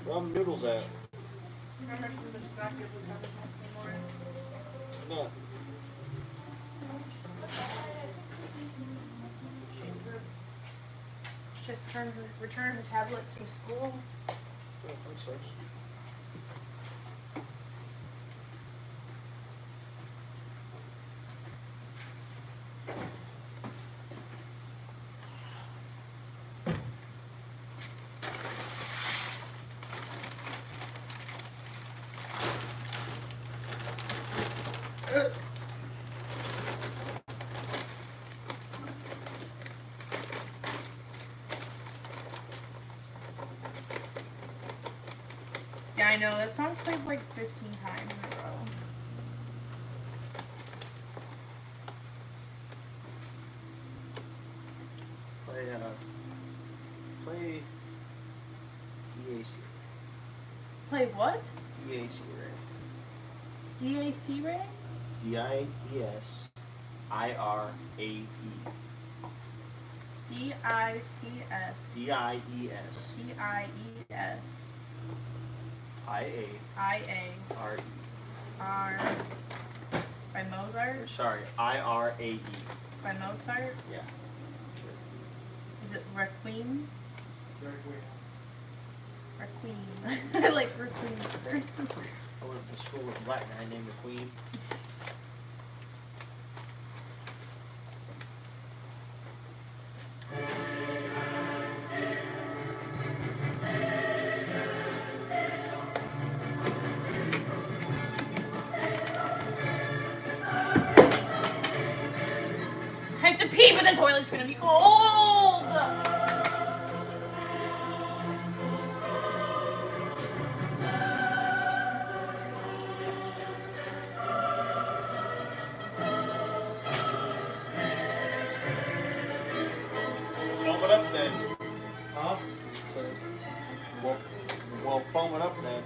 [SPEAKER 1] ramen noodles at?
[SPEAKER 2] Remember she was distracted with having
[SPEAKER 1] No.
[SPEAKER 2] Just return the tablet to school.
[SPEAKER 1] Oh, that sucks.
[SPEAKER 2] Yeah, I know. That song's played like 15 times in a row.
[SPEAKER 1] Play EAC.
[SPEAKER 2] Play what?
[SPEAKER 1] EAC, right?
[SPEAKER 2] DAC Ray?
[SPEAKER 1] DIESIRAE.
[SPEAKER 2] DICS.
[SPEAKER 1] DIES.
[SPEAKER 2] DIES.
[SPEAKER 1] IARE.
[SPEAKER 2] R. By Mozart?
[SPEAKER 1] Sorry, IRAE.
[SPEAKER 2] By Mozart?
[SPEAKER 1] Yeah.
[SPEAKER 2] Is it Requiem?
[SPEAKER 3] Requiem.
[SPEAKER 2] Requiem. I like Requiem.
[SPEAKER 1] I went to school with a black guy named McQueen.
[SPEAKER 2] I have to pee, but the toilet's gonna be cold!
[SPEAKER 1] Foam it up then. Huh? So, we'll foam it up then.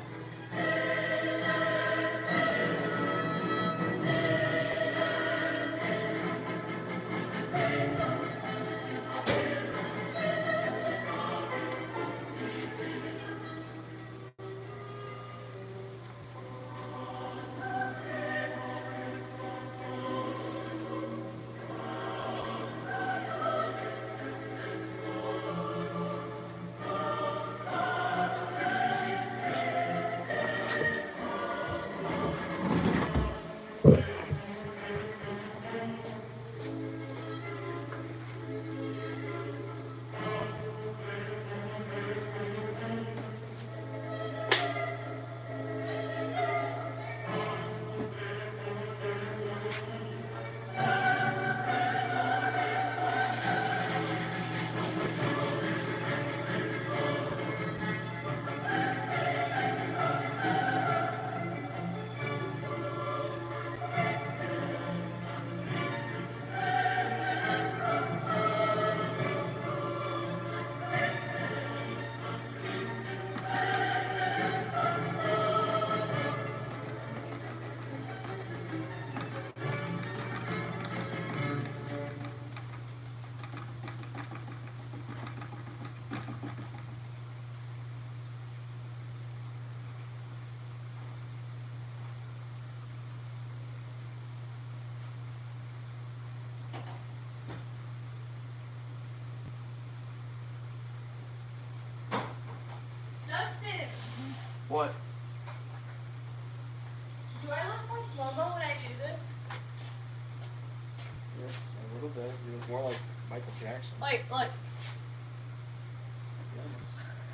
[SPEAKER 2] Like, look.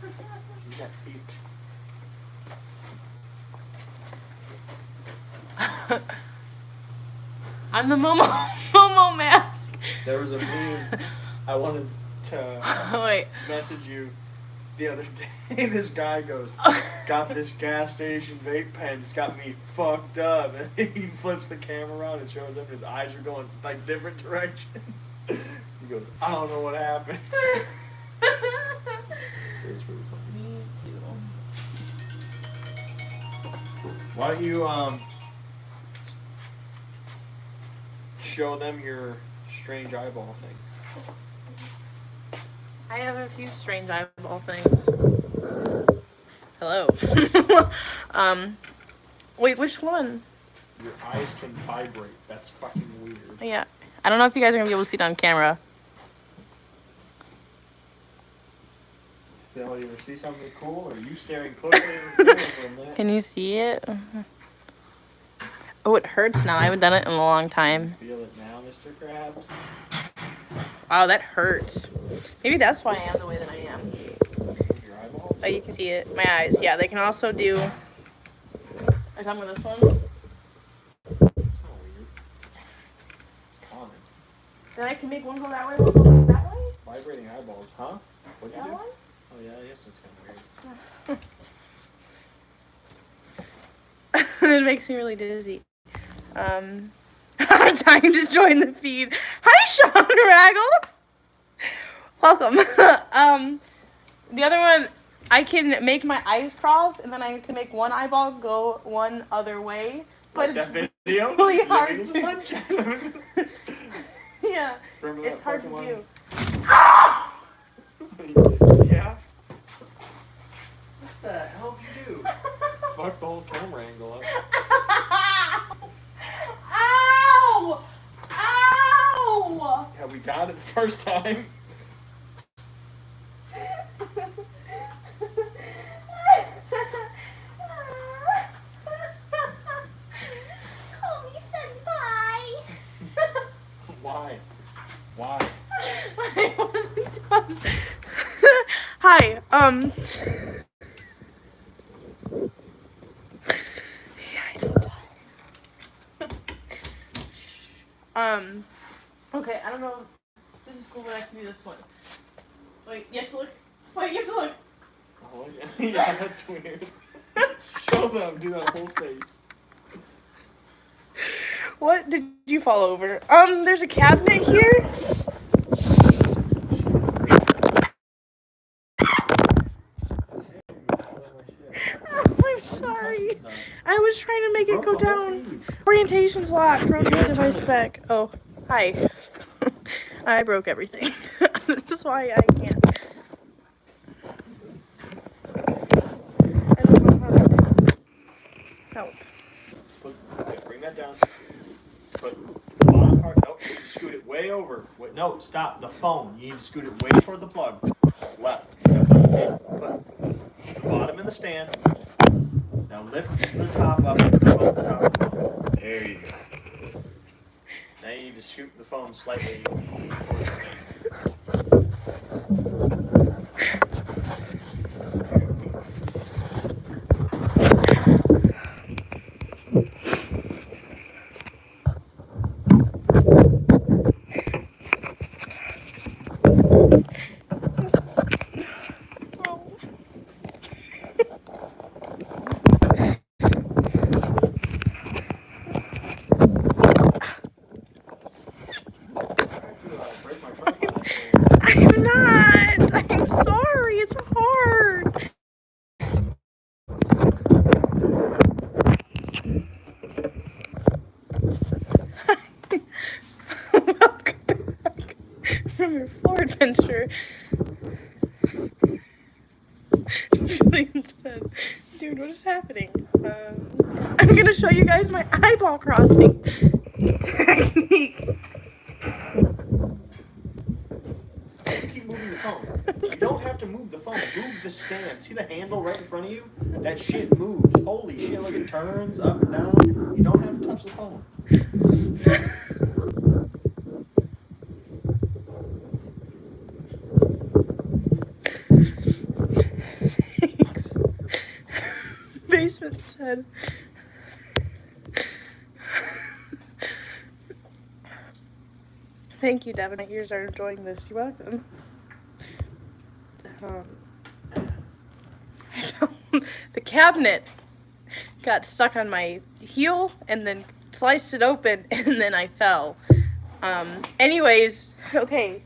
[SPEAKER 1] You got teeth.
[SPEAKER 2] I'm the Momo mask.
[SPEAKER 1] There was a meme I wanted to
[SPEAKER 2] Wait.
[SPEAKER 1] message you the other day. This guy goes, got this gas station vape pen. It's got me fucked up. And he flips the camera around and shows up. His eyes are going like different directions. He goes, I don't know what happened. It's pretty funny.
[SPEAKER 2] Me too.
[SPEAKER 1] Why don't you show them your strange eyeball thing?
[SPEAKER 2] I have a few strange eyeball things. Hello. Wait, which one?
[SPEAKER 1] Your eyes can vibrate. That's fucking weird.
[SPEAKER 2] Yeah. I don't know if you guys are gonna be able to see it on camera.
[SPEAKER 1] Phil, you ever see something cool? Or are you staring closely at the camera for a minute?
[SPEAKER 2] Can you see it? Oh, it hurts now. I haven't done it in a long time.
[SPEAKER 1] Feel it now, Mr. Krabs?
[SPEAKER 2] Wow, that hurts. Maybe that's why I am the way that I am.
[SPEAKER 1] Your eyeballs?
[SPEAKER 2] Oh, you can see it. My eyes. Yeah, they can also do. Are you talking about this one?
[SPEAKER 1] That's kind of weird. It's common.
[SPEAKER 2] Then I can make one go that way, one go that way?
[SPEAKER 1] Vibrating eyeballs, huh? What'd you
[SPEAKER 2] That
[SPEAKER 1] do?
[SPEAKER 2] one?
[SPEAKER 1] Oh yeah, I guess that's kind of weird.
[SPEAKER 2] It makes me really dizzy. Time to join the feed. Hi, Sean Raggle. Welcome. The other one, I can make my eyes cross, and then I can make one eyeball go one other way. But
[SPEAKER 1] Like that video?
[SPEAKER 2] really hard
[SPEAKER 1] Living in the
[SPEAKER 2] to-
[SPEAKER 1] sunshine.
[SPEAKER 2] yeah,
[SPEAKER 1] Remember that
[SPEAKER 2] it's hard to
[SPEAKER 1] fucking
[SPEAKER 2] do.
[SPEAKER 1] one? Yeah.
[SPEAKER 3] What the hell did you do?
[SPEAKER 1] Fuck the whole camera angle up.
[SPEAKER 2] Ow! Ow!
[SPEAKER 1] Yeah, we got it the first time.
[SPEAKER 2] Call me senpai.
[SPEAKER 1] Why? Why?
[SPEAKER 2] I wasn't done. Hi, yeah, I did die. Okay, I don't know if this is cool, but I can do this one. Wait, you have to look. Wait, you have to look.
[SPEAKER 1] Oh, yeah. Yeah, that's weird. Show them. Do that whole face.
[SPEAKER 2] What did you fall over? There's a cabinet here. I'm sorry. I was trying to make it go down. Orientation's locked. Rotate device back. Oh, hi. I broke everything. This is why I can't. I don't know how to help.
[SPEAKER 1] Okay, bring that down. Put the bottom part. Nope, you need to scoot it way over. Wait, no, stop. The phone. You need to scoot it way toward the plug. Left. Put the bottom in the stand. Now lift the top up. Above the top of the phone. There you go. Now you need to scoot the phone slightly toward the stand.
[SPEAKER 2] I'm not. I'm sorry. It's hard. Welcome back from your floor adventure. Julian said, dude, what is happening? I'm going to show you guys my eyeball crossing technique.
[SPEAKER 1] Keep moving the phone. You don't have to move the phone. Move the stand. See the handle right in front of you? That shit moves. Holy shit, look, it turns up and down. You don't have to touch the phone.
[SPEAKER 2] said. Thank you, Devin. My ears are enjoying this. You're welcome. The cabinet got stuck on my heel and then sliced it open and then I fell. Anyways, okay,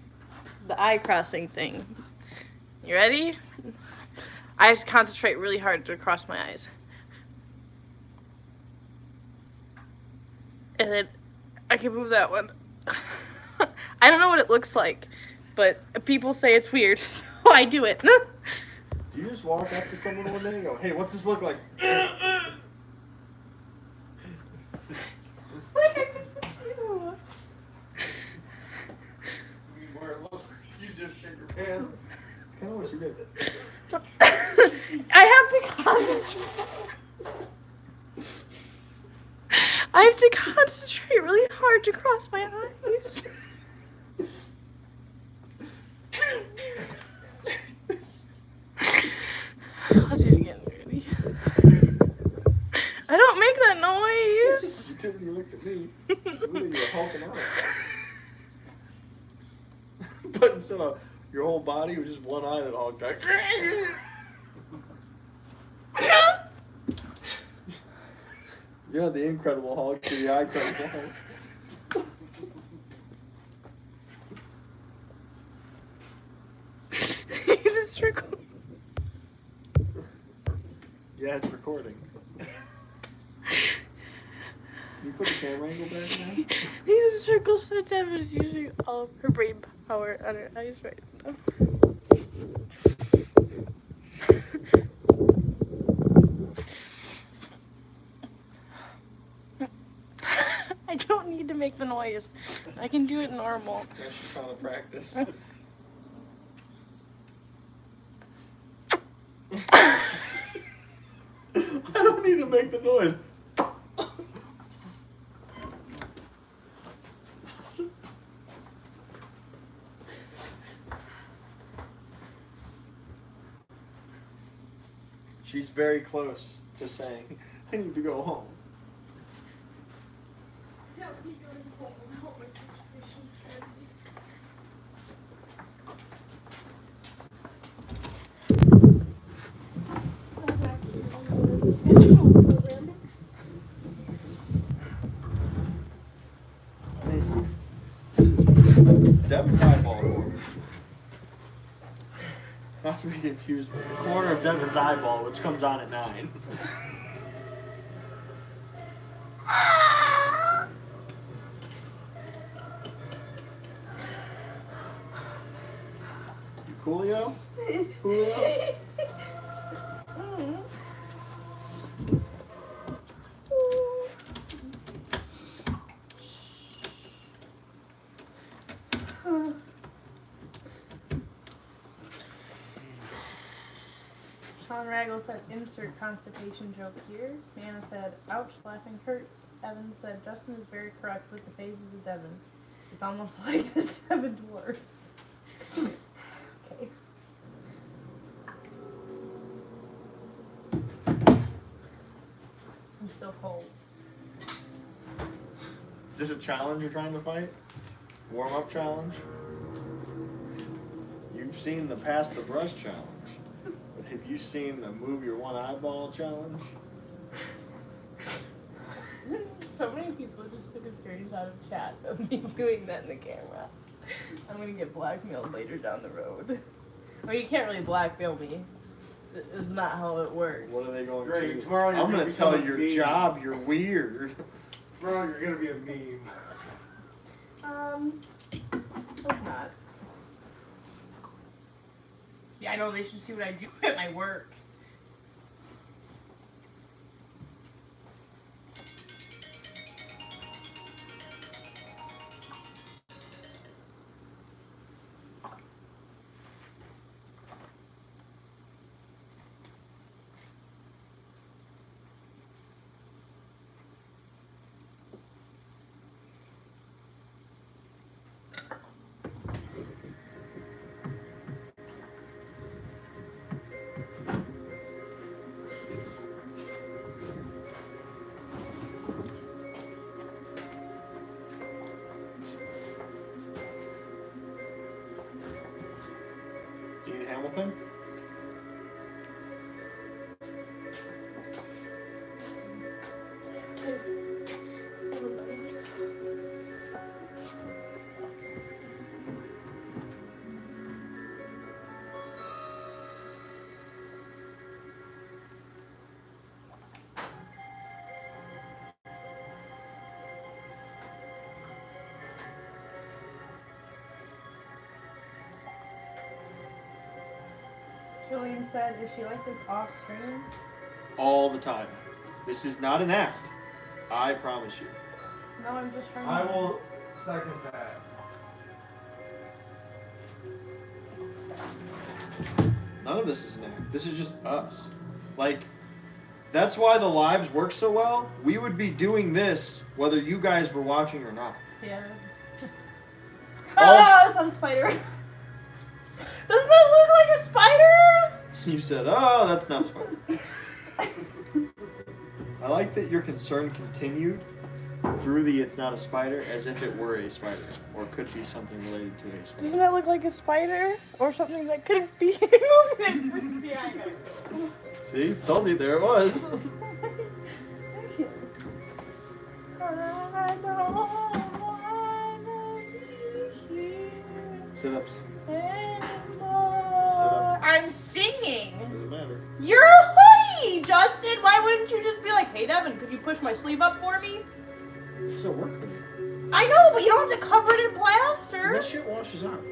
[SPEAKER 2] the eye crossing thing. You ready? I have to concentrate really hard to cross my eyes. And then I can move that one. I don't know what it looks like, but people say it's weird, so I do it.
[SPEAKER 1] Do you just walk up to someone one day and go, hey, what's this look like?
[SPEAKER 3] Where it looks like you just shake your pants.
[SPEAKER 1] That's kind of what you did.
[SPEAKER 2] I have to concentrate. I have to concentrate really hard to cross my eyes. I'll do it again. Ready? I don't make that noise.
[SPEAKER 1] You did when you looked at me. You were hulking out. But instead of your whole body, it was just one eye that hulked out. You're not the Incredible Hulk, you're the Incredible Hulk.
[SPEAKER 2] This record.
[SPEAKER 1] Yeah, it's recording. You put the camera angle back now?
[SPEAKER 2] These circles so Devin is using all of her brain power on her eyes right now. I don't need to make the noise. I can do it normal.
[SPEAKER 1] That's just trying to practice. I don't need to make the noise. She's very close to saying, I need to go home. Devin's eyeball. Not to be confused with the corner of Devin's eyeball, which comes on at 9. You Coolio? Coolio?
[SPEAKER 2] Sean Raggle said, insert constipation joke here. Nana said, ouch, laughing hurts. Evan said, Justin is very correct with the phases of Devin. It's almost like the 7 dwarfs. Okay. I'm still cold.
[SPEAKER 1] Is this a challenge you're trying to fight? Warm-up challenge? You've seen the pass the brush challenge. But have you seen the move your one eyeball challenge?
[SPEAKER 2] So many people just took a screenshot of chat of me doing that in the camera. I'm gonna get blackmailed later down the road. Well, you can't really blackmail me. It's not how it works.
[SPEAKER 1] What are they going
[SPEAKER 3] Great,
[SPEAKER 1] to?
[SPEAKER 3] tomorrow you're
[SPEAKER 1] I'm
[SPEAKER 3] gonna
[SPEAKER 1] going to tell
[SPEAKER 3] become a
[SPEAKER 1] your
[SPEAKER 3] meme.
[SPEAKER 1] job you're weird.
[SPEAKER 3] Bro, you're gonna be a meme.
[SPEAKER 2] Hope not. Yeah, I know they should see what I do at my work.
[SPEAKER 1] camel thing?
[SPEAKER 2] Julian said, "Is she like this off screen?"
[SPEAKER 1] All the time. This is not an act. I promise you.
[SPEAKER 2] No, I'm just trying.
[SPEAKER 3] I will second that.
[SPEAKER 1] None of this is an act. This is just us. Like, that's why the lives work so well. We would be doing this whether you guys were watching or not.
[SPEAKER 2] Yeah.
[SPEAKER 1] Also-
[SPEAKER 2] Oh, it's not a spider. Doesn't that look like a spider?
[SPEAKER 1] You said, oh, that's not a spider. I like that your concern continued through the it's not a spider as if it were a spider or could be something related to a spider.
[SPEAKER 2] Doesn't that look like a spider or something that could be moved and freaks me out?
[SPEAKER 1] See? Told you there it was. Sit-ups.
[SPEAKER 2] I'm singing.
[SPEAKER 1] Doesn't matter.
[SPEAKER 2] You're a hoodie, Justin. Why wouldn't you just be like, "Hey, Devin, could you push my sleeve up for me?"
[SPEAKER 1] It's still work for you.
[SPEAKER 2] I know, but you don't have to cover it in plaster.
[SPEAKER 1] That shit washes out.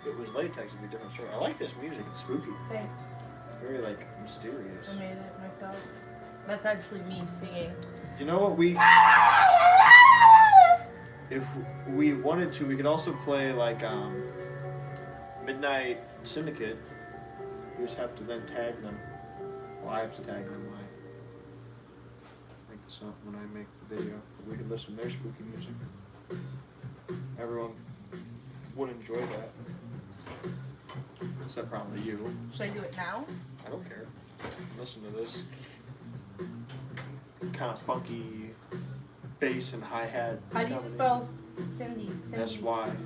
[SPEAKER 1] If it was latex, it'd be a different story. I like this music. It's spooky.
[SPEAKER 2] Thanks.
[SPEAKER 1] It's very, like, mysterious.
[SPEAKER 2] I made it myself. That's actually me singing.
[SPEAKER 1] You know what if we wanted to, we could also play, like, Midnight Syndicate. We just have to then tag them. Well, I have to tag them when I make the song, when I make the video. We could listen to their spooky music. Everyone would enjoy that. Except probably you.
[SPEAKER 2] Should I do it now?
[SPEAKER 1] I don't care. Listen to this kind of funky bass and hi-hat.
[SPEAKER 2] How do you spell Cindy?
[SPEAKER 1] SYNDICATE.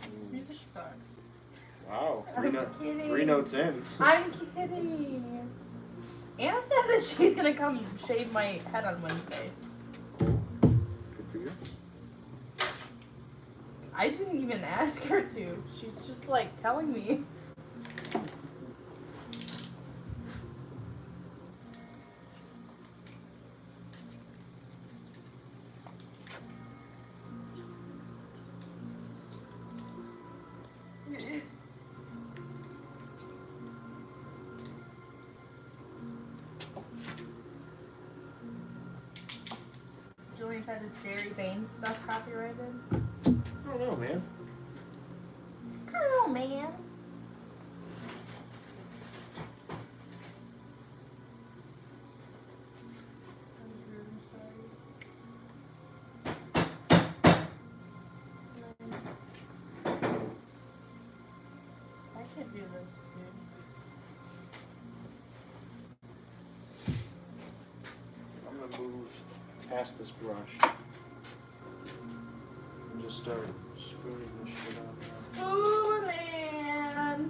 [SPEAKER 2] This music sucks.
[SPEAKER 1] Wow,
[SPEAKER 2] I'm kidding.
[SPEAKER 1] 3 notes in.
[SPEAKER 2] I'm kidding. Anna said that she's gonna come shave my head on Wednesday.
[SPEAKER 1] Cool. Good for you.
[SPEAKER 2] I didn't even ask her to. She's just like telling me. Julian's had his Jerry Baines stuff copyrighted.
[SPEAKER 1] I don't know, man.
[SPEAKER 2] I don't know, man. I should do this, dude.
[SPEAKER 1] I'm gonna move past this brush and just start spooning this shit up.
[SPEAKER 2] Spooning,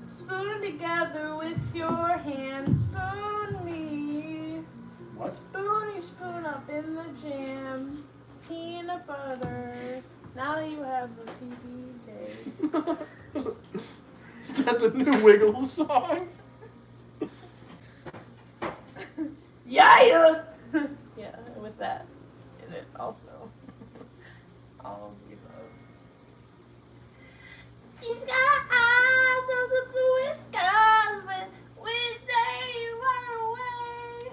[SPEAKER 2] spoon together with your hands. Spoon me.
[SPEAKER 1] What?
[SPEAKER 2] Spoony spoon up in the jam. Peanut butter. Now you have the PB day.
[SPEAKER 1] Is that the new Wiggles song?
[SPEAKER 2] Yeah! Yeah, with that in it also. All of the above. He's got eyes of the bluest skies, but when they run away,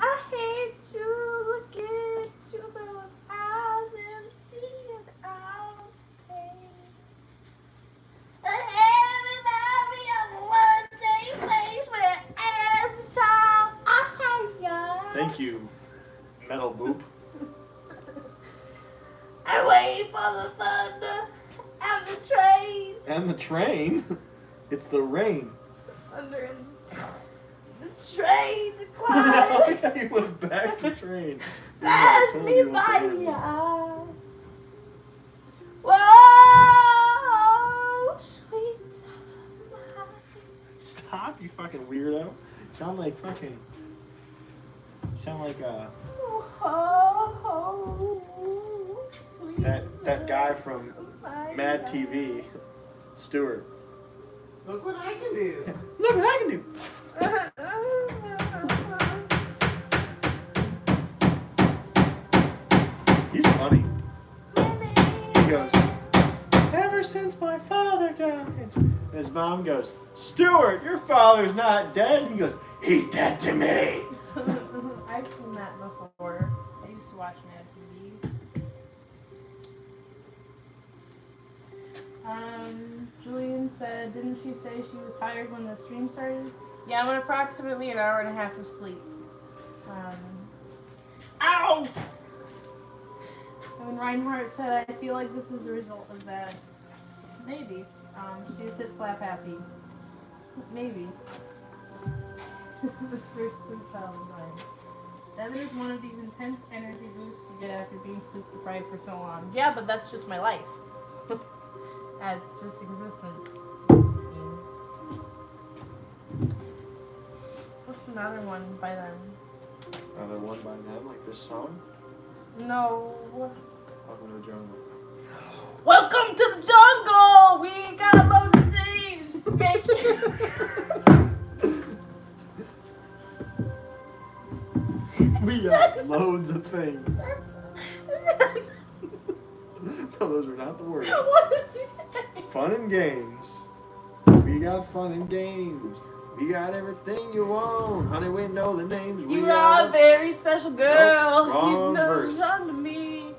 [SPEAKER 2] I hate to look into those eyes and see an ounce pain. Everybody of one day place where as a child I
[SPEAKER 1] Thank you, Metal Boop.
[SPEAKER 2] I wait for the thunder and the train.
[SPEAKER 1] And the train. It's the rain.
[SPEAKER 2] Under the train to
[SPEAKER 1] I
[SPEAKER 2] climb.
[SPEAKER 1] like how you went back to train.
[SPEAKER 2] Pass
[SPEAKER 1] Told
[SPEAKER 2] me
[SPEAKER 1] you what
[SPEAKER 2] by.
[SPEAKER 1] the words are.
[SPEAKER 2] Whoa, sweet.
[SPEAKER 1] Stop, you fucking weirdo. You sound like fucking. You sound like that guy from Mad TV, Stewart.
[SPEAKER 3] Look what I can do.
[SPEAKER 1] Look what I can do. He's funny. He goes, ever since my father died. And his mom goes, Stewart, your father's not dead. He goes, he's dead to me.
[SPEAKER 2] I've seen that before. I used to watch Mad TV. Julian said, didn't she say she was tired when the stream started? Yeah, I'm at approximately an hour and a half of sleep. Ow! And Reinhardt said, I feel like this is the result of that. Maybe. She just hit slap happy. Maybe. The first sleep child of mine. Devin is one of these intense energy boosts you get after being sleep deprived for so long. Yeah, but that's just my life. That's just existence. What's another one by them?
[SPEAKER 1] Another one by them, like this song?
[SPEAKER 2] No.
[SPEAKER 1] Welcome to the jungle.
[SPEAKER 2] Welcome to the jungle! We got loads of things! Thank you!
[SPEAKER 1] We got loads of things. No, those are not the words.
[SPEAKER 2] What did he say?
[SPEAKER 1] Fun and games. We got fun and games. We got everything you want. Honey, we know the names. We
[SPEAKER 2] You are a very special girl.
[SPEAKER 1] Nope, wrong
[SPEAKER 2] You know
[SPEAKER 1] verse.
[SPEAKER 2] under me.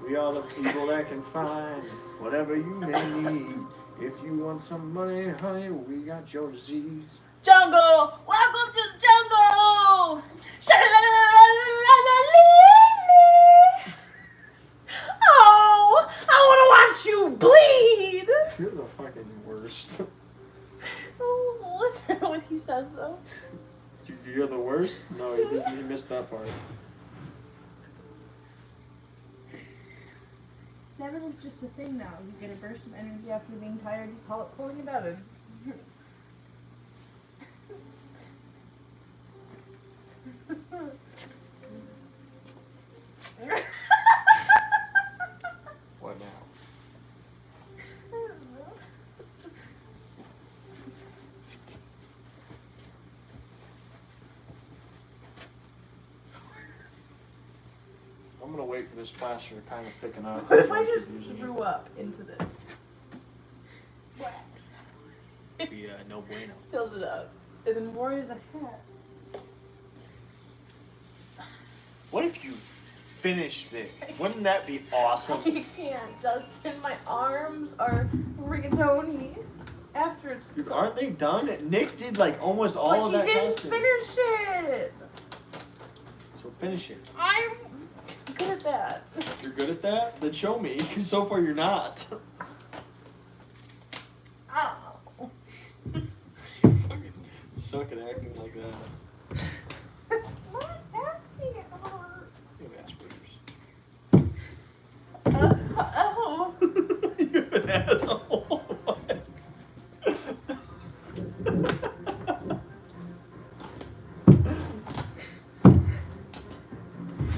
[SPEAKER 1] We are the people that can find whatever you may need. If you want some money, honey, we got your disease.
[SPEAKER 2] Jungle! Welcome to the jungle! Oh, I want to watch you bleed!
[SPEAKER 1] You're the fucking worst.
[SPEAKER 2] What's that what he says though?
[SPEAKER 1] You're the worst? No, you missed that part.
[SPEAKER 2] Devin is just a thing now. You get a burst of energy after being tired, you call it pulling a Devin.
[SPEAKER 1] What now? I'm gonna wait for this plaster to kind of thicken up.
[SPEAKER 2] What if I
[SPEAKER 1] before
[SPEAKER 2] just
[SPEAKER 1] using it.
[SPEAKER 2] threw up into this? What?
[SPEAKER 1] Be no bueno.
[SPEAKER 2] Filled it up. And then wore it as a hat.
[SPEAKER 1] What if you finished it? Wouldn't that be awesome?
[SPEAKER 2] I can't, Justin. My arms are rigatoni. After it's
[SPEAKER 1] Dude,
[SPEAKER 2] cooked.
[SPEAKER 1] aren't they done? Nick did like almost all
[SPEAKER 2] But
[SPEAKER 1] of
[SPEAKER 2] he
[SPEAKER 1] that
[SPEAKER 2] didn't
[SPEAKER 1] costume.
[SPEAKER 2] finish it.
[SPEAKER 1] So finish it.
[SPEAKER 2] I'm good at that.
[SPEAKER 1] You're good at that? Then show me, because so far you're not.
[SPEAKER 2] Ow.
[SPEAKER 1] You fucking suck at acting like that.
[SPEAKER 2] It's not acting at hurt.
[SPEAKER 1] You have Asperger's.
[SPEAKER 2] Oh.
[SPEAKER 1] You're an asshole. What?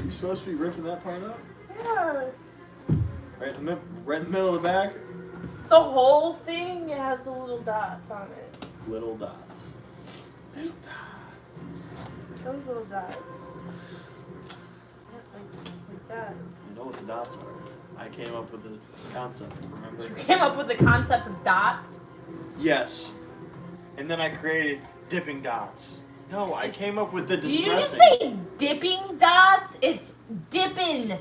[SPEAKER 1] You supposed to be ripping that part up?
[SPEAKER 2] Yeah.
[SPEAKER 1] Right in the middle of the back?
[SPEAKER 2] The whole thing has the little dots on it.
[SPEAKER 1] Little dots. Little dots.
[SPEAKER 2] Those little dots. Like that.
[SPEAKER 1] You know what the dots are. I came up with the concept, remember?
[SPEAKER 2] You came up with the concept of dots?
[SPEAKER 1] Yes. And then I created dipping dots. No, I came up with the
[SPEAKER 2] Did you just
[SPEAKER 1] distressing.
[SPEAKER 2] say dipping dots? It's dipping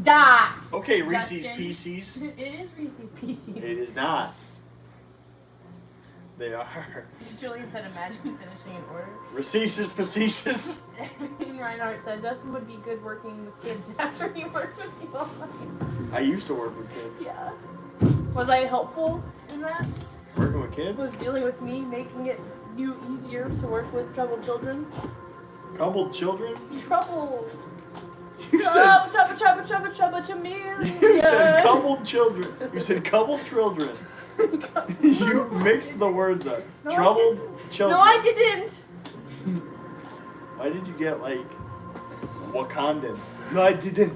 [SPEAKER 2] dots.
[SPEAKER 1] Okay, Reese's
[SPEAKER 2] Justin.
[SPEAKER 1] Pieces.
[SPEAKER 2] It is Reese's Pieces.
[SPEAKER 1] It is not. They are.
[SPEAKER 2] Julian said, imagine finishing an order.
[SPEAKER 1] Reese's Pieces.
[SPEAKER 2] And Reinhardt said, Justin would be good working with kids after he worked with you all night.
[SPEAKER 1] I used to work with kids.
[SPEAKER 2] Yeah. Was I helpful in that?
[SPEAKER 1] Working with kids?
[SPEAKER 2] Was dealing with me making it easier to work with troubled children?
[SPEAKER 1] Troubled children?
[SPEAKER 2] Trouble.
[SPEAKER 1] You said
[SPEAKER 2] Trouble, chameleon.
[SPEAKER 1] you said coupled children. You said coupled children. You mixed the words up.
[SPEAKER 2] No, I
[SPEAKER 1] Troubled
[SPEAKER 2] didn't.
[SPEAKER 1] children.
[SPEAKER 2] No, I didn't.
[SPEAKER 1] Why did you get like Wakandan? No, I didn't.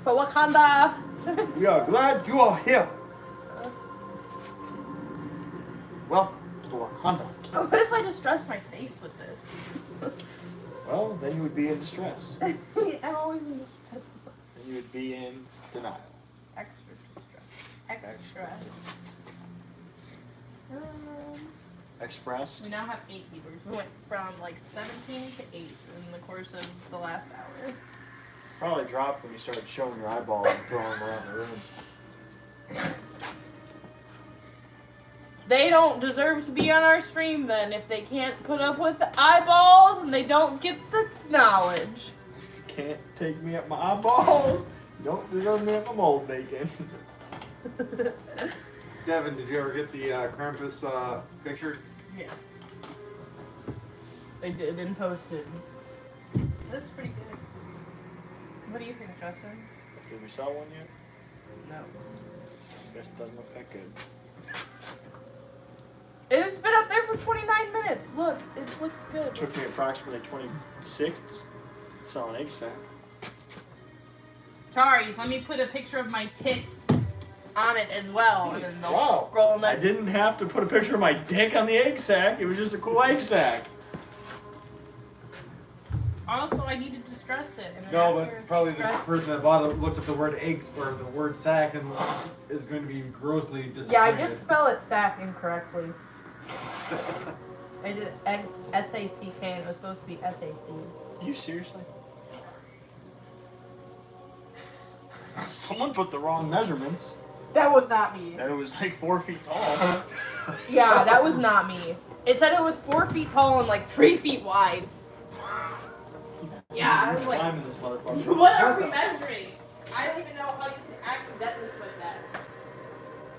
[SPEAKER 2] For Wakanda.
[SPEAKER 1] We are glad you are here. Welcome to Wakanda.
[SPEAKER 2] Oh, what if I distress my face with this?
[SPEAKER 1] Well, then you would be in distress.
[SPEAKER 2] I'm always in distress.
[SPEAKER 1] Then you would be in denial.
[SPEAKER 2] Extra distress. Extra.
[SPEAKER 1] Expressed.
[SPEAKER 2] We now have 8 viewers. We went from like 17 to 8 in the course of the last hour.
[SPEAKER 1] Probably dropped when you started showing your eyeballs and throwing them around the room.
[SPEAKER 2] They don't deserve to be on our stream then if they can't put up with the eyeballs and they don't get the knowledge.
[SPEAKER 1] You can't take me at my eyeballs. You don't deserve me at my mold bacon.
[SPEAKER 3] Devin, did you ever get the Krampus picture?
[SPEAKER 2] Yeah. They did and posted. That's pretty good. What do you think, Justin?
[SPEAKER 1] Did we sell one yet?
[SPEAKER 2] No.
[SPEAKER 1] Guess it doesn't look that good.
[SPEAKER 2] It's been up there for 29 minutes. Look, it looks good.
[SPEAKER 1] It took me approximately 26 to sell an egg sack.
[SPEAKER 2] Sorry, let me put a picture of my tits on it as well. And then they'll
[SPEAKER 1] Wow.
[SPEAKER 2] scroll
[SPEAKER 1] I
[SPEAKER 2] next.
[SPEAKER 1] didn't have to put a picture of my dick on the egg sack. It was just a cool egg sack.
[SPEAKER 2] Also, I needed to stress it. And
[SPEAKER 3] No,
[SPEAKER 2] after
[SPEAKER 3] but
[SPEAKER 2] it's
[SPEAKER 3] probably the
[SPEAKER 2] stressed-
[SPEAKER 3] person that bought it looked at the word eggs or the word sack and is going to be grossly disappointed.
[SPEAKER 2] Yeah, I did spell it sack incorrectly. I did S-A-C-K and it was supposed to be S-A-C.
[SPEAKER 1] You seriously? Someone put the wrong measurements.
[SPEAKER 2] That was not me.
[SPEAKER 1] And it was like 4 feet tall.
[SPEAKER 2] Yeah, that was not me. It said it was 4 feet tall and like 3 feet wide. Yeah, I was like,
[SPEAKER 1] Time in this motherfucker.
[SPEAKER 2] what are we measuring? I don't even know how you can accidentally put that.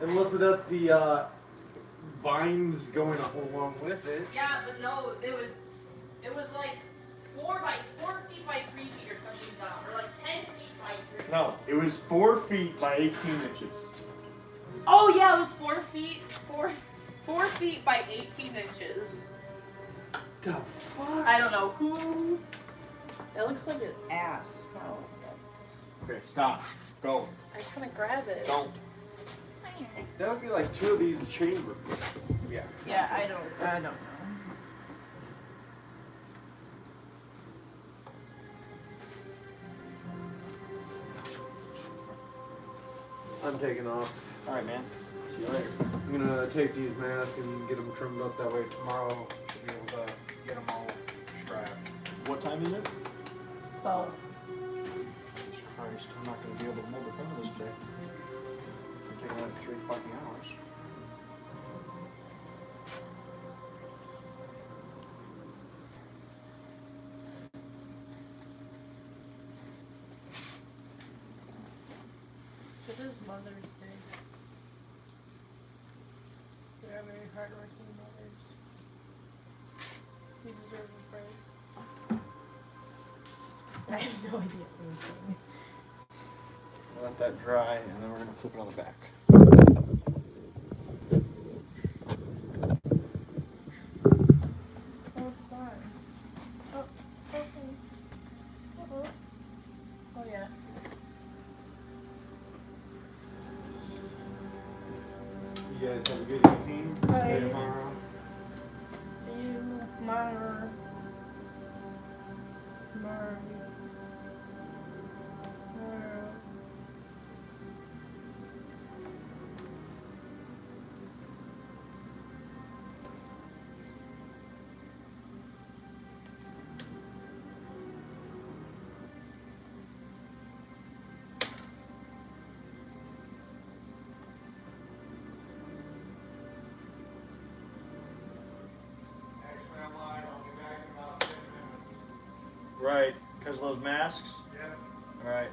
[SPEAKER 3] Unless that's the vines going along with it.
[SPEAKER 2] Yeah, but no, it was like 4 feet by 3 feet or something dumb, or like 10 feet by 3 feet.
[SPEAKER 1] No, it was 4 feet by 18 inches.
[SPEAKER 2] Oh yeah, it was 4 feet, 4 feet by 18 inches.
[SPEAKER 3] The fuck?
[SPEAKER 2] I don't know who. That looks like an ass. Oh.
[SPEAKER 1] Okay, stop. Go.
[SPEAKER 2] I kind of grab it.
[SPEAKER 1] Don't.
[SPEAKER 3] That would be like 2 of these chambers.
[SPEAKER 1] Yeah.
[SPEAKER 2] Yeah, I don't know.
[SPEAKER 3] I'm taking off.
[SPEAKER 1] Alright, man. See you later.
[SPEAKER 3] I'm gonna take these masks and get them trimmed up. That way tomorrow should be able to get them all strapped.
[SPEAKER 1] What time is it?
[SPEAKER 2] Well,
[SPEAKER 1] Jesus Christ, I'm not going to be able to mold the front of this today. It's going to take another 3 fucking hours.
[SPEAKER 2] it is Mother's Day. We are very hardworking mothers. We deserve a break. I have no idea what I'm saying.
[SPEAKER 1] Let that dry, and then we're going to flip it on the back.
[SPEAKER 2] Oh, it's fine. Oh, okay. Uh-oh. Oh, yeah.
[SPEAKER 3] You guys have a good evening.
[SPEAKER 2] Bye.
[SPEAKER 3] See you tomorrow.
[SPEAKER 2] See you tomorrow. Tomorrow.
[SPEAKER 3] Actually, I'm live. I'll be back in about 10 minutes.
[SPEAKER 1] Right, because of those masks?
[SPEAKER 3] Yeah.
[SPEAKER 1] Alright.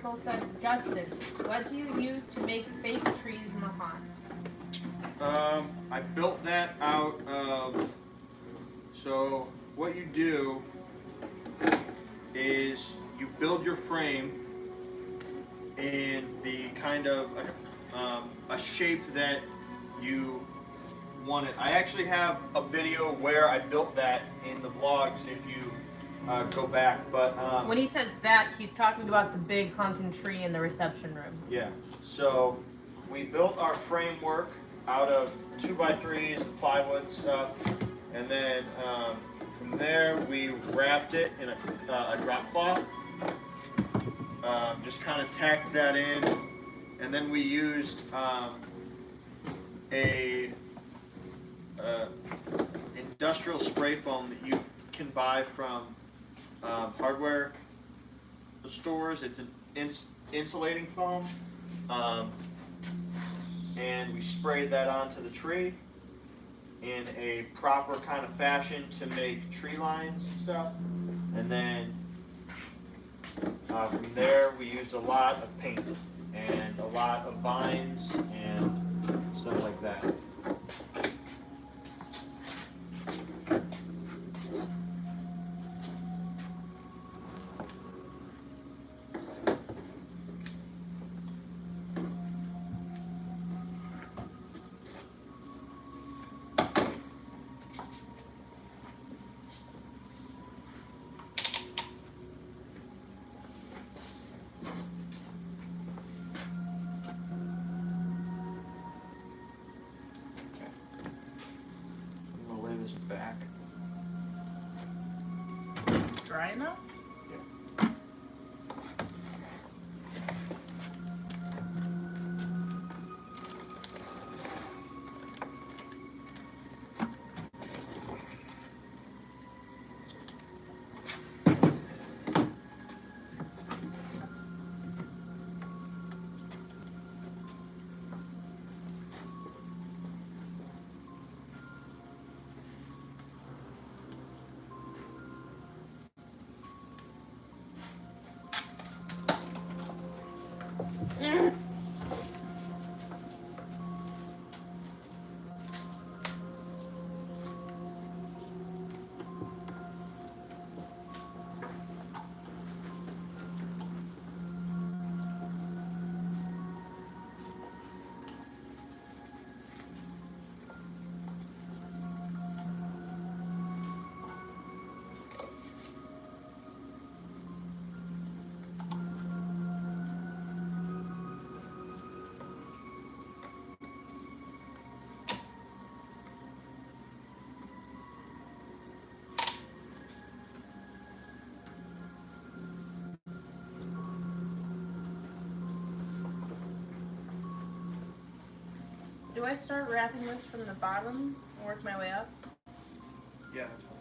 [SPEAKER 2] article said, Justin, what do you use to make fake trees in the haunt?
[SPEAKER 1] I built that out of. So what you do is you build your frame in the kind of a shape that you want it. I actually have a video where I built that in the vlogs if you go back. But
[SPEAKER 2] When he says that, he's talking about the big honking tree in the reception room.
[SPEAKER 1] yeah, so we built our framework out of 2x3s and plywood and stuff, and then from there we wrapped it in a drop cloth. Just kind of tacked that in, and then we used a industrial spray foam that you can buy from hardware stores. It's an insulating foam, and we sprayed that onto the tree in a proper kind of fashion to make tree lines and stuff. And then from there we used a lot of paint and a lot of vines and stuff like that. I'm gonna lay this back.
[SPEAKER 2] Dry enough? Do I start wrapping this from the bottom and work my way up?
[SPEAKER 1] Yeah, that's fine.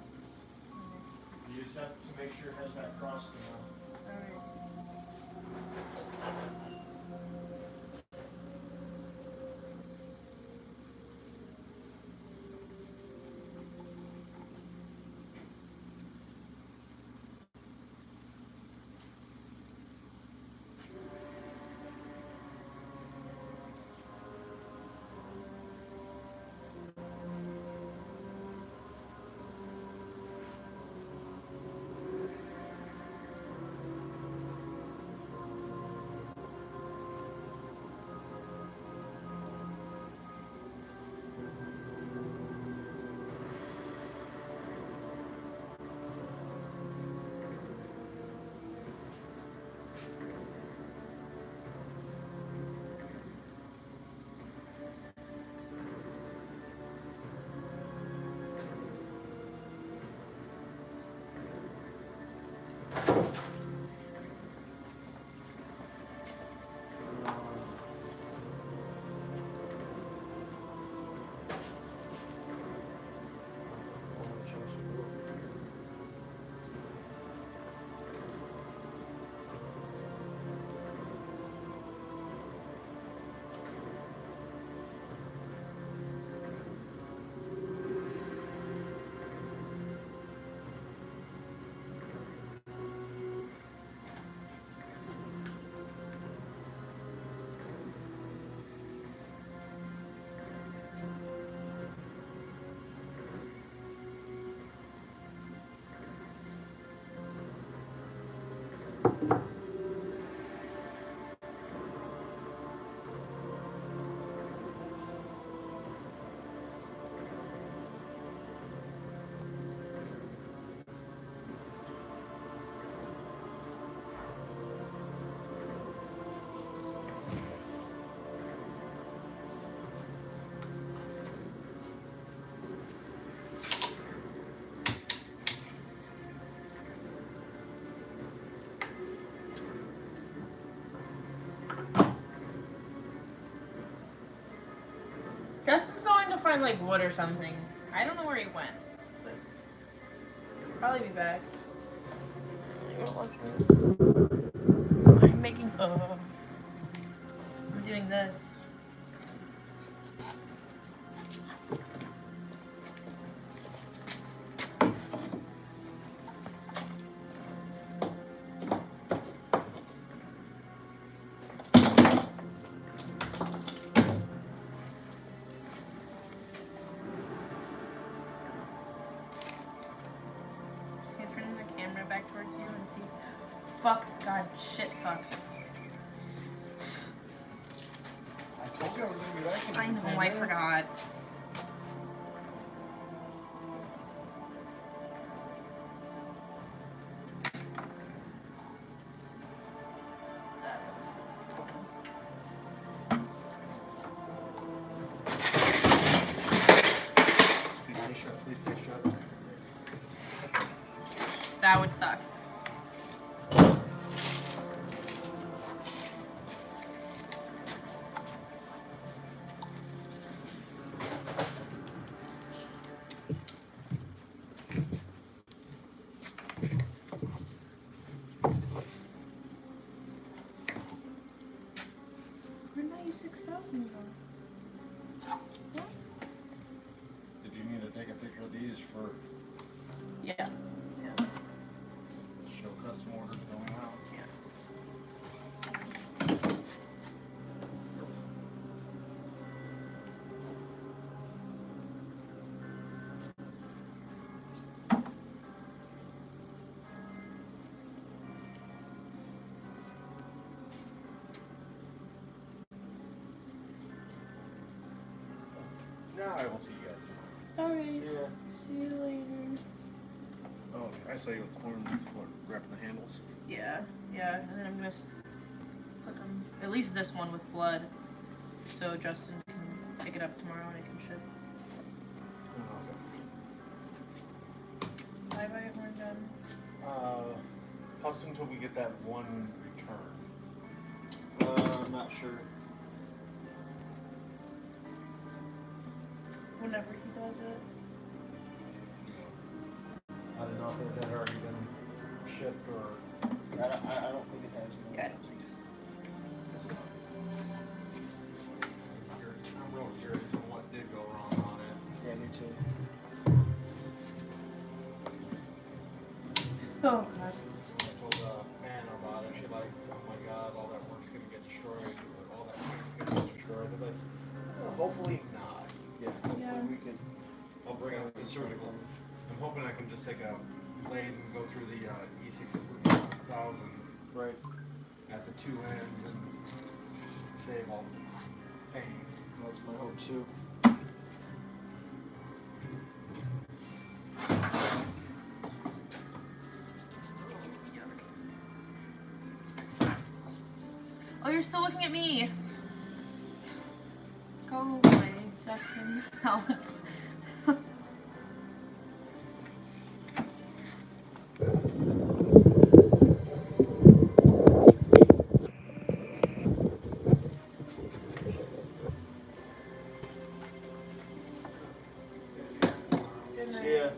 [SPEAKER 1] You just have to make sure it has that cross thing on.
[SPEAKER 2] Alright. Justin's going to find like wood or something. I don't know where he went, but he'll probably be back. I'm making. I'm doing this. Back towards you and see. Fuck, God, shit, fuck.
[SPEAKER 3] I told you I was gonna be back in
[SPEAKER 2] I know,
[SPEAKER 3] 10
[SPEAKER 2] I
[SPEAKER 3] minutes.
[SPEAKER 2] forgot.
[SPEAKER 3] Please stay shut.
[SPEAKER 2] That would suck. Where'd my 6,000 go?
[SPEAKER 3] Did you need to take a picture of these for
[SPEAKER 2] Yeah.
[SPEAKER 3] show custom orders going out? Now I will see you guys.
[SPEAKER 2] Alright.
[SPEAKER 1] Yeah.
[SPEAKER 2] See you later.
[SPEAKER 3] Oh, I saw you with corn, grabbing the handles.
[SPEAKER 2] Yeah, and then I'm gonna put them, at least this one with blood, so Justin can pick it up tomorrow and I can ship. Bye bye, horn gun.
[SPEAKER 3] How soon till we get that one return?
[SPEAKER 1] I'm not sure.
[SPEAKER 2] Whenever he does it.
[SPEAKER 3] I don't know if it had already been shipped or.
[SPEAKER 1] I don't think it has. No.
[SPEAKER 2] Yeah, I don't think so.
[SPEAKER 3] I'm real curious on what did go wrong on it.
[SPEAKER 1] Yeah, me too.
[SPEAKER 2] Oh god.
[SPEAKER 3] I told Anna about it. She's like, "Oh my God, all that work's gonna get destroyed. All that work's gonna get destroyed." I'm like, hopefully not.
[SPEAKER 1] Yeah. Hopefully
[SPEAKER 2] Yeah.
[SPEAKER 1] we can.
[SPEAKER 3] I'll bring up the surgical. I'm hoping I can just take a blade and go through the E6000
[SPEAKER 1] Right.
[SPEAKER 3] at the two ends and save all the pain.
[SPEAKER 1] That's my hope too.
[SPEAKER 2] Oh, you're still looking at me. Go away, Justin. Help.
[SPEAKER 1] Yeah.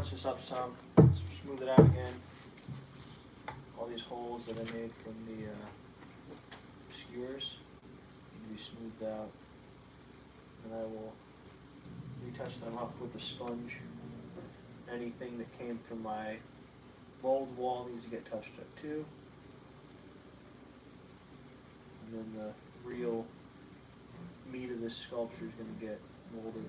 [SPEAKER 1] touch this up some, smooth it out again. All these holes that I made from the skewers need to be smoothed out. And I will retouch them up with a sponge. Anything that came from my mold wall needs to get touched up too. And then the real meat of this sculpture is going to get molded.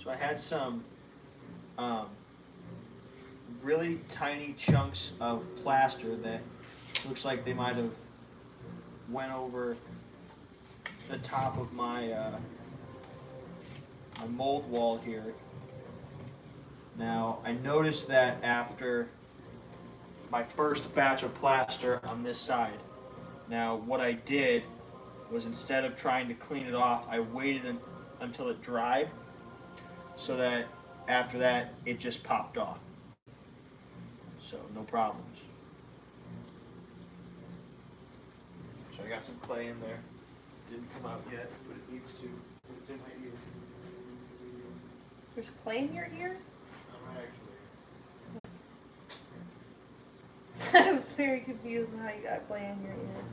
[SPEAKER 1] So I had some really tiny chunks of plaster that looks like they might have went over the top of my my mold wall here. Now I noticed that after my first batch of plaster on this side. Now what I did was, instead of trying to clean it off, I waited until it dried, so that after that it just popped off. So no problems. So I got some clay in there. Didn't come out yet, but it needs to. It's in my ear.
[SPEAKER 2] There's clay in your ear?
[SPEAKER 1] Actually.
[SPEAKER 2] I was very confused on how you got clay in your ear.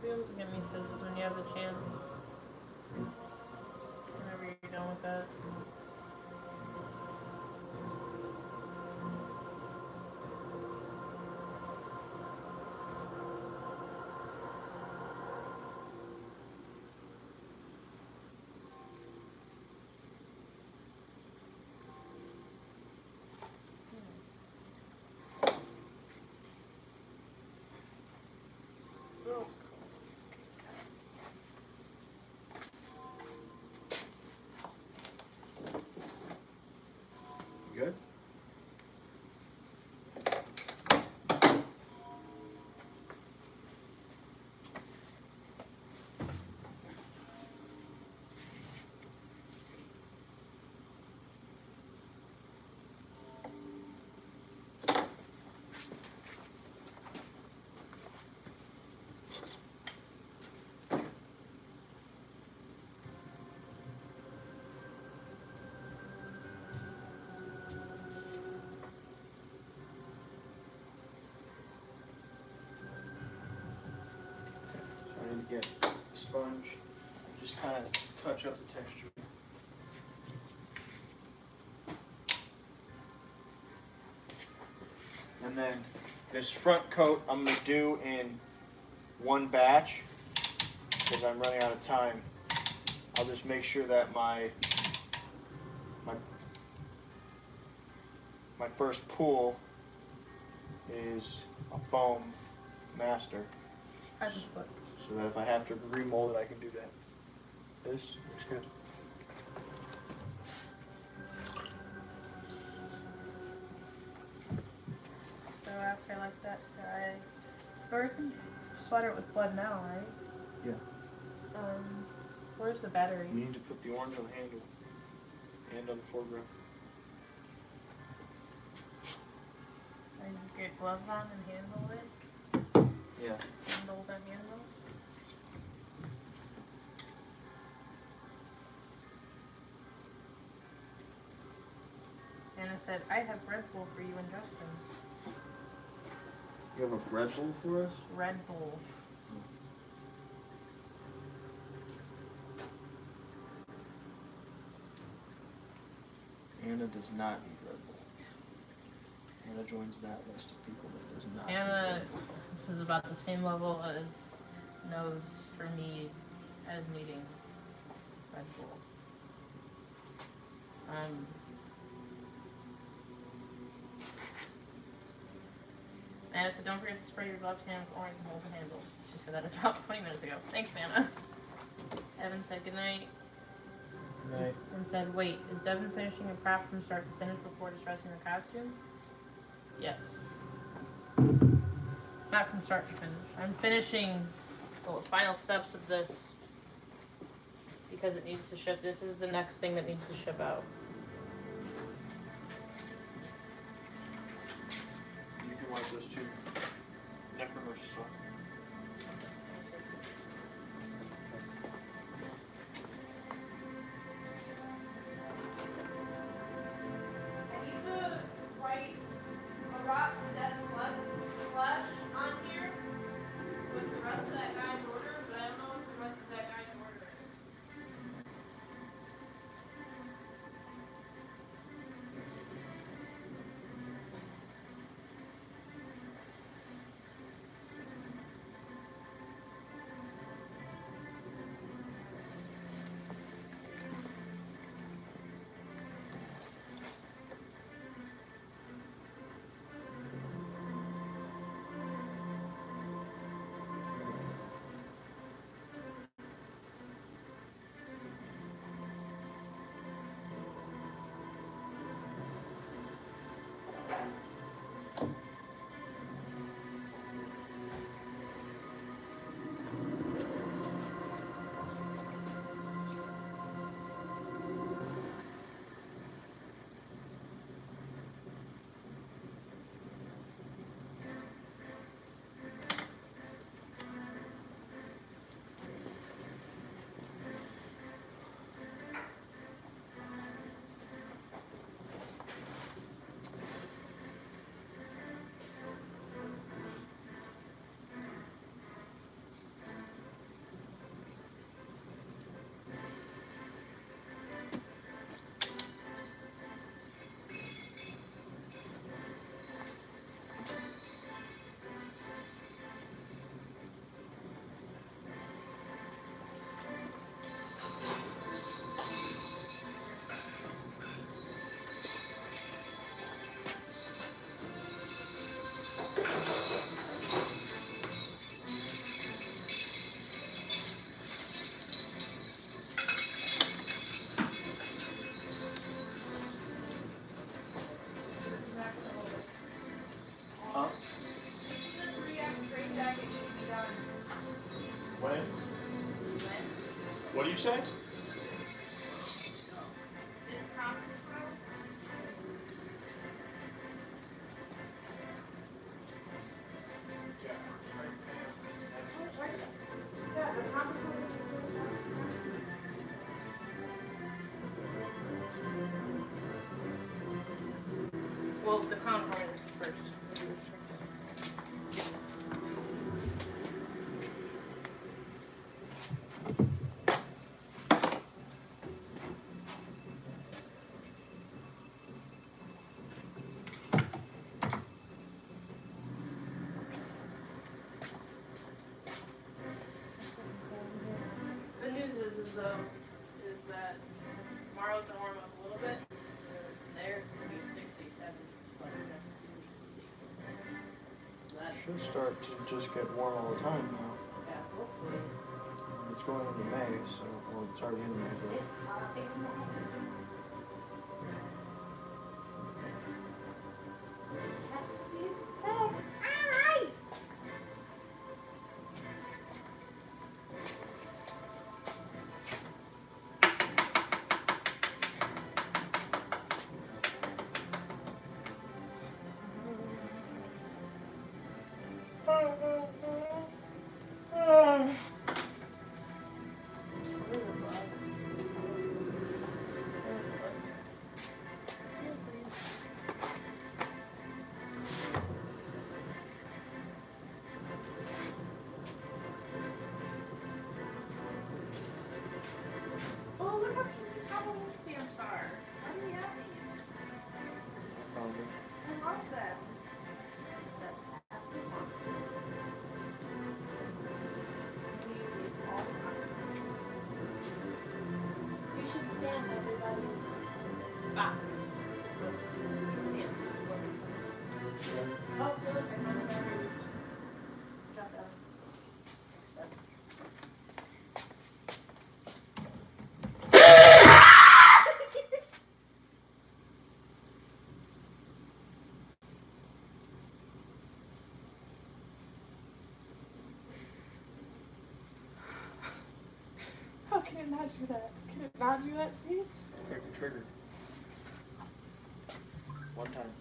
[SPEAKER 2] Be able to get me scissors when you have the chance. Whenever you're done with that. What else?
[SPEAKER 1] Good? Trying to get a sponge, just kind of touch up the texture. And then this front coat I'm going to do in one batch, because I'm running out of time. I'll just make sure that my first pool is a foam master,
[SPEAKER 2] I just look.
[SPEAKER 1] so that if I have to remold it, I can do that. This looks good.
[SPEAKER 2] So after like that guy, or you can sweater it with blood now, right?
[SPEAKER 1] Yeah.
[SPEAKER 2] Where's the battery?
[SPEAKER 1] You need to put the orange on the handle and on the foreground.
[SPEAKER 2] And get gloves on and handle it.
[SPEAKER 1] Yeah.
[SPEAKER 2] Handle the handle. Anna said, I have Red Bull for you and Justin.
[SPEAKER 1] You have a Red Bull for us?
[SPEAKER 2] Red Bull.
[SPEAKER 1] Anna does not need Red Bull. Anna joins that list of people that does not
[SPEAKER 2] Anna,
[SPEAKER 1] need Red Bull.
[SPEAKER 2] this is about the same level as knows for me as needing Red Bull. Anna said, don't forget to spray your gloved hand with orange and hold the handles. She said that about 20 minutes ago. Thanks, Anna. Evan said goodnight.
[SPEAKER 1] Right.
[SPEAKER 2] And said, wait, is Devin finishing a craft from start to finish before dressing her costume? Yes. Not from start to finish. I'm finishing the final steps of this because it needs to ship. This is the next thing that needs to ship out.
[SPEAKER 1] You can wipe those two necromancer. Huh? When? What do you say?
[SPEAKER 2] Well, the contours first. The news is that tomorrow's gonna warm up a little bit. There it's gonna be 60, 70 for the next 2 weeks. That
[SPEAKER 1] Should start to just get warm all the time now.
[SPEAKER 2] yeah, hopefully.
[SPEAKER 1] It's going into May, so well, it's already in May. But
[SPEAKER 2] box. Whoops. Stamp. Whoops. Oh, look, I found the batteries. Drop down. Next step. How can it not do that? Can it not do that, please?
[SPEAKER 1] Take the trigger. One time.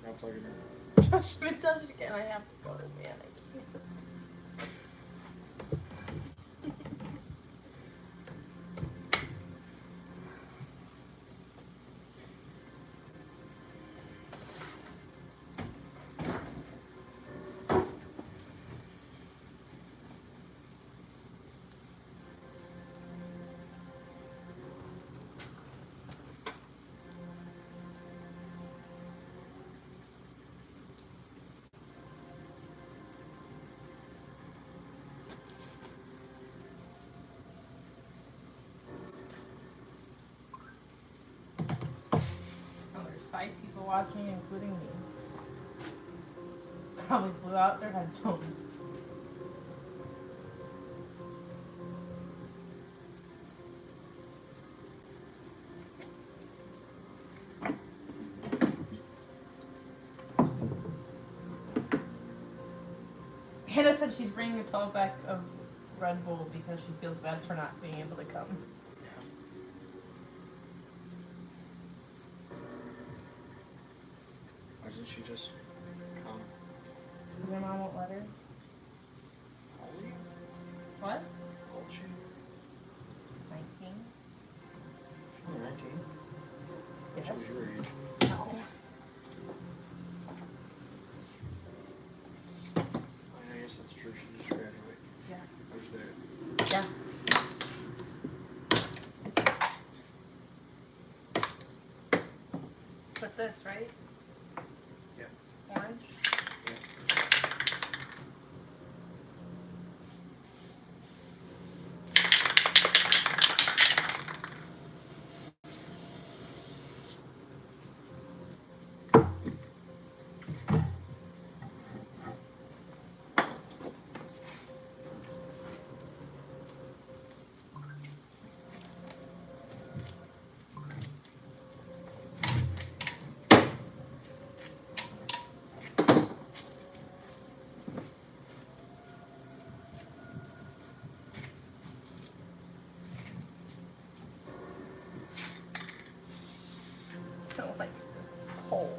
[SPEAKER 1] Now plug it in.
[SPEAKER 2] If it does it again, I have to go, man. I can't. Oh, there's 5 people watching, including me. Probably blew out their headphones. Hannah said she's bringing a 12-pack of Red Bull because she feels bad for not being able to come.
[SPEAKER 1] Why doesn't she just come?
[SPEAKER 2] Your mom won't let her?
[SPEAKER 1] How old are you?
[SPEAKER 2] What?
[SPEAKER 1] How old is she?
[SPEAKER 2] 19?
[SPEAKER 1] She's only 19.
[SPEAKER 2] Yes.
[SPEAKER 1] She was your age.
[SPEAKER 2] No.
[SPEAKER 1] I guess that's true. She just graduated.
[SPEAKER 2] Yeah.
[SPEAKER 1] Who's there?
[SPEAKER 2] Yeah. Put this, right?
[SPEAKER 1] Yeah.
[SPEAKER 2] Orange?
[SPEAKER 1] Yeah.
[SPEAKER 2] I don't like this. It's cold.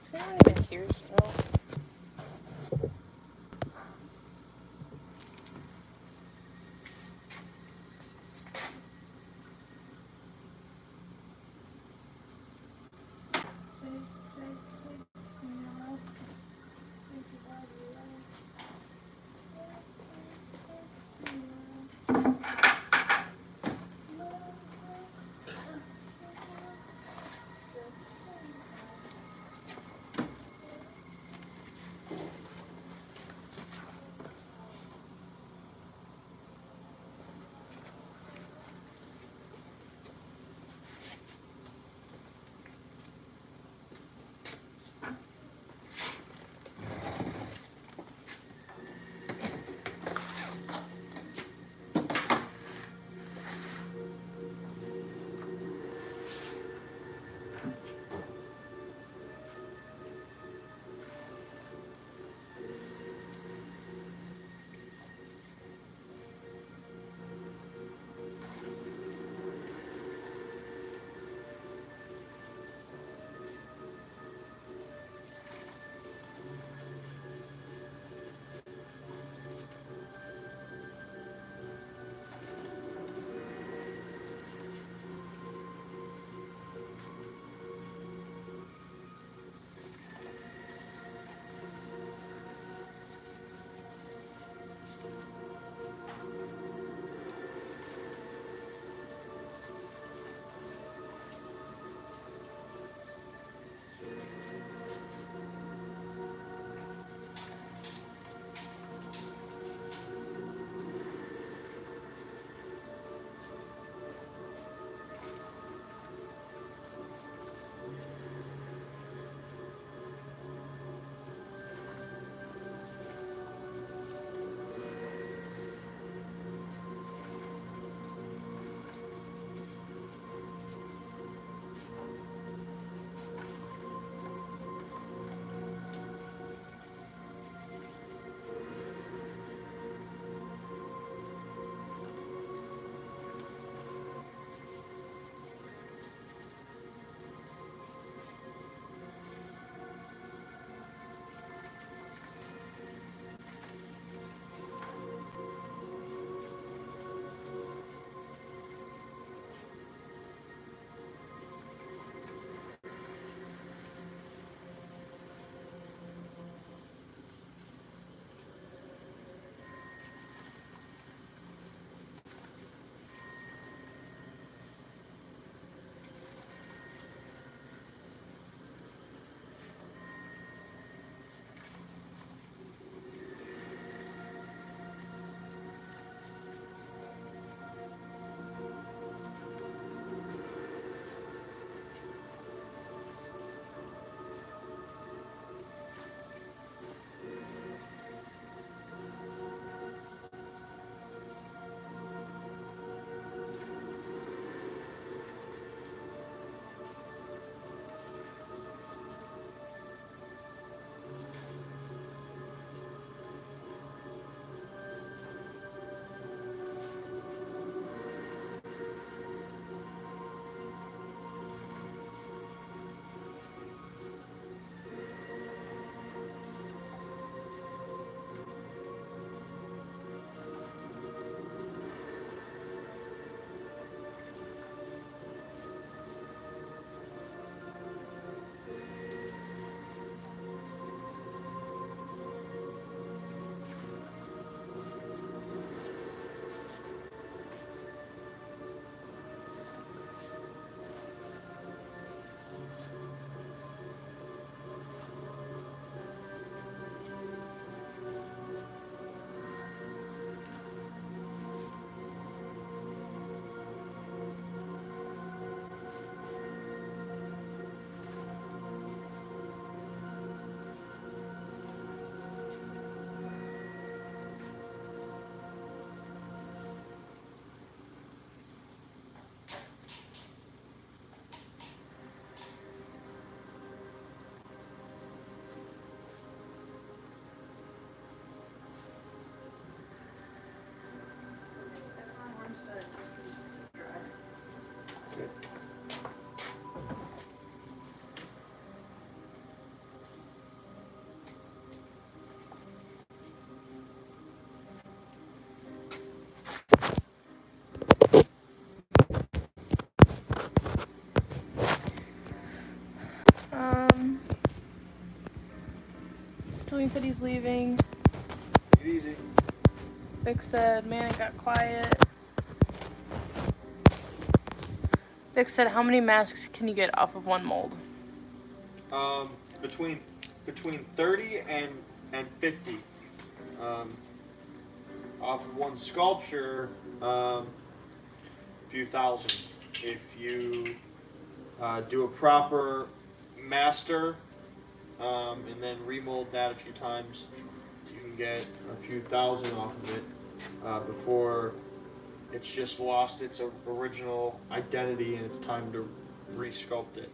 [SPEAKER 2] Is there anyone in here still? Dwayne said he's leaving.
[SPEAKER 1] Take it easy.
[SPEAKER 2] Vic said, man, it got quiet. Vic said, how many masks can you get off of one mold?
[SPEAKER 1] Between 30 and 50. Off of one sculpture, a few thousand. If you do a proper master and then remold that a few times, you can get a few thousand off of it before it's just lost its original identity and it's time to resculpt it.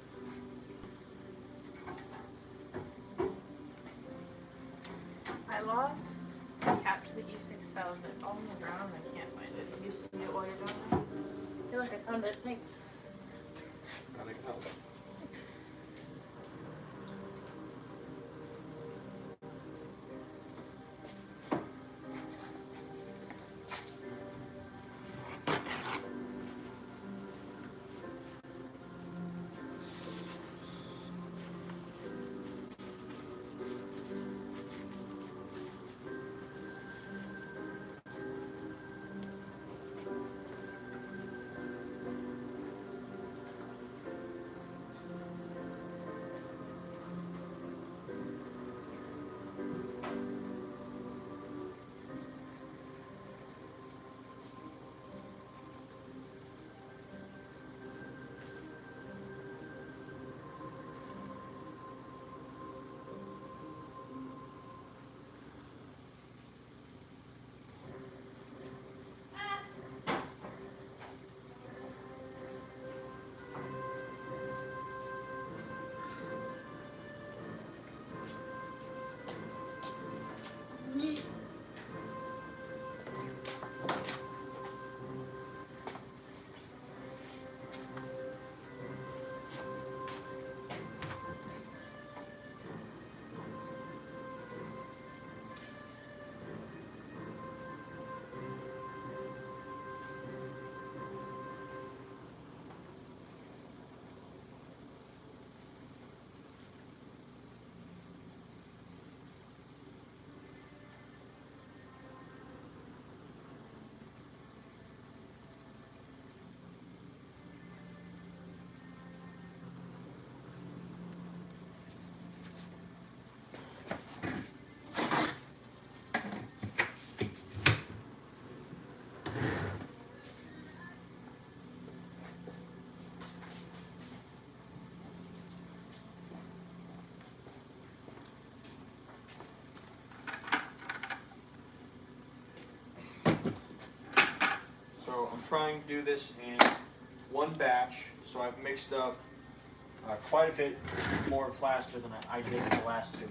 [SPEAKER 2] I lost the cap to the E6000 on the ground. I can't find it. Can you see it while you're doing it? I feel like I found it. Thanks.
[SPEAKER 1] I think help. So I'm trying to do this in one batch, so I've mixed up quite a bit more plaster than I did in the last two.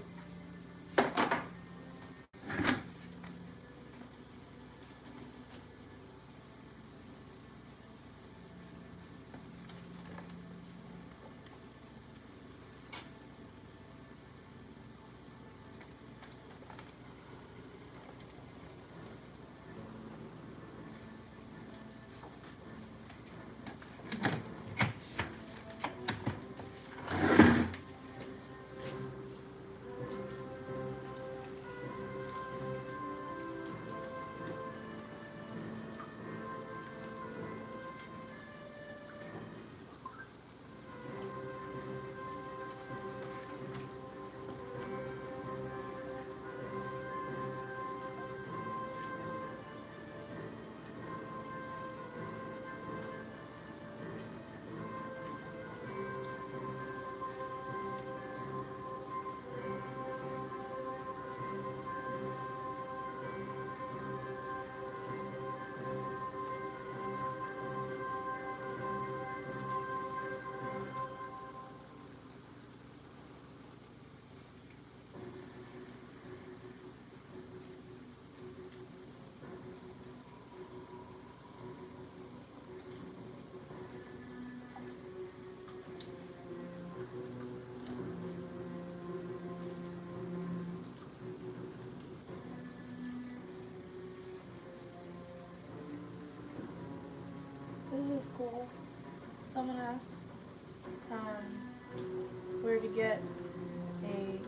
[SPEAKER 2] This is cool. Someone asked where to get a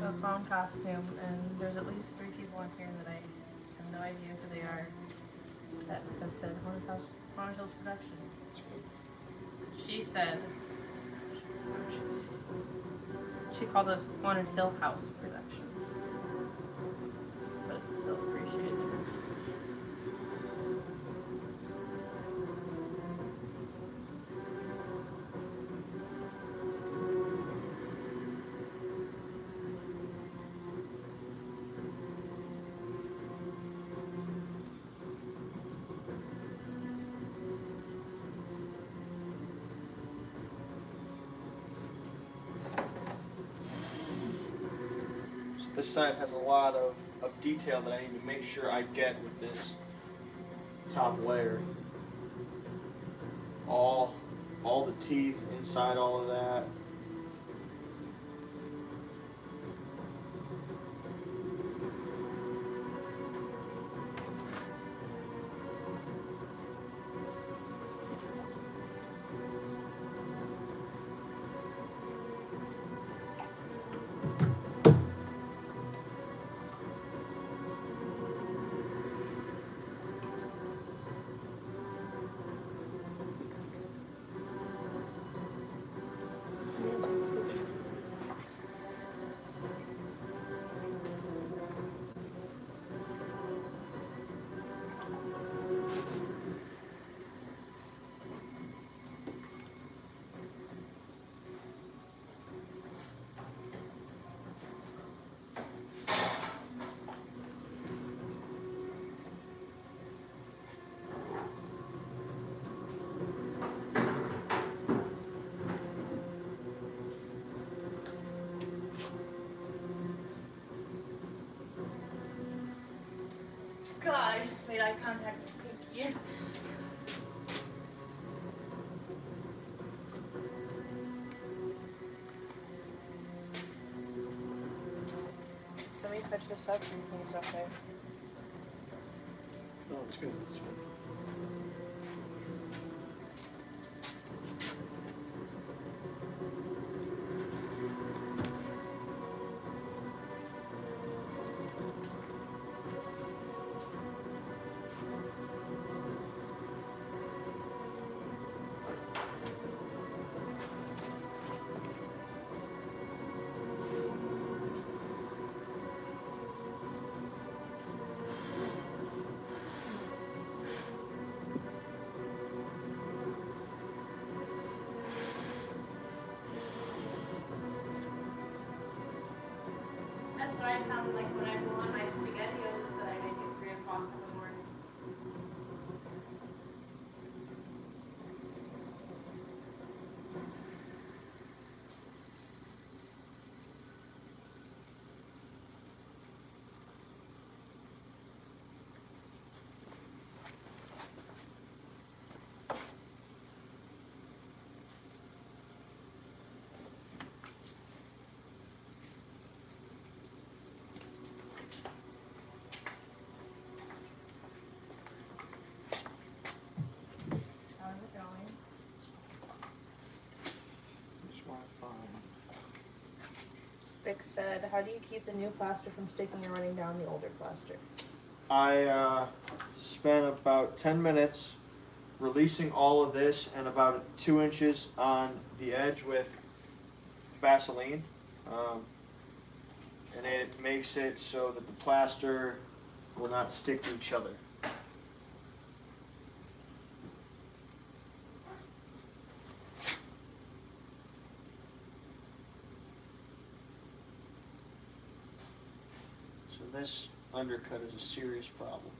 [SPEAKER 2] a clown costume, and there's at least 3 people on here that I have no idea who they are that have said Haunted Hills production. She said she called us Haunted Hill House Productions, but it's still appreciated.
[SPEAKER 1] This side has a lot of detail that I need to make sure I get with this top layer. All the teeth inside all of that.
[SPEAKER 2] God, I just made eye contact with Cookie. Let me touch this up and think it's okay.
[SPEAKER 1] No, it's good. It's good.
[SPEAKER 2] That's what I sound like when I go on my SpaghettiOs that I make at 3 o'clock in the morning. How's it going?
[SPEAKER 1] Just want to find.
[SPEAKER 2] Vic said, how do you keep the new plaster from sticking and running down the older plaster?
[SPEAKER 1] I spent about 10 minutes releasing all of this and about 2 inches on the edge with Vaseline. And it makes it so that the plaster will not stick to each other. So this undercut is a serious problem.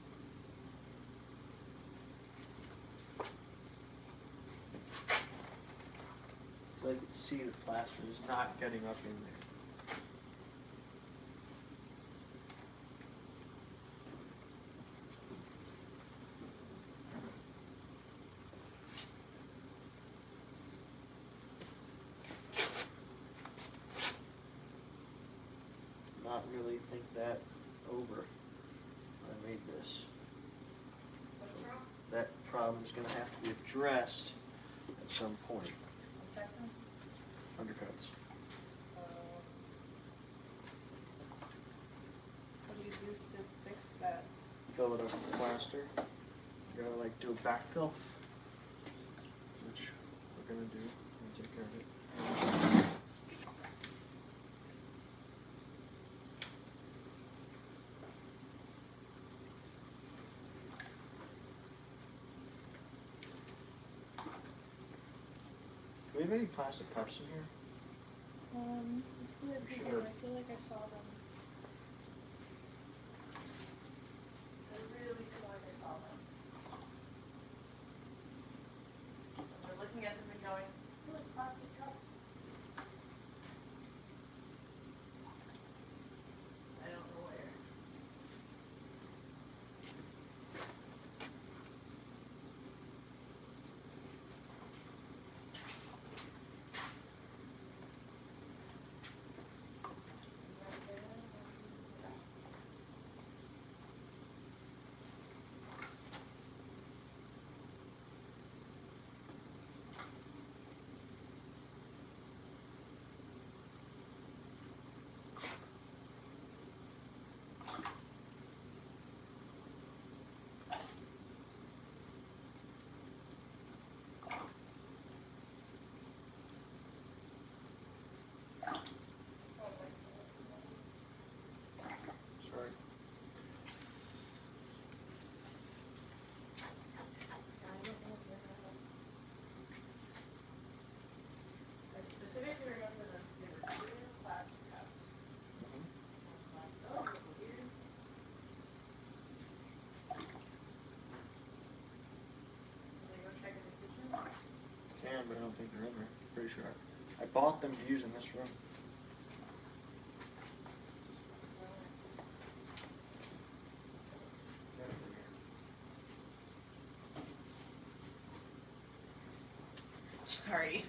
[SPEAKER 1] So I can see the plaster is not getting up in there. Not really think that over when I made this. That problem is going to have to be addressed at some point. Undercuts. fill it up with plaster. You gotta like do a backfill, which we're gonna do. I'm gonna take care of it. Do we have any plastic cups in here? Sure.
[SPEAKER 2] I feel like I saw them. I really feel like I saw them. And we're looking at them and going, I feel like plastic cups. I don't know where.
[SPEAKER 1] Sorry.
[SPEAKER 2] I specifically remember them, they were clear plastic cups.
[SPEAKER 1] Mhm.
[SPEAKER 2] I was like, oh, weird. Can I go check in the kitchen?
[SPEAKER 1] Can, but I don't think they're in there. Pretty sure. I bought them to use in this room.
[SPEAKER 2] Sorry.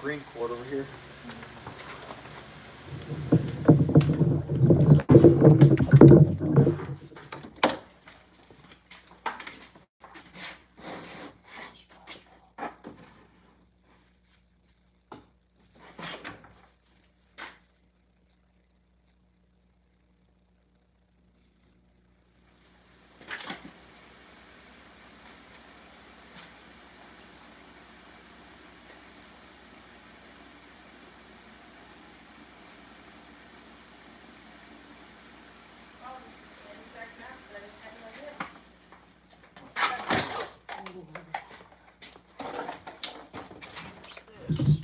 [SPEAKER 1] green cord over here. This.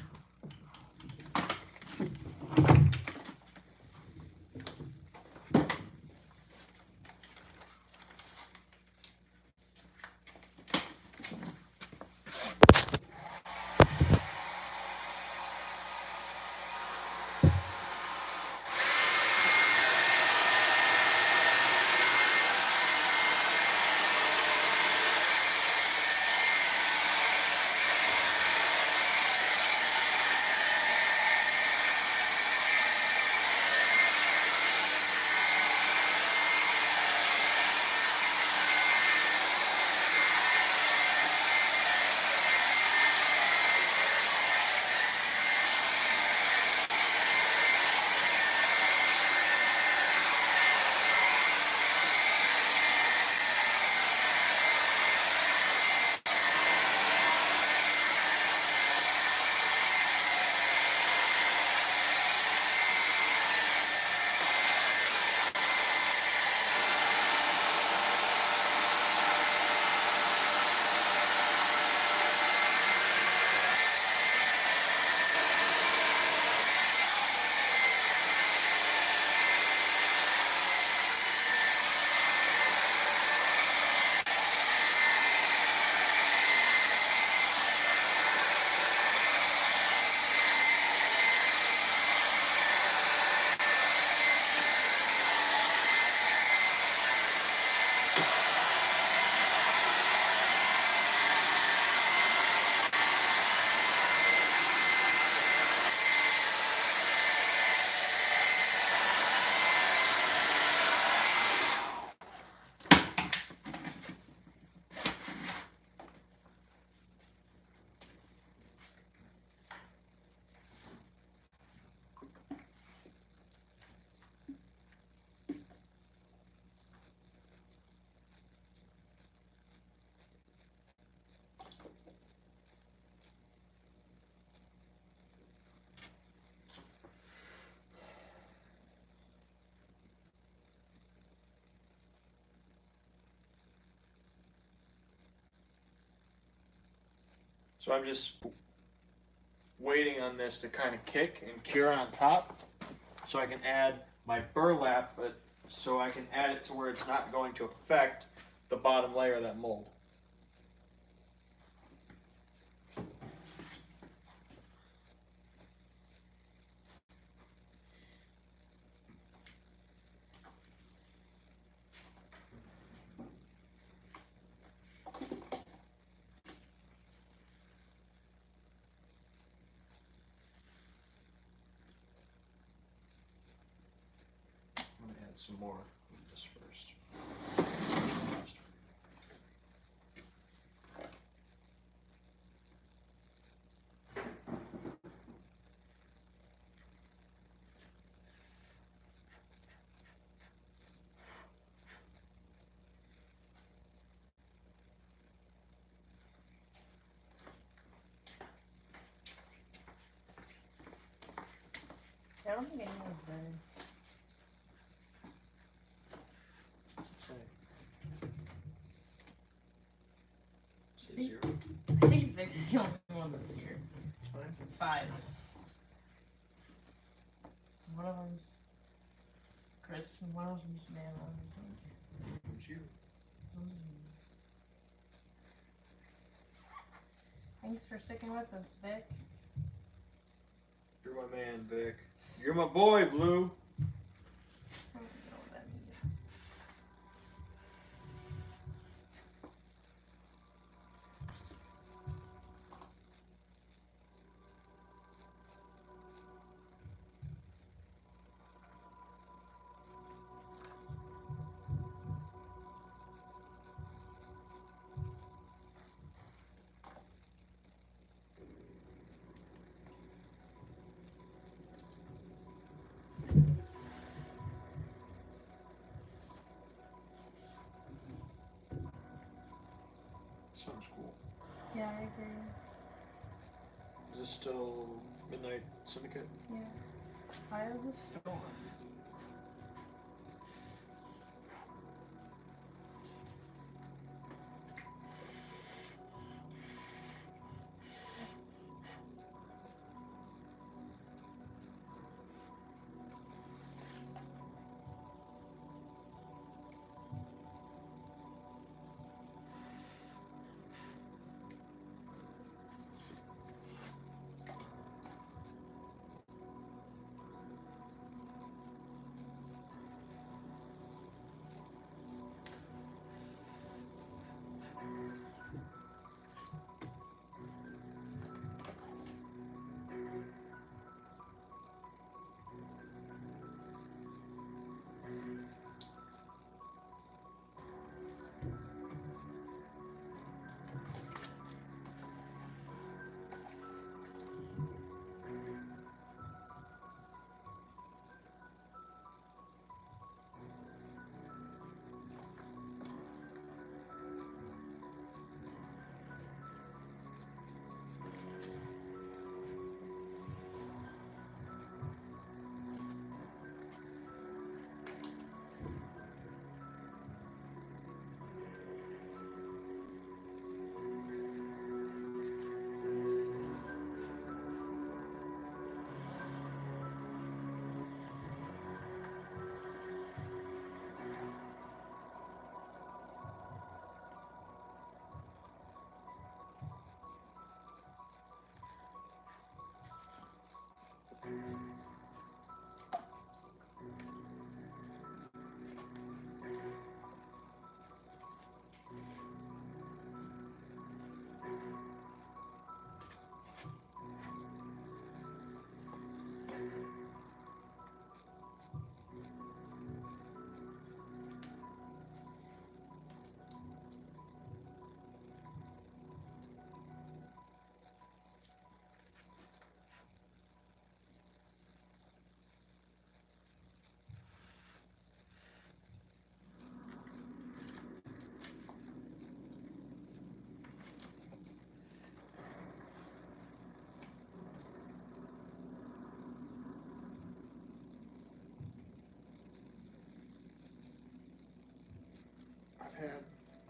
[SPEAKER 1] So I'm just waiting on this to kind of kick and cure on top so I can add my burlap, but so I can add it to where it's not going to affect the bottom layer of that mold. I'm going to add some more of this first.
[SPEAKER 2] I don't think anyone's there.
[SPEAKER 1] Say 0.
[SPEAKER 2] I think Vic's the only one that's here.
[SPEAKER 1] It's fine.
[SPEAKER 2] It's 5. One of them's Chris, and one of them's Nana.
[SPEAKER 1] Who's you?
[SPEAKER 2] Thanks for sticking with us, Vic.
[SPEAKER 1] You're my man, Vic. You're my boy, Blue.
[SPEAKER 2] I don't know what that means.
[SPEAKER 1] Sounds cool.
[SPEAKER 2] Yeah, I agree.
[SPEAKER 1] Is this still Midnight Syndicate?
[SPEAKER 2] Yeah. Eye of the Storm.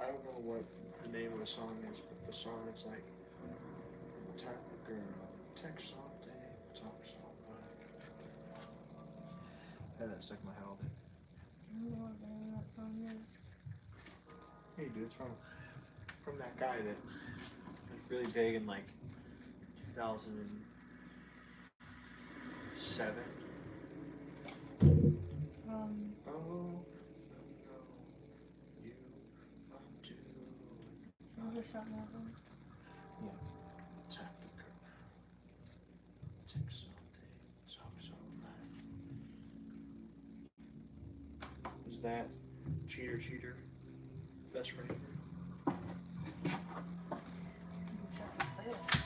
[SPEAKER 1] I don't know what the name of the song is, but the song that's like, type of girl, text all day, talks all night. I had that stuck in my head all day.
[SPEAKER 2] I don't know what the name of that song is.
[SPEAKER 1] Hey dude, it's from that guy that was really big in like 2007. Oh, no, you want to.
[SPEAKER 2] Another shot Morgan.
[SPEAKER 1] Yeah. Tap the girl. Text all day, talks all night. Was that Cheater, best friend?
[SPEAKER 2] Check the playlist.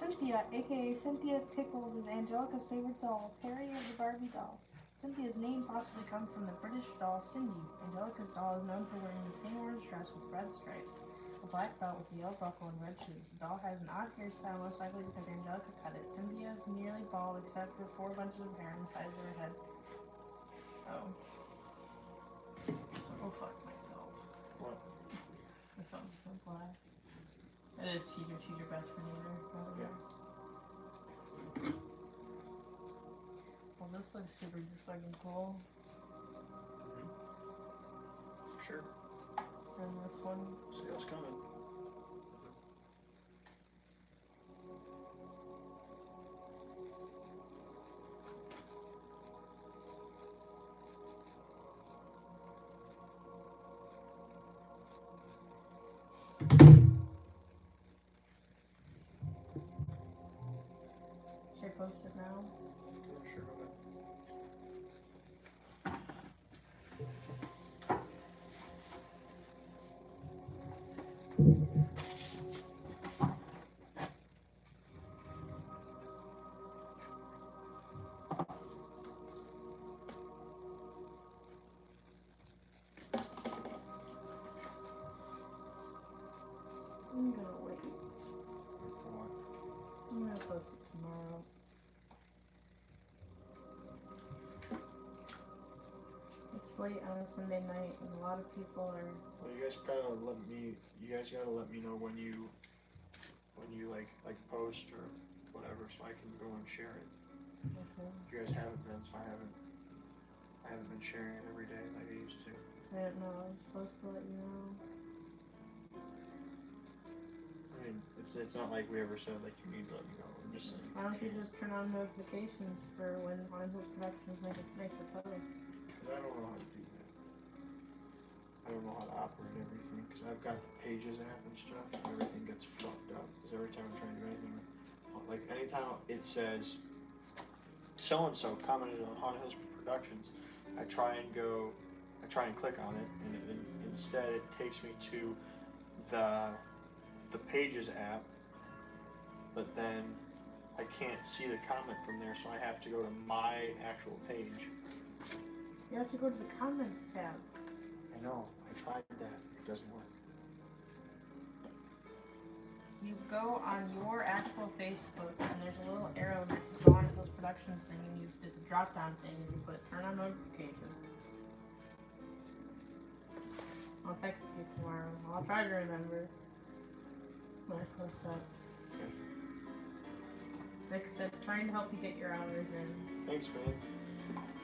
[SPEAKER 4] Cynthia, aka Cynthia Pickles, is Angelica's favorite doll, Perry of the Barbie doll. Cynthia's name possibly comes from the British doll Cindy. Angelica's doll is known for wearing the same orange dress with red stripes, a black belt with a yellow buckle, and red shoes. The doll has an odd hairstyle, most likely because Angelica cut it. Cynthia is nearly bald except for 4 bunches of hair on the sides of her head. Oh. So go fuck myself.
[SPEAKER 1] What?
[SPEAKER 4] The phone's so black. It is cheater, best friend either.
[SPEAKER 1] Yeah.
[SPEAKER 4] Well, this looks super fucking cool.
[SPEAKER 1] Sure.
[SPEAKER 4] And this one.
[SPEAKER 1] Sale's coming.
[SPEAKER 4] post it now?
[SPEAKER 1] Sure.
[SPEAKER 4] I'm gonna wait. I'm gonna post it tomorrow. It's late on a Sunday night, and a lot of people are.
[SPEAKER 1] Well, you guys gotta let me. You guys gotta let me know when you like post or whatever, so I can go and share it.
[SPEAKER 4] Okay.
[SPEAKER 1] You guys haven't been, so I haven't been sharing it every day like I used to.
[SPEAKER 4] I don't know. I was supposed to let you know.
[SPEAKER 1] I mean, it's not like we ever said like you need to let me know. I'm just saying.
[SPEAKER 4] Why don't you just turn on notifications for when Haunted Hills Productions makes a post?
[SPEAKER 1] Because I don't know how to do that. I don't know how to operate everything because I've got the Pages app and stuff, and everything gets fucked up. Because every time I'm trying to do anything, like anytime it says so and so commented on Haunted Hills Productions, I try and click on it, and instead it takes me to the Pages app, but then I can't see the comment from there, so I have to go to my actual page.
[SPEAKER 4] You have to go to the comments tab.
[SPEAKER 1] I know, I tried that, it doesn't work.
[SPEAKER 4] You go on your actual Facebook, and there's a little arrow next to the Haunted Hills Productions thing, and there's a drop down thing, and you put turn on notifications. I'll text you tomorrow. I'll try to remember when I post that. Nick said, trying to help you get your hours in.
[SPEAKER 1] Thanks, man.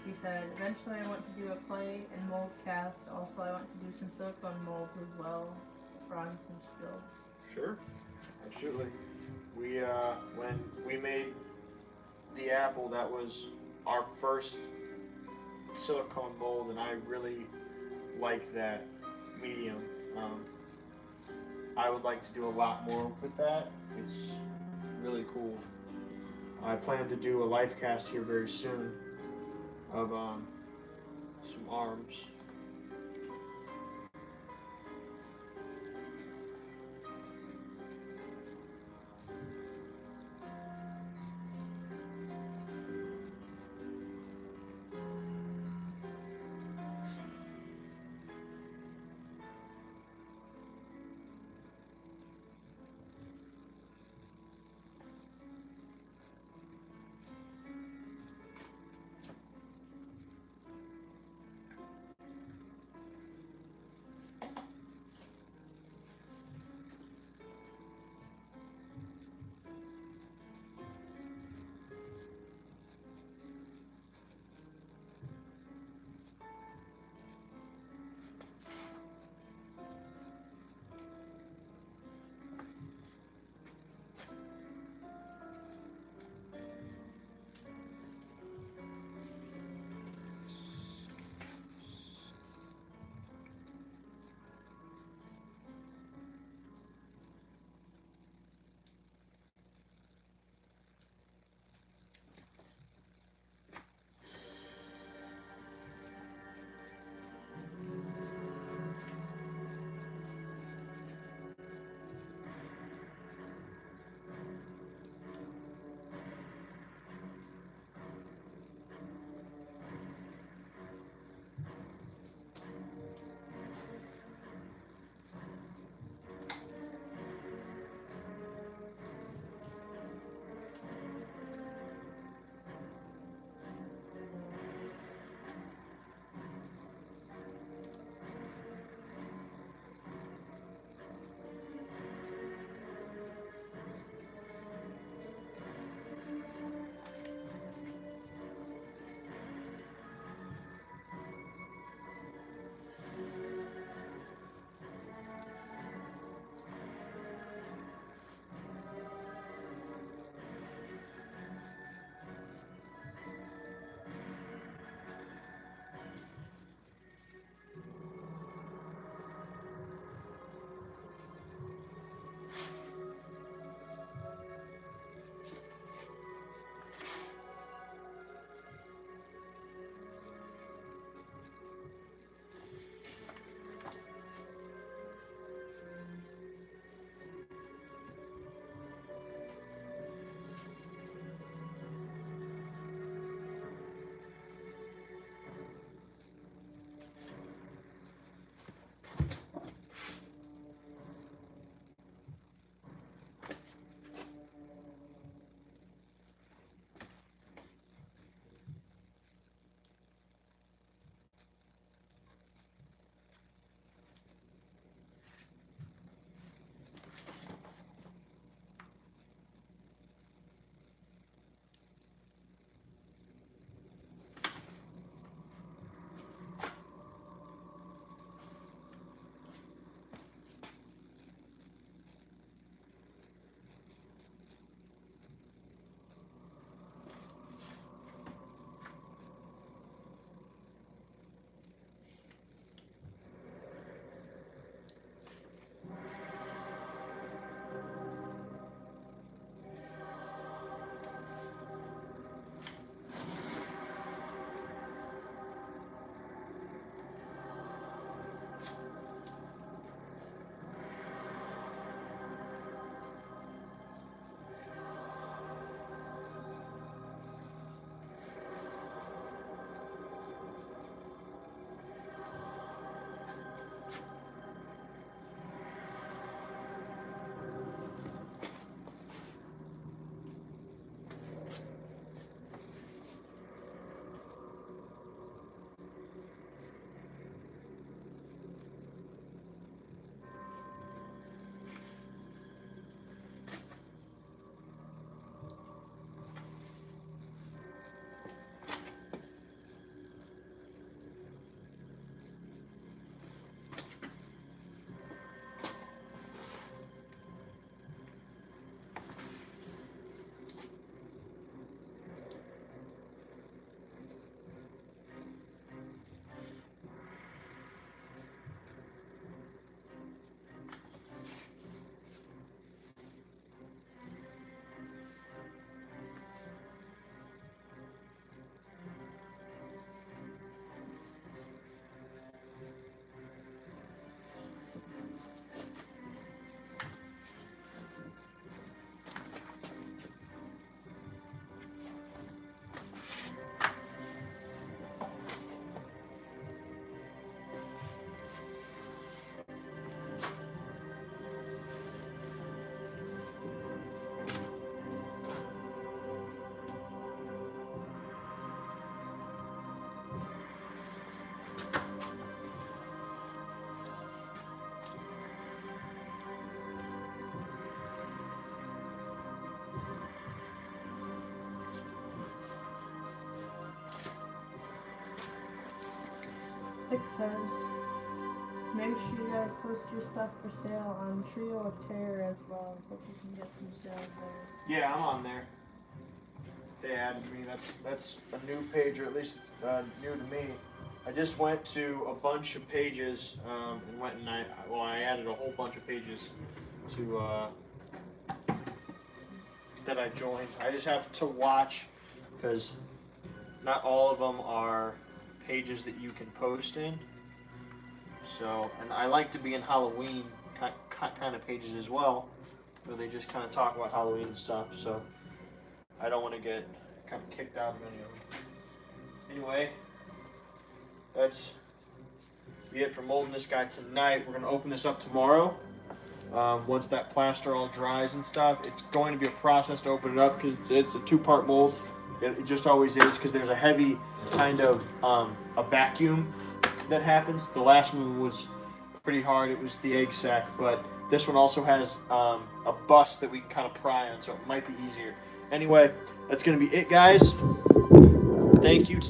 [SPEAKER 4] He said, eventually I want to do a clay and mold cast. Also, I want to do some silicone molds as well. Broaden some skills.
[SPEAKER 1] Sure, absolutely. We when we made the apple, that was our first silicone mold, and I really like that medium. I would like to do a lot more with that. It's really cool. I plan to do a life cast here very soon of some arms.
[SPEAKER 4] Pixhead. Make sure you guys post your stuff for sale on Trio of Terror as well. Hope you can get some sales there.
[SPEAKER 1] Yeah, I'm on there. They added me. That's a new page, or at least it's new to me. I just went to a bunch of pages and went and I added a whole bunch of pages to that I joined. I just have to watch because not all of them are pages that you can post in. So, and I like to be in Halloween kind of pages as well, where they just kind of talk about Halloween and stuff. So, I don't want to get kind of kicked out of any of them. Anyway, that's be it for molding this guy tonight. We're gonna open this up tomorrow. Once that plaster all dries and stuff, it's going to be a process to open it up because it's a two-part mold. It just always is because there's a heavy kind of a vacuum that happens. The last one was pretty hard. It was the egg sac, but this one also has a bust that we can kind of pry on, so it might be easier. Anyway, that's going to be it, guys. Thank you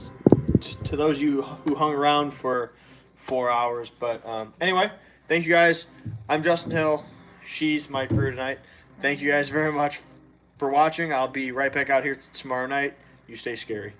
[SPEAKER 1] to those of you who hung around for 4 hours. But anyway, thank you guys. I'm Justin Hill. She's my crew tonight. Thank you guys very much for watching. I'll be right back out here tomorrow night. You stay scary.